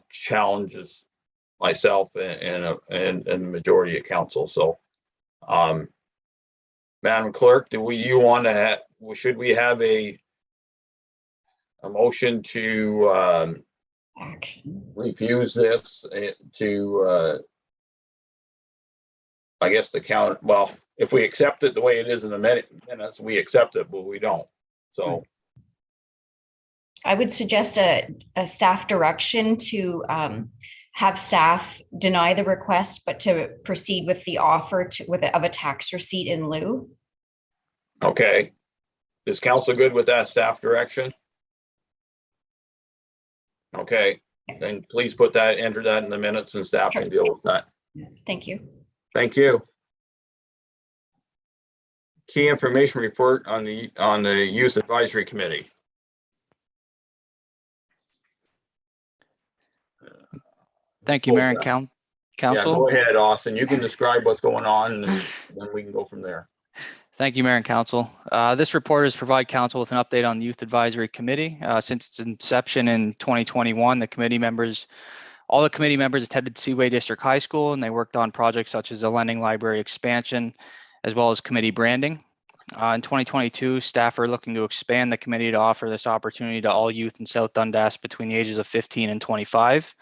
challenges myself and the majority of council. So, Madam Clerk, should we have a a motion to refuse this to, I guess the count, well, if we accept it the way it is in the minutes, we accept it, but we don't. So, I would suggest a staff direction to have staff deny the request, but to proceed with the offer of a tax receipt in lieu. okay. Is council good with that staff direction? Okay, then please put that, enter that in the minutes and staff can deal with that. Thank you. Thank you. Key information report on the Youth Advisory Committee. Thank you, Mayor and Yeah, Council. go ahead, Austin. You can describe what's going on and then we can go from there. Thank you, Mayor and Council. This report is provide Council with an update on the Youth Advisory Committee. Since its inception in 2021, all the committee members attended Seaway District High School, and they worked on projects such as the lending library expansion, as well as committee branding. In 2022, staff are looking to expand the committee to offer this opportunity to all youth in South Dundas between the ages of 15 and 25.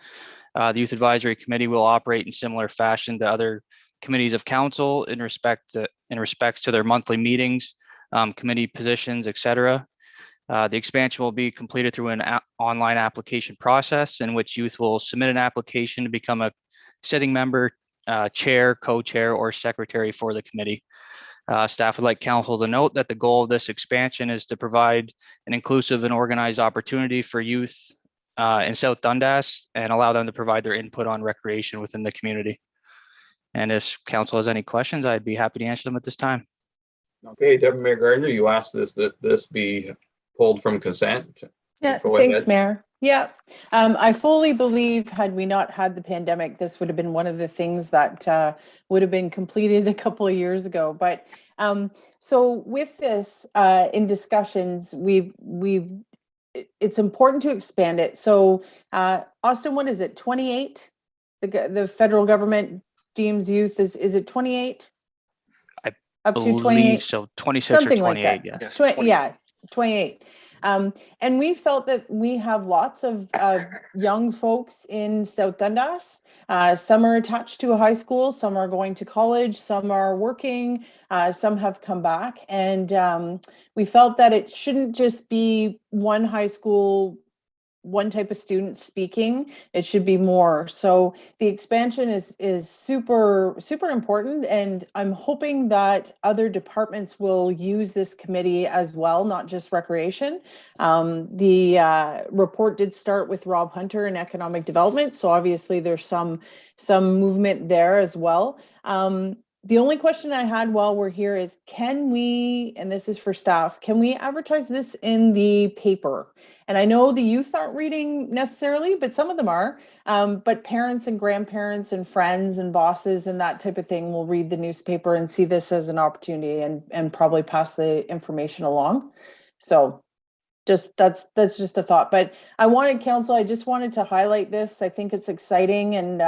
The Youth Advisory Committee will operate in similar fashion to other committees of council in respects to their monthly meetings, committee positions, etc. The expansion will be completed through an online application process in which youth will submit an application to become a sitting member, chair, co-chair, or secretary for the committee. Staff would like council to note that the goal of this expansion is to provide an inclusive and organized opportunity for youth in South Dundas and allow them to provide their input on recreation within the community. And if council has any questions, I'd be happy to answer them at this time. Okay, Deputy Mayor Gardner, you asked that this be pulled from consent. Yeah, Go thanks, ahead. Mayor. Yeah, I fully believe had we not had the pandemic, this would have been one of the things that would have been completed a couple of years ago. But so with this in discussions, it's important to expand it. So Austin, what is it? 28? The federal government deems youth is it 28? Up to 28? Believe so, 26 Something or 28, like that. yeah. Yes, 28. And we felt that we have lots of young folks in South Dundas. Some are attached to a high school, some are going to college, some are working, some have come back. And we felt that it shouldn't just be one high school, one type of student speaking. It should be more. So the expansion is super important, and I'm hoping that other departments will use this committee as well, not just recreation. The report did start with Rob Hunter in economic development, so obviously there's some movement there as well. The only question I had while we're here is, can we, and this is for staff, can we advertise this in the paper? And I know the youth aren't reading necessarily, but some of them are. But parents and grandparents and friends and bosses and that type of thing will read the newspaper and see this as an opportunity and probably pass the information along. So that's just a thought. But I just wanted to highlight this. I think it's exciting, and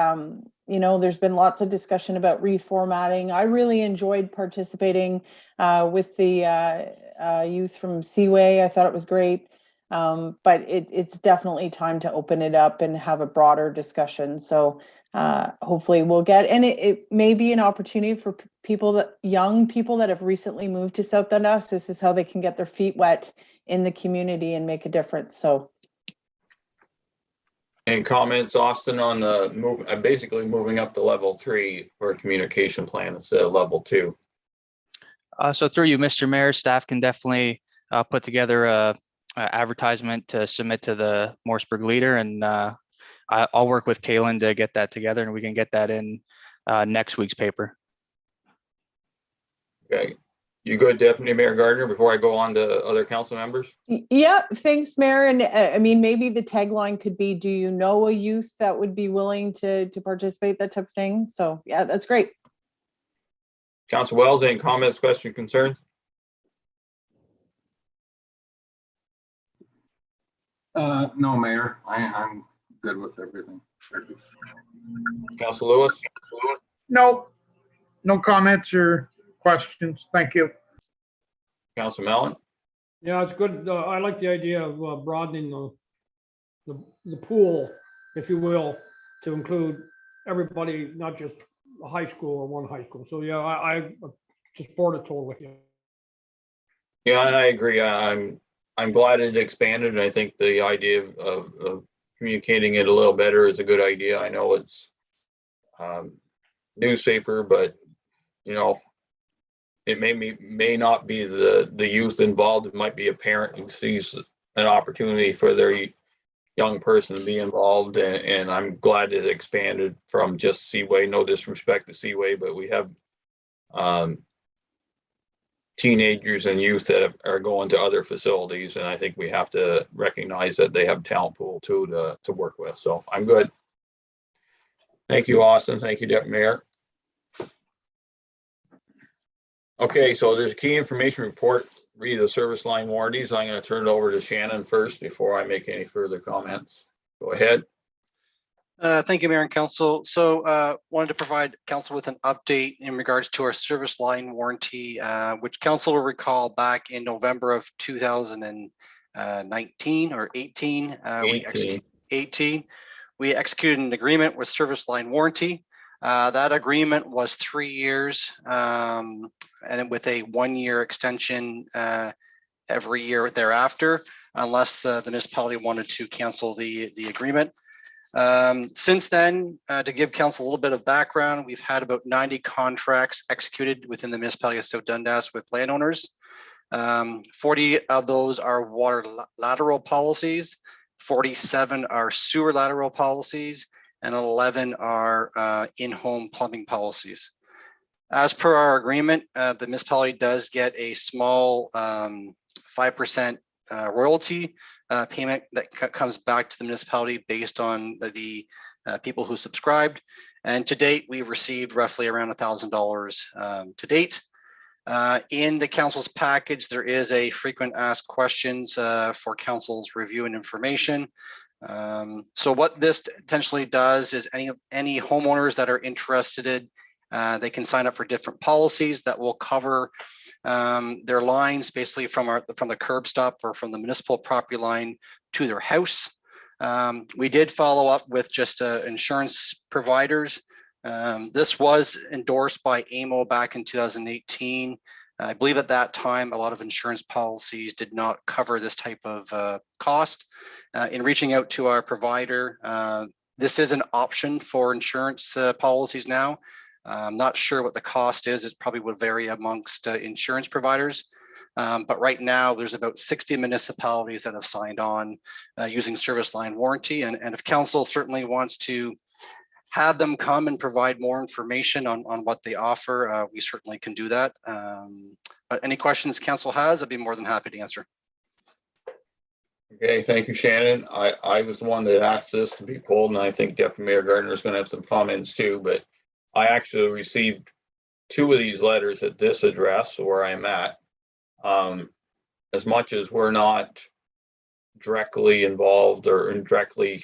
there's been lots of discussion about reformatting. I really enjoyed participating with the youth from Seaway. I thought it was great. But it's definitely time to open it up and have a broader discussion. So hopefully we'll get, and it may be an opportunity for young people that have recently moved to South Dundas. This is how they can get their feet wet in the community and make a difference. So. Any comments, Austin, on basically moving up to level 3 for a communication plan instead of level 2? So through you, Mr. Mayor, staff can definitely put together a advertisement to submit to the Morrisburg Leader, and I'll work with Kaylin to get that together, and we can get that in next week's paper. Okay, you good, Deputy Mayor Gardner, before I go on to other council members? Yeah, thanks, Mayor. And I mean, maybe the tagline could be, do you know a youth that would be willing to participate, that type of thing. So yeah, that's great. Council Wells, any comments, questions, concerns? No, Mayor, I'm good with everything. Council Lewis? No comments or questions. Thank you. Council Mellon? Yeah, it's good. I like the idea of broadening the pool, if you will, to include everybody, not just a high school or one high school. So yeah, I support it totally with you. Yeah, and I agree. I'm glad it expanded. And I think the idea of communicating it a little better is a good idea. I know it's newspaper, but you know, it may not be the youth involved. It might be a parent who sees an opportunity for their young person to be involved, and I'm glad it expanded from just Seaway. No disrespect to Seaway, but we have teenagers and youth that are going to other facilities, and I think we have to recognize that they have talent pool too to work with. So I'm good. Thank you, Austin. Thank you, Deputy Mayor. Okay, so there's a key information report, read the service line warranties. I'm going to turn it over to Shannon first before I make any further comments. Go ahead. Thank you, Mayor and Council. So wanted to provide Council with an update in regards to our service line warranty, which Council will recall back in November of 2019 or 18. 18. We executed an agreement with Service Line Warranty. That agreement was 3 years and with a 1-year extension every year thereafter, unless the municipality wanted to cancel the agreement. Since then, to give Council a little bit of background, we've had about 90 contracts executed within the municipality of South Dundas with landowners. 40 of those are water lateral policies, 47 are sewer lateral policies, and 11 are in-home plumbing policies. As per our agreement, the municipality does get a small 5% royalty payment that comes back to the municipality based on the people who subscribed. And to date, we've received roughly around $1,000 to date. In the council's package, there is a frequent asked questions for council's review and information. So what this potentially does is any homeowners that are interested, they can sign up for different policies that will cover their lines basically from the curb stop or from the municipal property line to their house. We did follow up with just insurance providers. This was endorsed by AMO back in 2018. I believe at that time, a lot of insurance policies did not cover this type of cost. In reaching out to our provider, this is an option for insurance policies now. I'm not sure what the cost is. It probably would vary amongst insurance providers. But right now, there's about 60 municipalities that have signed on using service line warranty. And if council certainly wants to have them come and provide more information on what they offer, we certainly can do that. But any questions council has, I'd be more than happy to answer. Okay, thank you, Shannon. I was the one that asked this to be pulled, and I think Deputy Mayor Gardner is going to have some comments too, but I actually received 2 of these letters at this address where I'm at. As much as we're not directly involved or indirectly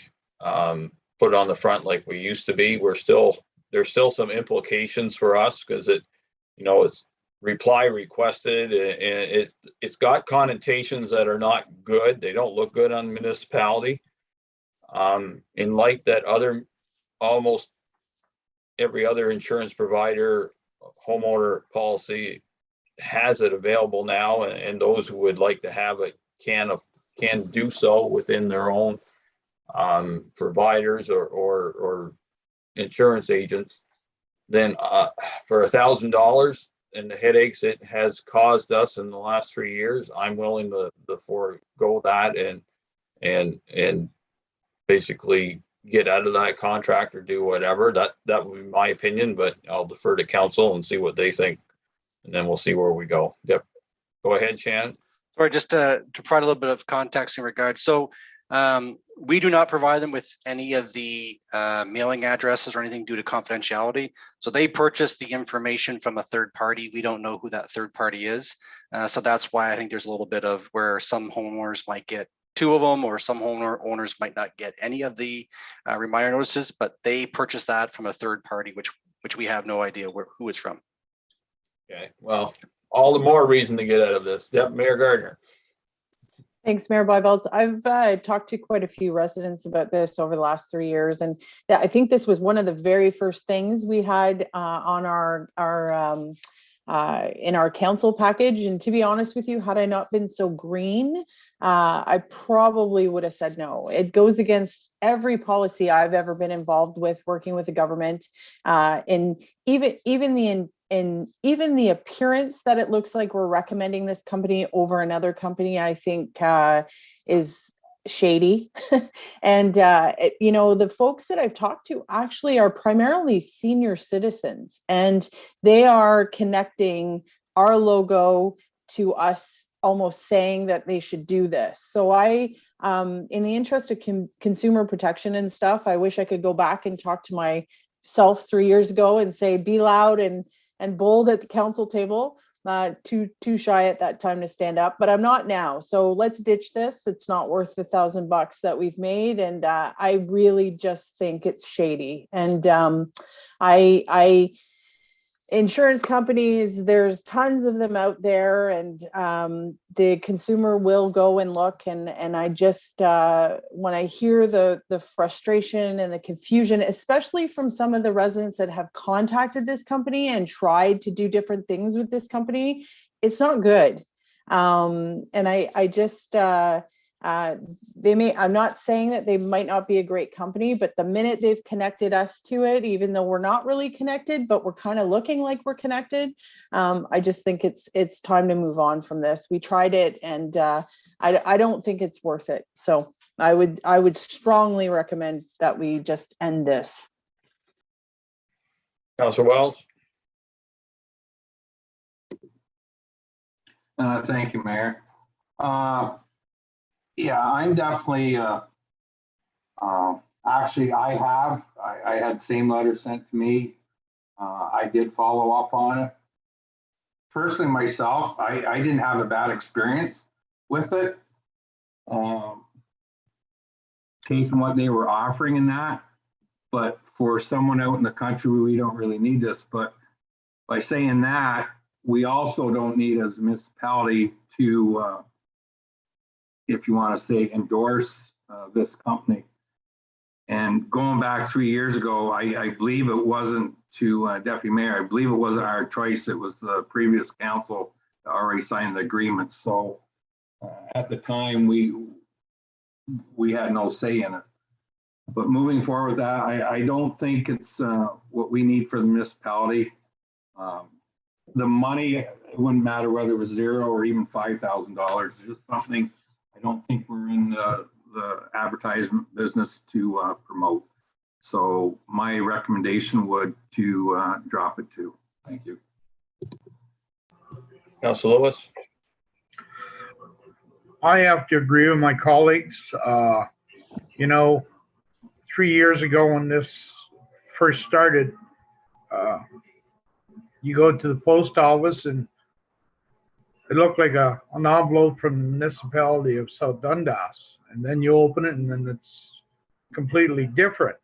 put on the front like we used to be, there's still some implications for us because it's reply requested and it's got connotations that are not good. They don't look good on municipality. In light that almost every other insurance provider homeowner policy has it available now, and those who would like to have it can do so within their own providers or insurance agents. Then for $1,000 and the headaches it has caused us in the last 3 years, I'm willing to forego that and basically get out of that contract or do whatever. That would be my opinion, but I'll defer to council and see what they think, and then we'll see where we go. Yep. Go ahead, Shannon. Sorry, just to provide a little bit of context in regards. So we do not provide them with any of the mailing addresses or anything due to confidentiality. So they purchase the information from a third party. We don't know who that third party is. So that's why I think there's a little bit of where some homeowners might get 2 of them, or some owners might not get any of the reminder notices, but they purchase that from a third party, which we have no idea who it's from. Okay, well, all the more reason to get out of this. Deputy Mayor Gardner. Thanks, Mayor Byvelds. I've talked to quite a few residents about this over the last 3 years, and I think this was one of the very first things we had on our in our council package. And to be honest with you, had I not been so green, I probably would have said no. It goes against every policy I've ever been involved with working with the government, and even the appearance that it looks like we're recommending this company over another company, I think is shady. And the folks that I've talked to actually are primarily senior citizens, and they are connecting our logo to us, almost saying that they should do this. So in the interest of consumer protection and stuff, I wish I could go back and talk to myself 3 years ago and say, be loud and bold at the council table. Too shy at that time to stand up, but I'm not now. So let's ditch this. It's not worth the $1,000 that we've made. And I really just think it's shady. And insurance companies, there's tons of them out there, and the consumer will go and look. And I just, when I hear the frustration and the confusion, especially from some of the residents that have contacted this company and tried to do different things with this company, it's not good. And I just, I'm not saying that they might not be a great company, but the minute they've connected us to it, even though we're not really connected, but we're kind of looking like we're connected, I just think it's time to move on from this. We tried it, and I don't think it's worth it. So I would strongly recommend that we just end this. Councillor Wells? Thank you, Mayor. Yeah, I'm definitely, actually, I had the same letter sent to me. I did follow up on it. Personally, myself, I didn't have a bad experience with it. Taking what they were offering in that, but for someone out in the country, we don't really need this. But by saying that, we also don't need as a municipality to, if you want to say, endorse this company. And going back 3 years ago, I believe it wasn't to Deputy Mayor, I believe it wasn't our choice, it was the previous council that already signed the agreement. So at the time, we had no say in it. But moving forward with that, I don't think it's what we need for the municipality. The money, it wouldn't matter whether it was $0 or even $5,000, it's just something I don't think we're in the advertisement business to promote. So my recommendation would to drop it too. Thank you. Councillor Lewis? I have to agree with my colleagues. 3 years ago when this first started, you go to the post office and it looked like an envelope from the municipality of South Dundas. And then you open it and then it's completely different.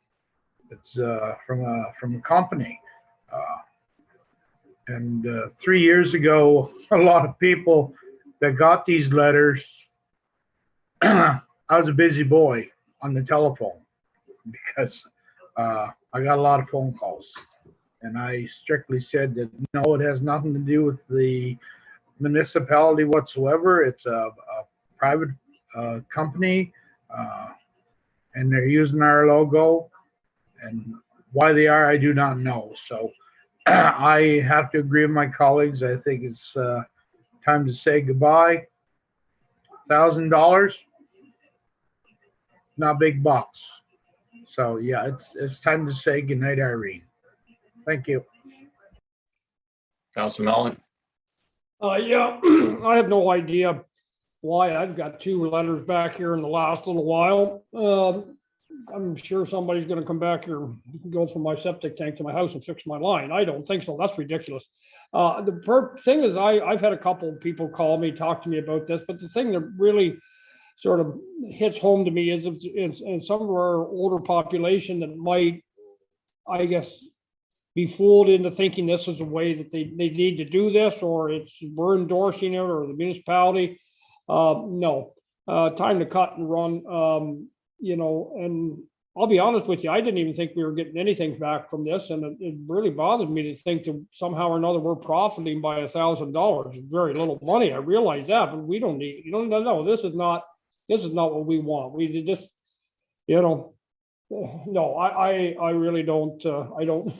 It's from a company. And 3 years ago, a lot of people that got these letters, I was a busy boy on the telephone because I got a lot of phone calls. And I strictly said that, no, it has nothing to do with the municipality whatsoever. It's a private company, and they're using our logo, and why they are, I do not know. So I have to agree with my colleagues. I think it's time to say goodbye. $1,000, not big bucks. So yeah, it's time to say goodnight, Irene. Thank you. Councillor Mellon? Yeah, I have no idea why I've got 2 letters back here in the last little while. I'm sure somebody's going to come back here, go from my septic tank to my house and fix my line. I don't think so. That's ridiculous. The thing is, I've had a couple of people call me, talk to me about this, but the thing that really sort of hits home to me is in some of our older population that might, I guess, be fooled into thinking this is a way that they need to do this, or we're endorsing it, or the municipality. No, time to cut and run. And I'll be honest with you, I didn't even think we were getting anything back from this, and it really bothers me to think that somehow or another we're profiting by $1,000. It's very little money. I realize that, but we don't need. No, this is not what we want. We just, no, I really don't. I don't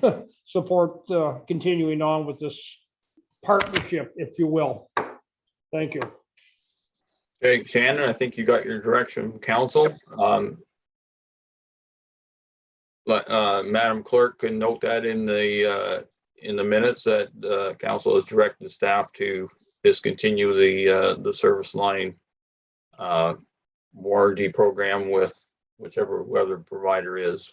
support continuing on with this partnership, if you will. Thank you. Okay, Shannon, I think you got your direction from council. Madam Clerk can note that in the minutes that council has directed staff to discontinue the service line warranty program with whichever weather provider is.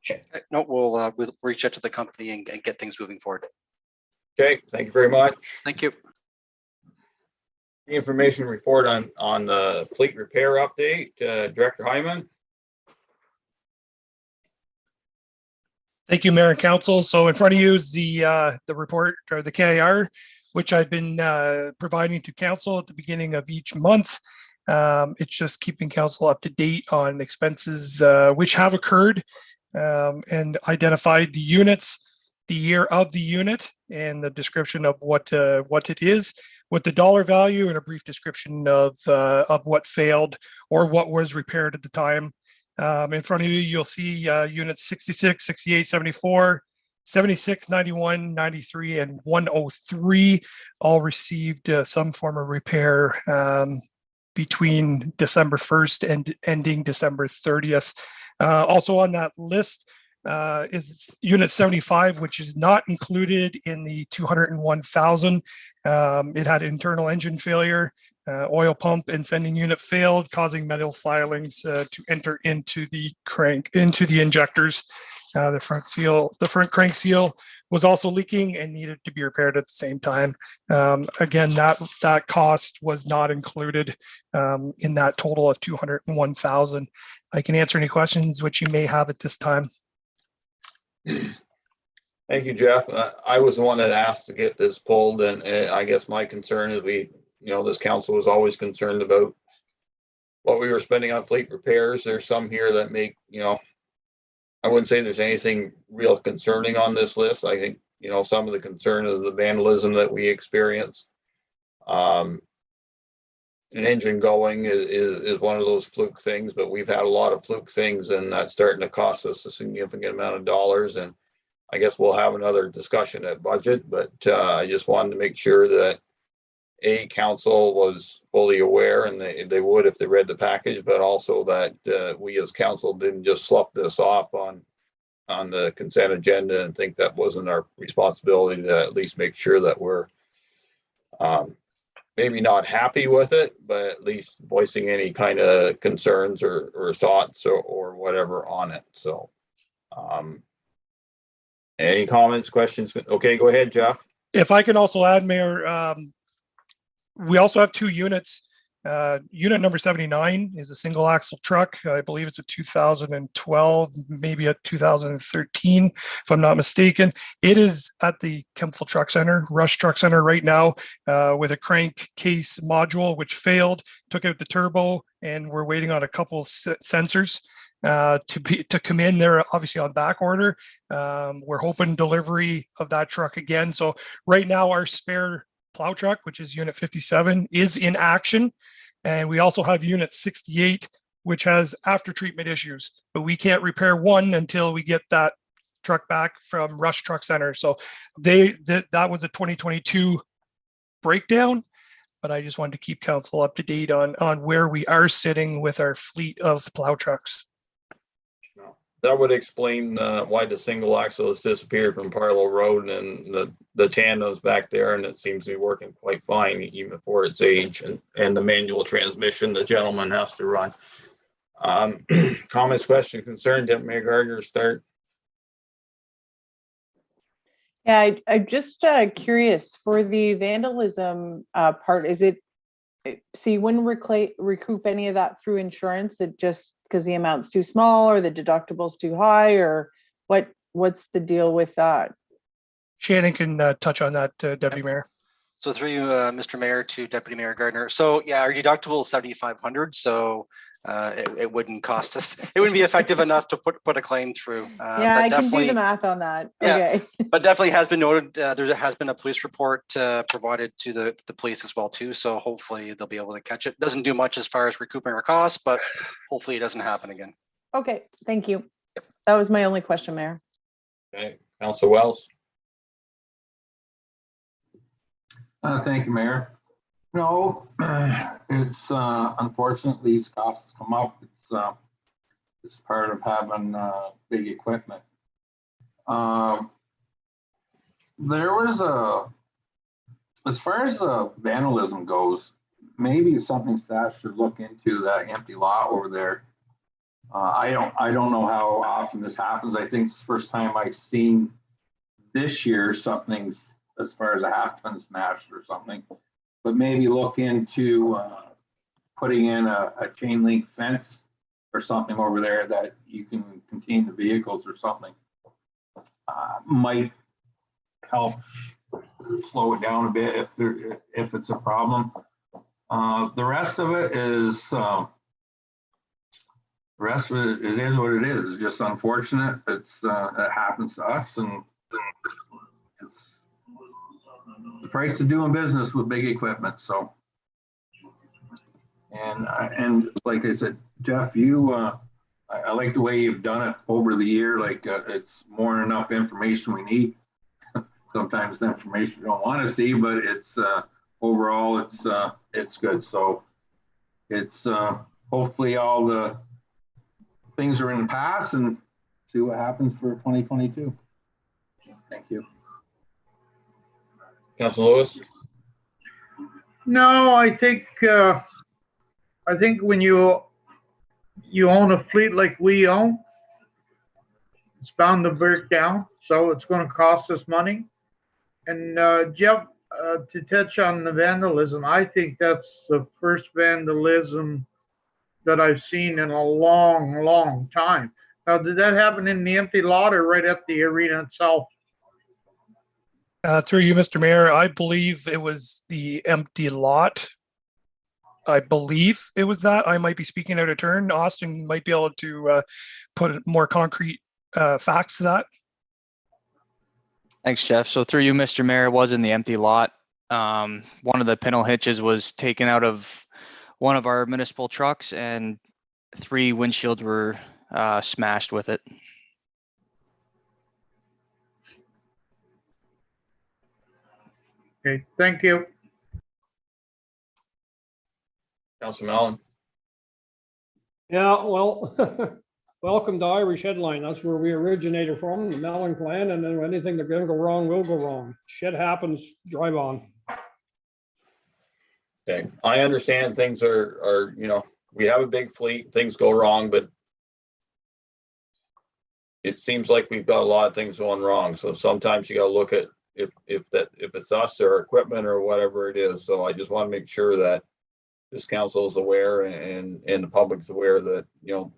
Sure. No, we'll reach out to the company and get things moving forward. Okay, thank you very much. Thank you. The information report on the fleet repair update, Director Hyman. Thank you, Mayor and Council. So in front of you is the report, or the KIR, which I've been providing to council at the beginning of each month. It's just keeping council up to date on expenses which have occurred, and identified the units, the year of the unit, and the description of what it is, with the dollar value, and a brief description of what failed or what was repaired at the time. In front of you, you'll see units 66, 68, 74, 76, 91, 93, and 103 all received some form of repair between December 1st and ending December 30th. Also on that list is unit 75, which is not included in the 201,000. It had internal engine failure, oil pump and sending unit failed, causing metal filings to enter into the injectors. The front crank seal was also leaking and needed to be repaired at the same time. Again, that cost was not included in that total of 201,000. I can answer any questions which you may have at this time. Thank you, Jeff. I was the one that asked to get this pulled, and I guess my concern is this council was always concerned about what we were spending on fleet repairs. There's some here that make, I wouldn't say there's anything real concerning on this list. I think, some of the concern is the vandalism that we experienced. An engine going is one of those fluke things, but we've had a lot of fluke things, and that's starting to cost us a significant amount of dollars. And I guess we'll have another discussion at budget, but I just wanted to make sure that council was fully aware, and they would if they read the package, but also that we as council didn't just slough this off on the consent agenda and think that wasn't our responsibility to at least make sure that we're maybe not happy with it, but at least voicing any kind of concerns or thoughts or whatever on it. So any comments, questions? Okay, go ahead, Jeff. If I can also add, Mayor, we also have two units. Unit number 79 is a single axle truck. I believe it's a 2012, maybe a 2013, if I'm not mistaken. It is at the Kempful Truck Center, Rush Truck Center right now, with a crank case module, which failed, took out the turbo, and we're waiting on a couple sensors to come in. They're obviously on back order. We're hoping delivery of that truck again. So right now our spare plow truck, which is unit 57, is in action. And we also have unit 68, which has after treatment issues, but we can't repair one until we get that truck back from Rush Truck Center. So that was a 2022 breakdown, but I just wanted to keep council up to date on where we are sitting with our fleet of plow trucks. That would explain why the single axle has disappeared from Parlow Road, and the tandem's back there, and it seems to be working quite fine even for its age, and the manual transmission the gentleman has to run. Comments, question, concern? Deputy Mayor Gardner, start. Yeah, I'm just curious for the vandalism part. Is it so you wouldn't recoup any of that through insurance? That just because the amount's too small or the deductible's too high, or what's the deal with that? Shannon can touch on that, Deputy Mayor. So through you, Mr. Mayor, to Deputy Mayor Gardner. So yeah, our deductible is 7,500. So it wouldn't cost us. It wouldn't be effective enough to put a claim through. Yeah, but I can do definitely, the math on that. Yeah. Okay. But definitely has been noted. There has been a police report provided to the police as well too. So hopefully they'll be able to catch it. Doesn't do much as far as recouping our costs, but hopefully it doesn't happen again. Okay, thank you. That was my only question, Mayor. Okay, Councillor Wells. Thank you, Mayor. No, it's unfortunate these costs come up. It's part of having big equipment. There was as far as vandalism goes, maybe something staff should look into that empty lot over there. I don't know how often this happens. I think it's the first time I've seen this year something as far as a half ton smashed or something. But maybe look into putting in a chain link fence or something over there that you can contain the vehicles or something. Might help slow it down a bit if it's a problem. The rest of it is it is what it is. It's just unfortunate. It happens to us, and it's the price of doing business with big equipment. So, and like I said, Jeff, I like the way you've done it over the year. Like it's more than enough information we need. Sometimes the information you don't want to see, but it's overall it's good. So it's hopefully all the things are in the past, and see what happens for 2022. Thank you. Councillor Lewis. No, I think when you own a fleet like we own, it's bound to break down, so it's going to cost us money. And Jeff, to touch on the vandalism, I think that's the first vandalism that I've seen in a long, long time. Now, did that happen in the empty lot or right at the arena itself? Through you, Mr. Mayor, I believe it was the empty lot. I believe it was that. I might be speaking out of turn. Austin might be able to put more concrete facts to that. Thanks, Jeff. So through you, Mr. Mayor, it was in the empty lot. One of the pintle hitches was taken out of one of our municipal trucks, and 3 windshields were smashed with it. Okay, thank you. Councillor Mellon. Yeah, well, welcome to Irish Headline. That's where we originated from, the Mellon clan, and then anything that's gonna go wrong will go wrong. Shit happens, drive on. Okay, I understand things are, we have a big fleet, things go wrong, but it seems like we've got a lot of things going wrong. So sometimes you gotta look at if it's us or equipment or whatever it is. So I just want to make sure that this council is aware and the public is aware that,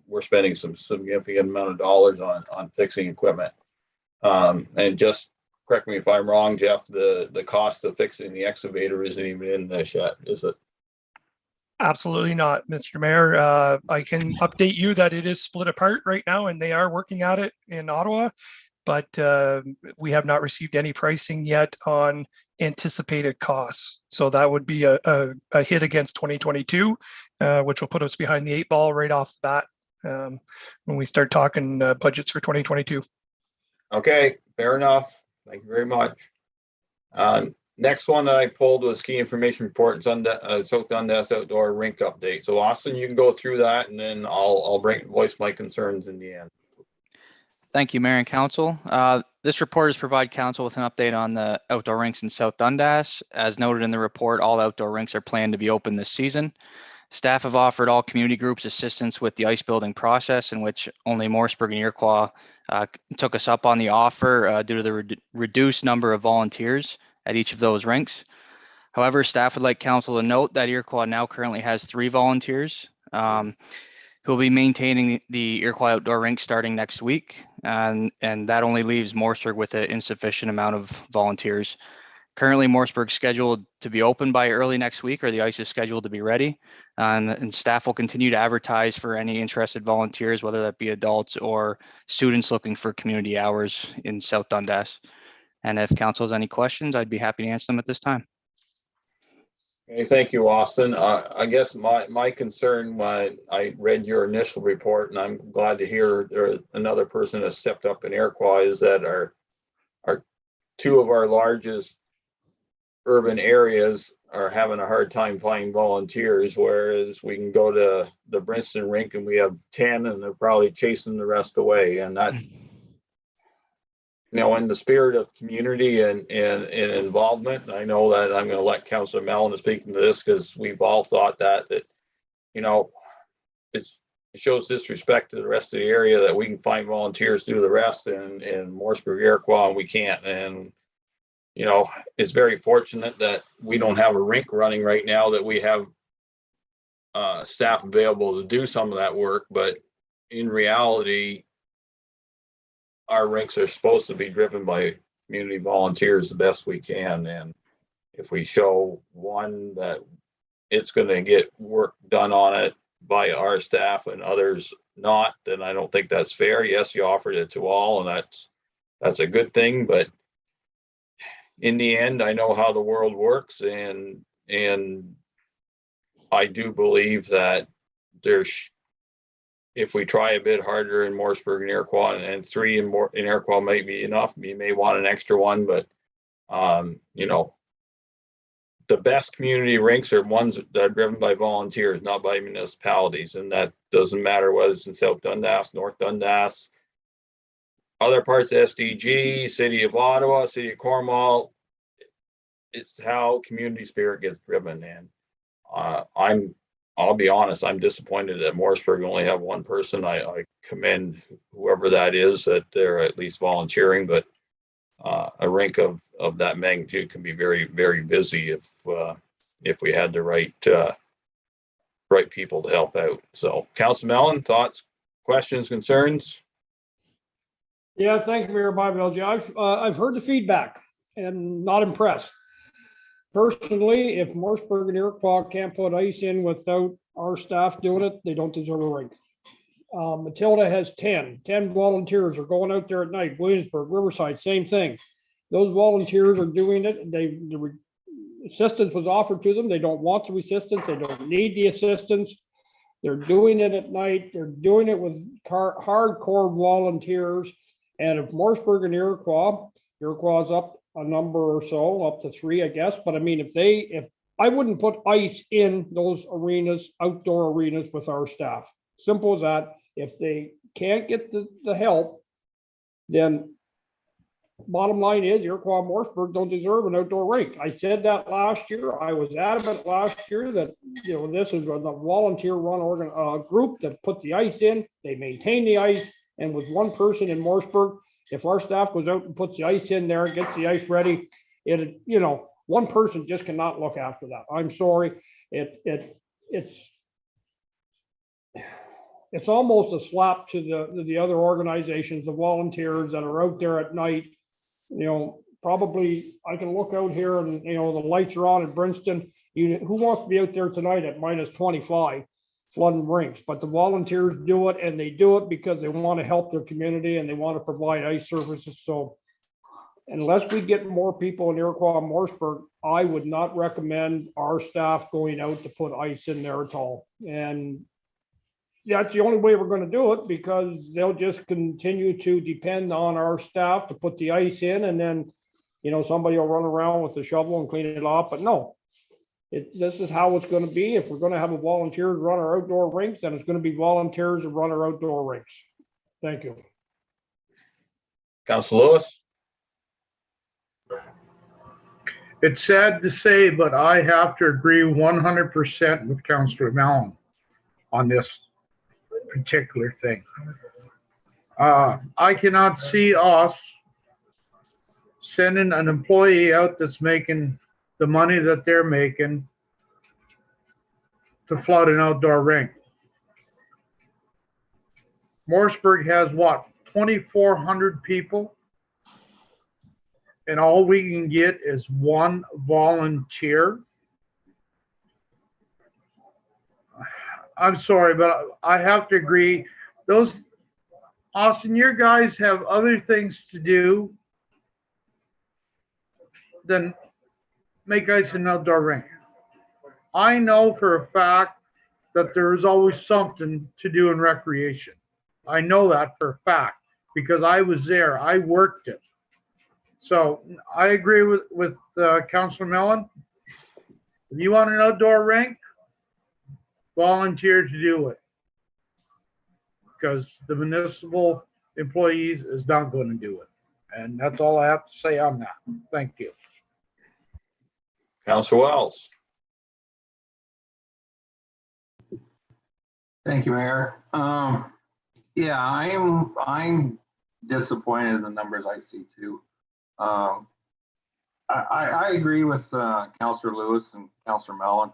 we're spending some significant amount of dollars on fixing equipment. And just correct me if I'm wrong, Jeff, the cost of fixing the excavator isn't even in this yet, is it? Absolutely not, Mr. Mayor. I can update you that it is split apart right now, and they are working at it in Ottawa, but we have not received any pricing yet on anticipated costs. So that would be a hit against 2022, which will put us behind the 8 ball right off the bat when we start talking budgets for 2022. Okay, fair enough. Thank you very much. Next one that I pulled was key information reports on the South Dundas outdoor rink update. So Austin, you can go through that, and then I'll voice my concerns in the end. Thank you, Mayor and Council. This report is provide Council with an update on the outdoor rinks in South Dundas. As noted in the report, all outdoor rinks are planned to be open this season. Staff have offered all community groups assistance with the ice building process, in which only Morrisburg and Iroquois took us up on the offer due to the reduced number of volunteers at each of those rinks. However, staff would like Council to note that Iroquois now currently has 3 volunteers who will be maintaining the Iroquois outdoor rink starting next week, and that only leaves Morrisburg with an insufficient amount of volunteers. Currently, Morrisburg's scheduled to be open by early next week, or the ice is scheduled to be ready. And staff will continue to advertise for any interested volunteers, whether that be adults or students looking for community hours in South Dundas. And if council has any questions, I'd be happy to answer them at this time. Okay, thank you, Austin. I guess my concern when I read your initial report, and I'm glad to hear there another person has stepped up in Iroquois, is that our two of our largest urban areas are having a hard time finding volunteers, whereas we can go to the Princeton rink and we have 10 and they're probably chasing the rest away. And that, in the spirit of community and involvement, I know that I'm going to let Councillor Mellon speak to this because we've all thought that it shows disrespect to the rest of the area that we can find volunteers to do the rest in Morrisburg, Iroquois, and we can't. And it's very fortunate that we don't have a rink running right now, that we have staff available to do some of that work. But in reality, our rinks are supposed to be driven by community volunteers the best we can. And if we show one that it's going to get work done on it by our staff and others not, then I don't think that's fair. Yes, you offered it to all, and that's a good thing. But in the end, I know how the world works, and I do believe that if we try a bit harder in Morrisburg and Iroquois, and 3 in Iroquois might be enough. You may want an extra one, but the best community rinks are ones that are driven by volunteers, not by municipalities, and that doesn't matter whether it's in South Dundas, North Dundas, other parts of SDG, City of Ottawa, City of Cornwall. It's how community spirit gets driven. And I'll be honest, I'm disappointed that Morrisburg only have one person. I commend whoever that is, that they're at least volunteering, but a rink of that magnitude can be very, very busy if we had the right people to help out. So, Councillor Mellon, thoughts, questions, concerns? Yeah, thank you, Mayor Bylaw. I've heard the feedback and not impressed. Personally, if Morrisburg and Iroquois can't put ice in without our staff doing it, they don't deserve a rink. Matilda has 10 volunteers are going out there at night. Williamsburg, Riverside, same thing. Those volunteers are doing it. The assistance was offered to them. They don't want the assistance. They don't need the assistance. They're doing it at night. They're doing it with hardcore volunteers. And if Morrisburg and Iroquois is up a number or so, up to 3, I guess. But I mean, if I wouldn't put ice in those arenas, outdoor arenas with our staff. Simple as that. If they can't get the help, then bottom line is Iroquois and Morrisburg don't deserve an outdoor rink. I said that last year. I was adamant last year that this is a volunteer run group that put the ice in. They maintain the ice, and with one person in Morrisburg, if our staff goes out and puts the ice in there, gets the ice ready, one person just cannot look after that. I'm sorry. It's almost a slap to the other organizations, the volunteers that are out there at night. Probably I can look out here and the lights are on in Princeton. Who wants to be out there tonight at -25 flooding rinks? But the volunteers do it, and they do it because they want to help their community and they want to provide ice services. So unless we get more people in Iroquois and Morrisburg, I would not recommend our staff going out to put ice in there at all. And that's the only way we're going to do it, because they'll just continue to depend on our staff to put the ice in, and then somebody will run around with the shovel and clean it off. But no, this is how it's going to be. If we're going to have a volunteers run our outdoor rinks, then it's going to be volunteers that run our outdoor rinks. Thank you. Councillor Lewis? It's sad to say, but I have to agree 100% with Councillor Mellon on this particular thing. I cannot see us sending an employee out that's making the money that they're making to flood an outdoor rink. Morrisburg has what, 2,400 people? and all we can get is one volunteer. I'm sorry, but I have to agree. Those, Austin, your guys have other things to do than make ice and outdoor rink. I know for a fact that there is always something to do in recreation. I know that for a fact because I was there. I worked it. So I agree with Councillor Mellon. If you want an outdoor rink, volunteer to do it. Because the municipal employees is not going to do it. And that's all I have to say on that. Thank you. Councillor Wells. Thank you, Mayor. Yeah, I'm disappointed in the numbers I see too. I agree with Councillor Lewis and Councillor Mellon.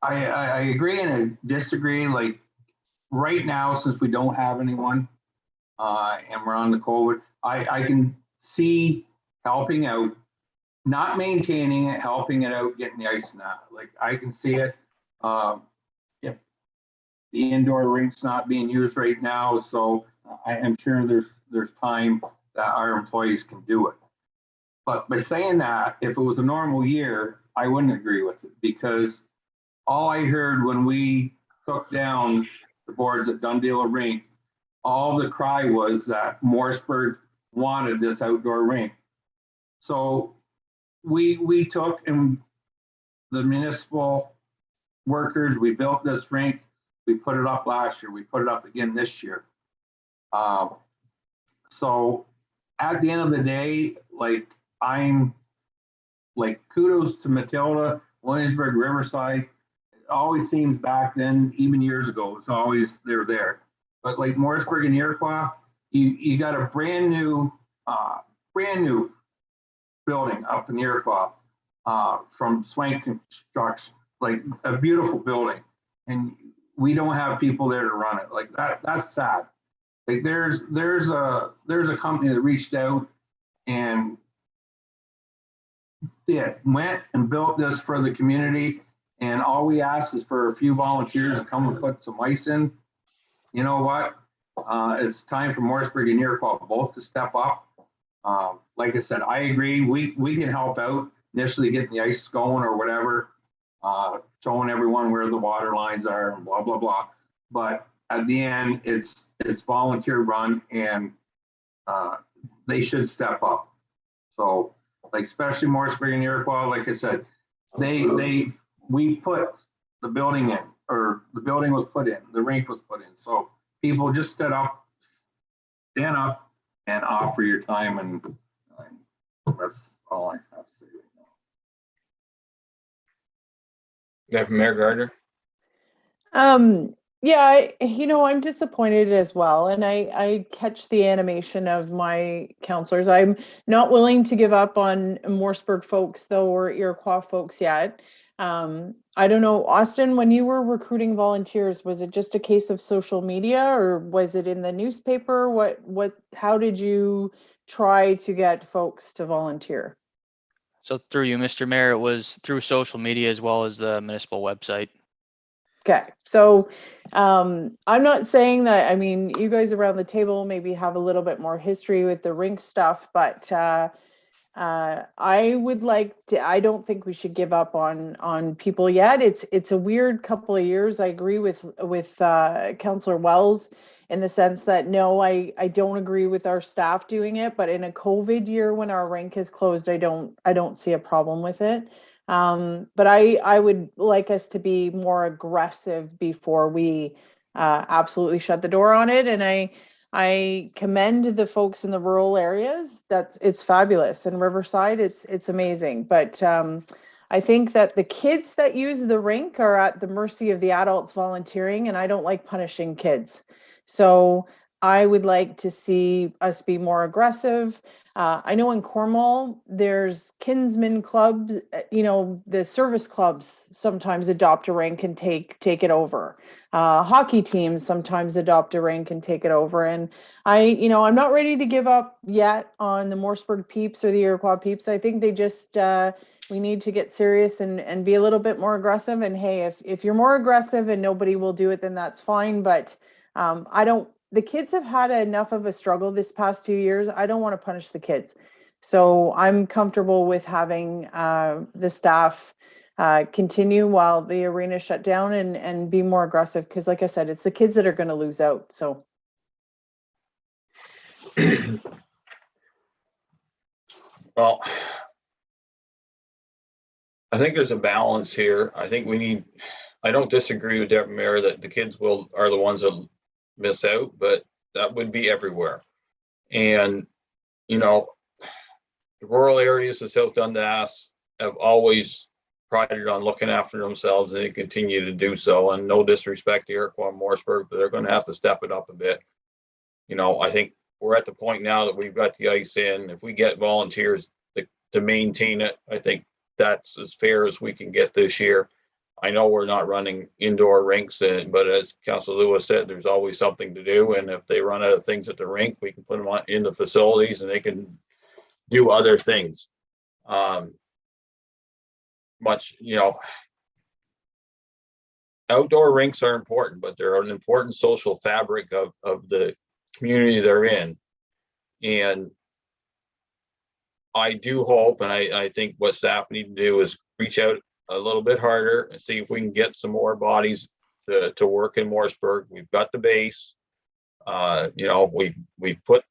I agree and I disagree. Like right now, since we don't have anyone and we're on the COVID, I can see helping out, not maintaining it, helping it out, getting the ice and that. Like I can see it. If the indoor rink's not being used right now, so I am sure there's time that our employees can do it. But by saying that, if it was a normal year, I wouldn't agree with it because all I heard when we took down the boards at Dundas Rink, all the cry was that Morrisburg wanted this outdoor rink. So we took and the municipal workers, we built this rink, we put it up last year, we put it up again this year. So at the end of the day, like I'm like kudos to Matilda, Williamsburg, Riverside. It always seems back then, even years ago, it's always they're there. But like Morrisburg and Iroquois, you got a brand new building up in Iroquois from Swank Construction, like a beautiful building, and we don't have people there to run it. Like that's sad. Like there's a company that reached out and went and built this for the community, and all we asked is for a few volunteers to come and put some ice in. You know what? It's time for Morrisburg and Iroquois both to step up. Like I said, I agree. We can help out initially getting the ice going or whatever, showing everyone where the water lines are and blah, blah, blah. But at the end, it's volunteer run and they should step up. So like, especially Morrisburg and Iroquois, like I said, we put the building in, or the building was put in, the rink was put in. So people just stand up and offer your time, and that's all I have to say right now. Deputy Mayor Gardner. Yeah, I'm disappointed as well. And I catch the animation of my counselors. I'm not willing to give up on Morrisburg folks though, or Iroquois folks yet. I don't know, Austin, when you were recruiting volunteers, was it just a case of social media or was it in the newspaper? How did you try to get folks to volunteer? So through you, Mr. Mayor, it was through social media as well as the municipal website. Okay, so I'm not saying that, I mean, you guys around the table maybe have a little bit more history with the rink stuff, but I would like to, I don't think we should give up on people yet. It's a weird couple of years. I agree with Councillor Wells in the sense that, no, I don't agree with our staff doing it, but in a COVID year when our rink is closed, I don't see a problem with it. But I would like us to be more aggressive before we absolutely shut the door on it. And I commend the folks in the rural areas. It's fabulous. In Riverside, it's amazing. But I think that the kids that use the rink are at the mercy of the adults volunteering, and I don't like punishing kids. So I would like to see us be more aggressive. I know in Cornwall, there's kinsman clubs, the service clubs sometimes adopt a rink and take it over. Hockey teams sometimes adopt a rink and take it over. And I'm not ready to give up yet on the Morseburg Peeps or the Iroquois Peeps. I think they just, we need to get serious and be a little bit more aggressive. And hey, if you're more aggressive and nobody will do it, then that's fine. But the kids have had enough of a struggle this past 2 years. I don't want to punish the kids. So I'm comfortable with having the staff continue while the arena shut down and be more aggressive. Because like I said, it's the kids that are going to lose out. So. Well, I think there's a balance here. I think I don't disagree with Deputy Mayor that the kids are the ones that miss out, but that would be everywhere. And, the rural areas of South Dundas have always prided on looking after themselves, and they continue to do so. And no disrespect to Iroquois and Morseburg, but they're going to have to step it up a bit. I think we're at the point now that we've got the ice in. If we get volunteers to maintain it, I think that's as fair as we can get this year. I know we're not running indoor rinks, but as Councillor Lewis said, there's always something to do. And if they run out of things at the rink, we can put them in the facilities and they can do other things. Outdoor rinks are important, but they're an important social fabric of the community they're in. And I do hope, and I think what staff need to do is reach out a little bit harder and see if we can get some more bodies to work in Morseburg. We've got the base. We put,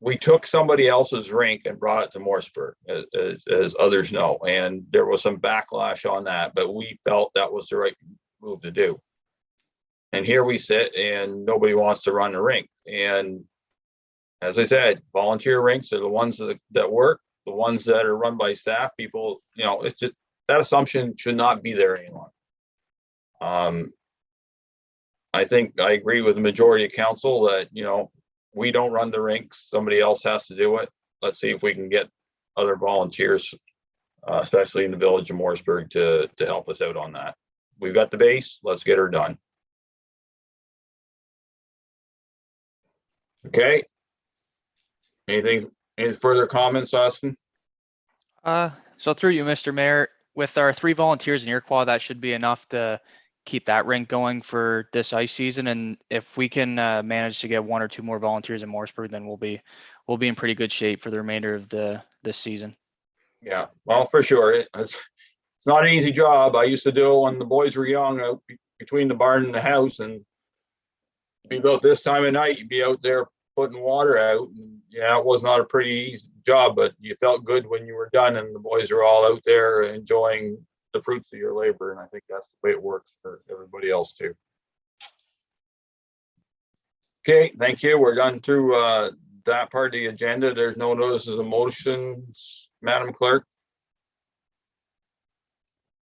we took somebody else's rink and brought it to Morseburg, as others know, and there was some backlash on that, but we felt that was the right move to do. And here we sit and nobody wants to run the rink. And as I said, volunteer rinks are the ones that work. The ones that are run by staff people, it's just that assumption should not be there anymore. I think I agree with the majority of council that, we don't run the rinks. Somebody else has to do it. Let's see if we can get other volunteers, especially in the village of Morseburg, to help us out on that. We've got the base. Let's get her done. Okay. Any further comments, Austin? So through you, Mr. Mayor, with our 3 volunteers in Iroquois, that should be enough to keep that rink going for this ice season. And if we can manage to get 1 or 2 more volunteers in Morseburg, then we'll be in pretty good shape for the remainder of this season. Yeah, well, for sure. It's not an easy job. I used to do it when the boys were young, out between the barn and the house, and be about this time of night, you'd be out there putting water out. And, it was not a pretty easy job, but you felt good when you were done and the boys are all out there enjoying the fruits of your labor. And I think that's the way it works for everybody else too. Okay, thank you. We're done through that part of the agenda. There's no notices of motions, Madam Clerk.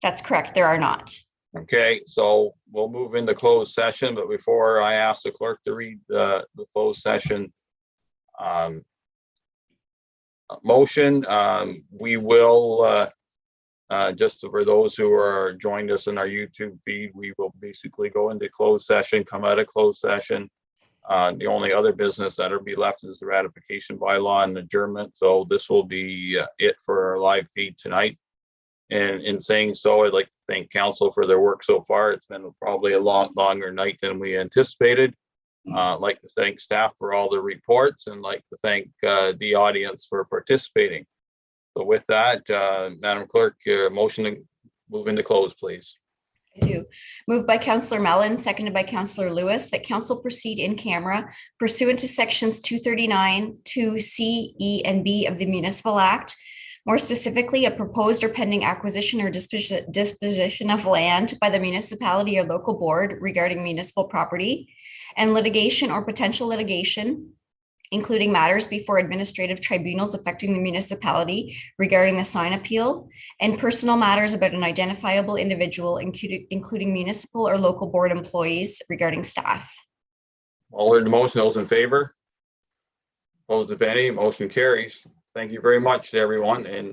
That's correct. There are not. Okay, so we'll move into closed session, but before I ask the clerk to read the closed session motion, we will, just for those who are joined us in our YouTube feed, we will basically go into closed session, come out of closed session. The only other business that'll be left is the ratification bylaw and adjournment. So this will be it for our live feed tonight. And in saying so, I'd like to thank council for their work so far. It's been probably a longer night than we anticipated. I'd like to thank staff for all the reports and like to thank the audience for participating. So with that, Madam Clerk, motion to move into close, please. I do. Moved by Councillor Mellon, seconded by Councillor Lewis, that council proceed in camera pursuant to sections 239, 2C, E, and B of the Municipal Act. More specifically, a proposed or pending acquisition or disposition of land by the municipality or local board regarding municipal property, and litigation or potential litigation including matters before administrative tribunals affecting the municipality regarding the sign appeal, and personal matters about an identifiable individual, including municipal or local board employees regarding staff. All heard the motion, those in favor? Opposed, if any, motion carries. Thank you very much to everyone, and